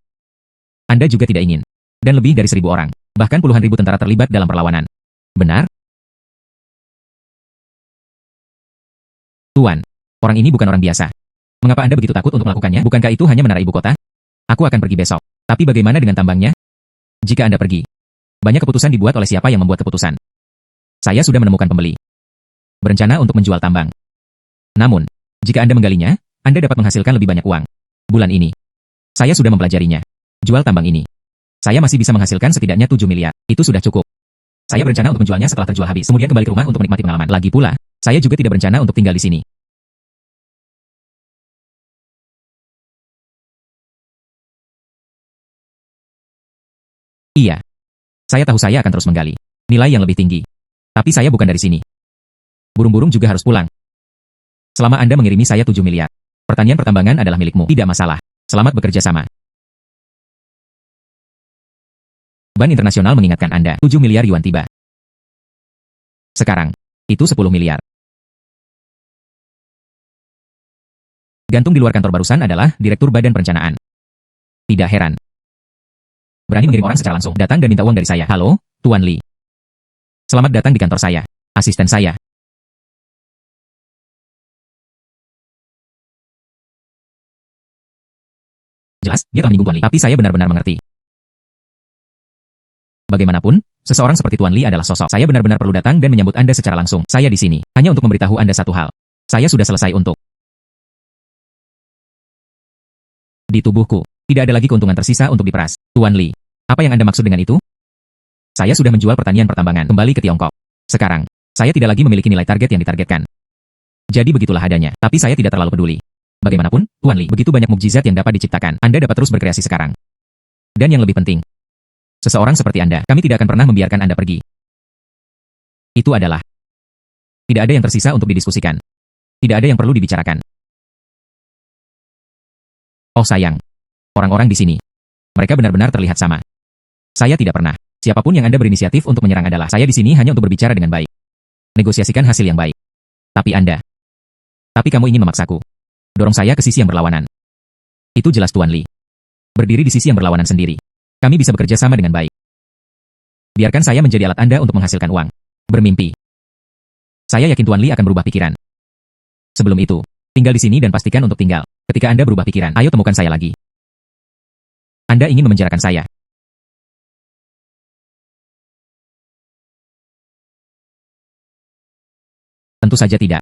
Anda juga tidak ingin. Dan lebih dari 1.000 orang, bahkan puluhan ribu tentara terlibat dalam perlawanan. Benar? Tuan, orang ini bukan orang biasa. Mengapa Anda begitu takut untuk melakukannya? Bukankah itu hanya menara ibu kota? Aku akan pergi besok. Tapi bagaimana dengan tambangnya? Jika Anda pergi, banyak keputusan dibuat oleh siapa yang membuat keputusan. Saya sudah menemukan pembeli. Berencana untuk menjual tambang. Namun, jika Anda menggalinya, Anda dapat menghasilkan lebih banyak uang. Bulan ini, saya sudah mempelajarinya. Jual tambang ini. Saya masih bisa menghasilkan setidaknya 7 miliar. Itu sudah cukup. Saya berencana untuk menjualnya setelah terjual habis. Kemudian kembali ke rumah untuk menikmati pengalaman. Lagi pula, saya juga tidak berencana untuk tinggal di sini. Iya. Saya tahu saya akan terus menggali. Nilai yang lebih tinggi. Tapi saya bukan dari sini. Burung-burung juga harus pulang. Selama Anda mengirimi saya 7 miliar. Pertanian pertambangan adalah milikmu. Tidak masalah. Selamat bekerja sama. Ban Internasional mengingatkan Anda, 7 miliar yuan tiba. Sekarang, itu 10 miliar. Gantung di luar kantor barusan adalah Direktur Badan Perencanaan. Tidak heran. Berani mengirim orang secara langsung, datang dan minta uang dari saya. Halo, Tuan Li. Selamat datang di kantor saya. Asisten saya. Jelas, dia telah menyinggung Tuan Li, tapi saya benar-benar mengerti. Bagaimanapun, seseorang seperti Tuan Li adalah sosok. Saya benar-benar perlu datang dan menyambut Anda secara langsung. Saya di sini, hanya untuk memberitahu Anda satu hal. Saya sudah selesai untuk. Di tubuhku, tidak ada lagi keuntungan tersisa untuk diperas. Tuan Li, apa yang Anda maksud dengan itu? Saya sudah menjual pertanian pertambangan kembali ke Tiongkok. Sekarang, saya tidak lagi memiliki nilai target yang ditargetkan. Jadi begitulah adanya, tapi saya tidak terlalu peduli. Bagaimanapun, Tuan Li, begitu banyak mukjizat yang dapat diciptakan. Anda dapat terus berkreasi sekarang. Dan yang lebih penting, seseorang seperti Anda, kami tidak akan pernah membiarkan Anda pergi. Itu adalah. Tidak ada yang tersisa untuk didiskusikan. Tidak ada yang perlu dibicarakan. Oh sayang. Orang-orang di sini. Mereka benar-benar terlihat sama. Saya tidak pernah. Siapapun yang Anda berinisiatif untuk menyerang adalah. Saya di sini hanya untuk berbicara dengan baik. Negosiasikan hasil yang baik. Tapi Anda. Tapi kamu ingin memaksaku. Dorong saya ke sisi yang berlawanan. Itu jelas Tuan Li. Berdiri di sisi yang berlawanan sendiri. Kami bisa bekerja sama dengan baik. Biarkan saya menjadi alat Anda untuk menghasilkan uang. Bermimpi. Saya yakin Tuan Li akan berubah pikiran. Sebelum itu, tinggal di sini dan pastikan untuk tinggal. Ketika Anda berubah pikiran, ayo temukan saya lagi. Anda ingin memenjarakan saya. Tentu saja tidak.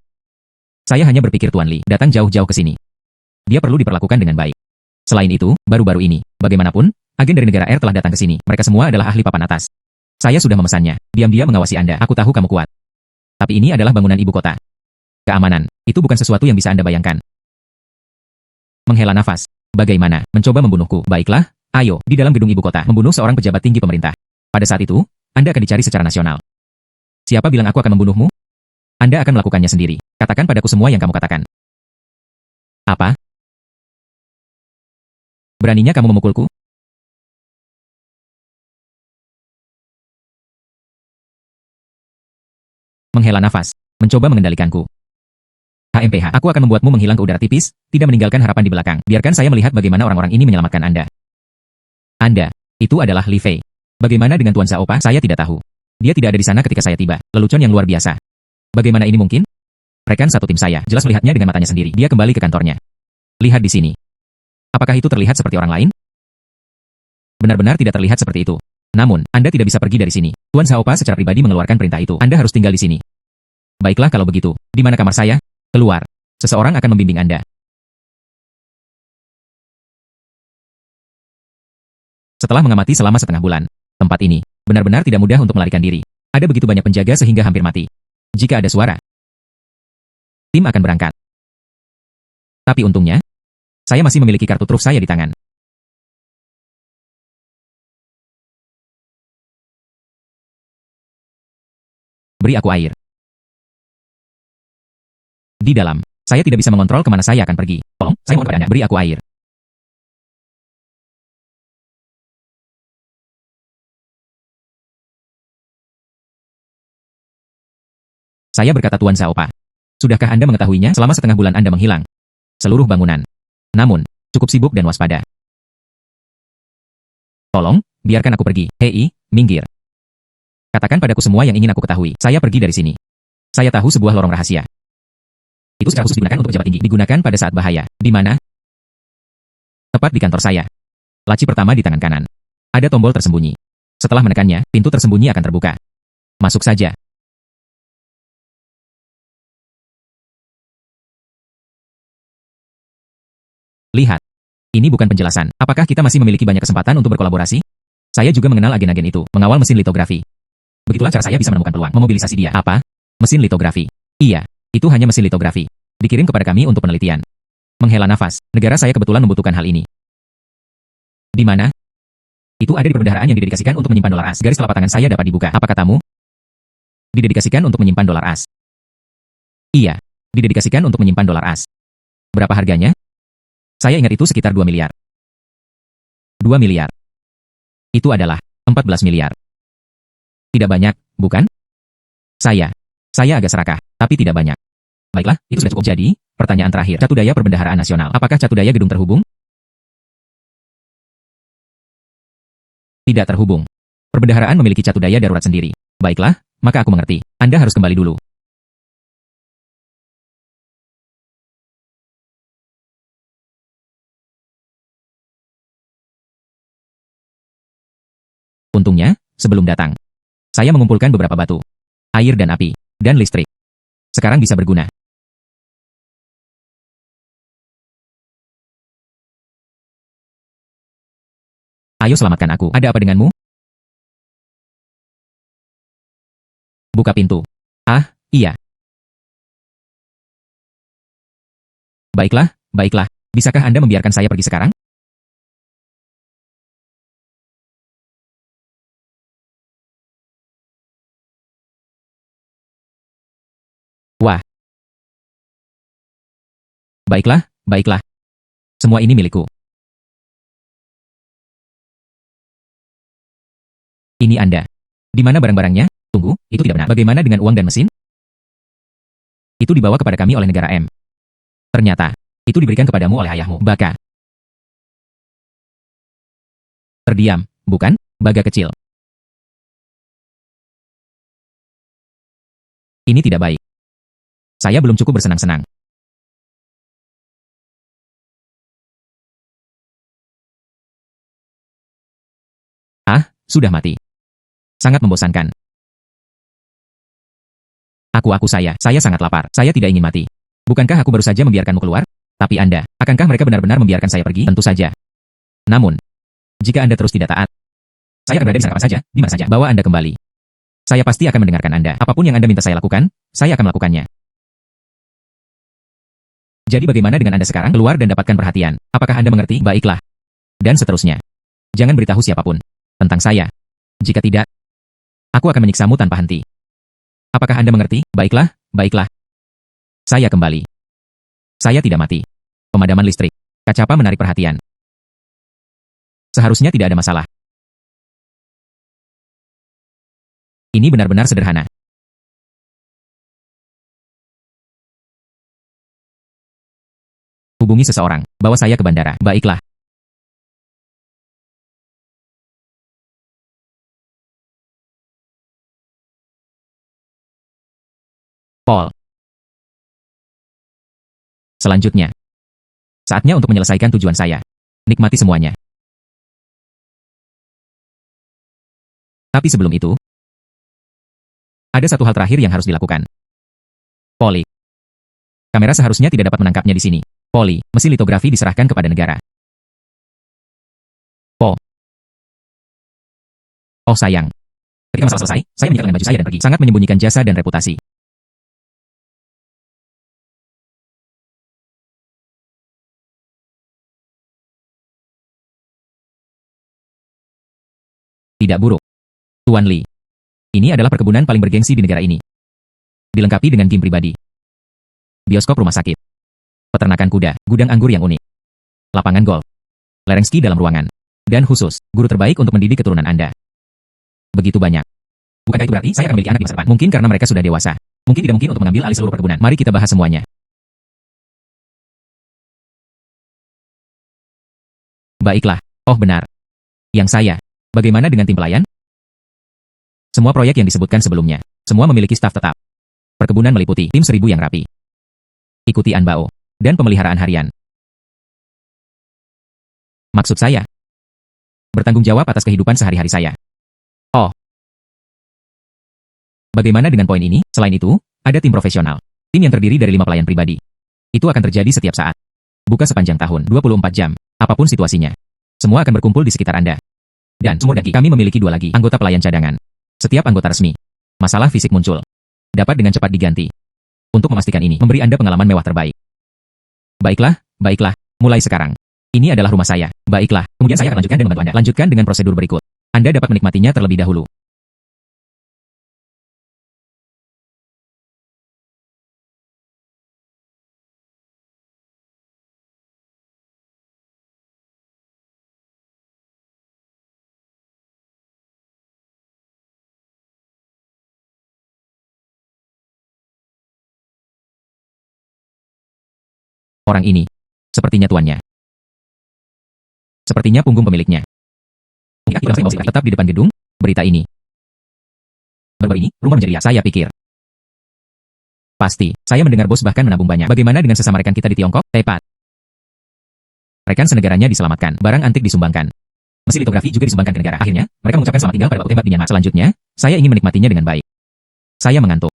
Saya hanya berpikir Tuan Li datang jauh-jauh ke sini. Dia perlu diperlakukan dengan baik. Selain itu, baru-baru ini, bagaimanapun, agen dari negara R telah datang ke sini. Mereka semua adalah ahli papan atas. Saya sudah memesannya. Diam-diam mengawasi Anda. Aku tahu kamu kuat. Tapi ini adalah bangunan ibu kota. Keamanan, itu bukan sesuatu yang bisa Anda bayangkan. Menghela nafas. Bagaimana? Mencoba membunuhku. Baiklah, ayo, di dalam gedung ibu kota, membunuh seorang pejabat tinggi pemerintah. Pada saat itu, Anda akan dicari secara nasional. Siapa bilang aku akan membunuhmu? Anda akan melakukannya sendiri. Katakan padaku semua yang kamu katakan. Apa? Beraninya kamu memukulku? Menghela nafas. Mencoba mengendalikanku. HMPH, aku akan membuatmu menghilang ke udara tipis, tidak meninggalkan harapan di belakang. Biarkan saya melihat bagaimana orang-orang ini menyelamatkan Anda. Anda, itu adalah Li Fei. Bagaimana dengan Tuan Zhao Pa? Saya tidak tahu. Dia tidak ada di sana ketika saya tiba. Lelucon yang luar biasa. Bagaimana ini mungkin? Rekan satu tim saya jelas melihatnya dengan matanya sendiri. Dia kembali ke kantornya. Lihat di sini. Apakah itu terlihat seperti orang lain? Benar-benar tidak terlihat seperti itu. Namun, Anda tidak bisa pergi dari sini. Tuan Zhao Pa secara pribadi mengeluarkan perintah itu. Anda harus tinggal di sini. Baiklah kalau begitu. Di mana kamar saya? Keluar. Seseorang akan membimbing Anda. Setelah mengamati selama setengah bulan, tempat ini benar-benar tidak mudah untuk melarikan diri. Ada begitu banyak penjaga sehingga hampir mati. Jika ada suara, tim akan berangkat. Tapi untungnya, saya masih memiliki kartu truf saya di tangan. Beri aku air. Di dalam, saya tidak bisa mengontrol kemana saya akan pergi. Tolong, saya mohon kepada Anda, beri aku air. Saya berkata Tuan Zhao Pa. Sudahkah Anda mengetahuinya? Selama setengah bulan Anda menghilang. Seluruh bangunan. Namun, cukup sibuk dan waspada. Tolong, biarkan aku pergi. Hei, minggir. Katakan padaku semua yang ingin aku ketahui. Saya pergi dari sini. Saya tahu sebuah lorong rahasia. Itu secara khusus digunakan untuk pejabat tinggi. Digunakan pada saat bahaya. Di mana? Tepat di kantor saya. Laci pertama di tangan kanan. Ada tombol tersembunyi. Setelah menekannya, pintu tersembunyi akan terbuka. Masuk saja. Lihat. Ini bukan penjelasan. Apakah kita masih memiliki banyak kesempatan untuk berkolaborasi? Saya juga mengenal agen-agen itu. Mengawal mesin litografi. Begitulah cara saya bisa menemukan peluang. Memobilisasi dia. Apa? Mesin litografi. Iya. Itu hanya mesin litografi. Dikirim kepada kami untuk penelitian. Menghela nafas. Negara saya kebetulan membutuhkan hal ini. Di mana? Itu ada di perbendaharaan yang didedikasikan untuk menyimpan dolar as. Garis telapak tangan saya dapat dibuka. Apa katamu? Didedikasikan untuk menyimpan dolar as. Iya. Didedikasikan untuk menyimpan dolar as. Berapa harganya? Saya ingat itu sekitar 2 miliar. 2 miliar. Itu adalah 14 miliar. Tidak banyak, bukan? Saya agak serakah, tapi tidak banyak. Baiklah, itu sudah cukup. Jadi, pertanyaan terakhir. Catu Daya Perbendaharaan Nasional. Apakah Catu Daya Gedung terhubung? Tidak terhubung. Perbendaharaan memiliki Catu Daya darurat sendiri. Baiklah, maka aku mengerti. Anda harus kembali dulu. Untungnya, sebelum datang, saya mengumpulkan beberapa batu, air dan api, dan listrik. Sekarang bisa berguna. Ayo selamatkan aku. Ada apa denganmu? Buka pintu. Ah, iya. Baiklah, baiklah. Bisakah Anda membiarkan saya pergi sekarang? Wah. Baiklah, baiklah. Semua ini milikku. Ini Anda. Di mana barang-barangnya? Tunggu, itu tidak benar. Bagaimana dengan uang dan mesin? Itu dibawa kepada kami oleh negara M. Ternyata, itu diberikan kepadamu oleh ayahmu. Baka. Terdiam, bukan? Baga kecil. Ini tidak baik. Saya belum cukup bersenang-senang. Ah, sudah mati. Sangat membosankan. Saya sangat lapar. Saya tidak ingin mati. Bukankah aku baru saja membiarkanmu keluar? Tapi Anda, akankah mereka benar-benar membiarkan saya pergi? Tentu saja. Namun, jika Anda terus tidak taat, saya akan berada di sana kapan saja, di mana saja. Bawa Anda kembali. Saya pasti akan mendengarkan Anda. Apapun yang Anda minta saya lakukan, saya akan melakukannya. Jadi bagaimana dengan Anda sekarang? Keluar dan dapatkan perhatian. Apakah Anda mengerti? Baiklah. Dan seterusnya. Jangan beritahu siapapun tentang saya. Jika tidak, aku akan menyiksamu tanpa henti. Apakah Anda mengerti? Baiklah, baiklah. Saya kembali. Saya tidak mati. Pemadaman listrik. Kacapa menarik perhatian. Seharusnya tidak ada masalah. Ini benar-benar sederhana. Hubungi seseorang. Bawa saya ke bandara. Baiklah. Paul. Selanjutnya. Saatnya untuk menyelesaikan tujuan saya. Nikmati semuanya. Tapi sebelum itu, ada satu hal terakhir yang harus dilakukan. Polly. Kamera seharusnya tidak dapat menangkapnya di sini. Polly, mesin litografi diserahkan kepada negara. Oh sayang. Ketika masalah selesai, saya menyerahkan baju saya dan pergi. Sangat menyembunyikan jasa dan reputasi. Tidak buruk. Tuan Lee. Ini adalah perkebunan paling bergengsi di negara ini. Dilengkapi dengan gym pribadi. Bioskop rumah sakit. Peternakan kuda, gudang anggur yang unik. Lapangan golf. Lereng ski dalam ruangan. Dan khusus, guru terbaik untuk mendidik keturunan Anda. Begitu banyak. Bukankah itu berarti saya akan memiliki anak di masa depan? Mungkin karena mereka sudah dewasa. Mungkin tidak mungkin untuk mengambil alih seluruh perkebunan. Mari kita bahas semuanya. Baiklah. Oh benar. Yang saya. Bagaimana dengan tim pelayan? Semua proyek yang disebutkan sebelumnya. Semua memiliki staf tetap. Perkebunan meliputi tim 1000 yang rapi. Ikuti Anbao. Dan pemeliharaan harian. Maksud saya. Bertanggung jawab atas kehidupan sehari-hari saya. Oh. Bagaimana dengan poin ini? Selain itu, ada tim profesional. Tim yang terdiri dari 5 pelayan pribadi. Itu akan terjadi setiap saat. Buka sepanjang tahun, 24 jam. Apapun situasinya. Semua akan berkumpul di sekitar Anda. Dan sumur daki, kami memiliki 2 lagi anggota pelayan cadangan. Setiap anggota resmi. Masalah fisik muncul. Dapat dengan cepat diganti. Untuk memastikan ini, memberi Anda pengalaman mewah terbaik. Baiklah, baiklah. Mulai sekarang. Ini adalah rumah saya. Baiklah. Kemudian saya akan lanjutkan dan membantu Anda. Lanjutkan dengan prosedur berikut. Anda dapat menikmatinya terlebih dahulu. Orang ini. Sepertinya tuannya. Sepertinya punggung pemiliknya. Tetap di depan gedung, berita ini. Baru-baru ini, rumor menjadi ya. Saya pikir. Pasti, saya mendengar bos bahkan menabung banyak. Bagaimana dengan sesama rekan kita di Tiongkok? Tepat. Rekan senegaranya diselamatkan, barang antik disumbangkan. Mesin litografi juga disumbangkan ke negara. Akhirnya, mereka mengucapkan selamat tinggal pada waktu tembak di Myanmar. Selanjutnya, saya ingin menikmatinya dengan baik. Saya mengantuk.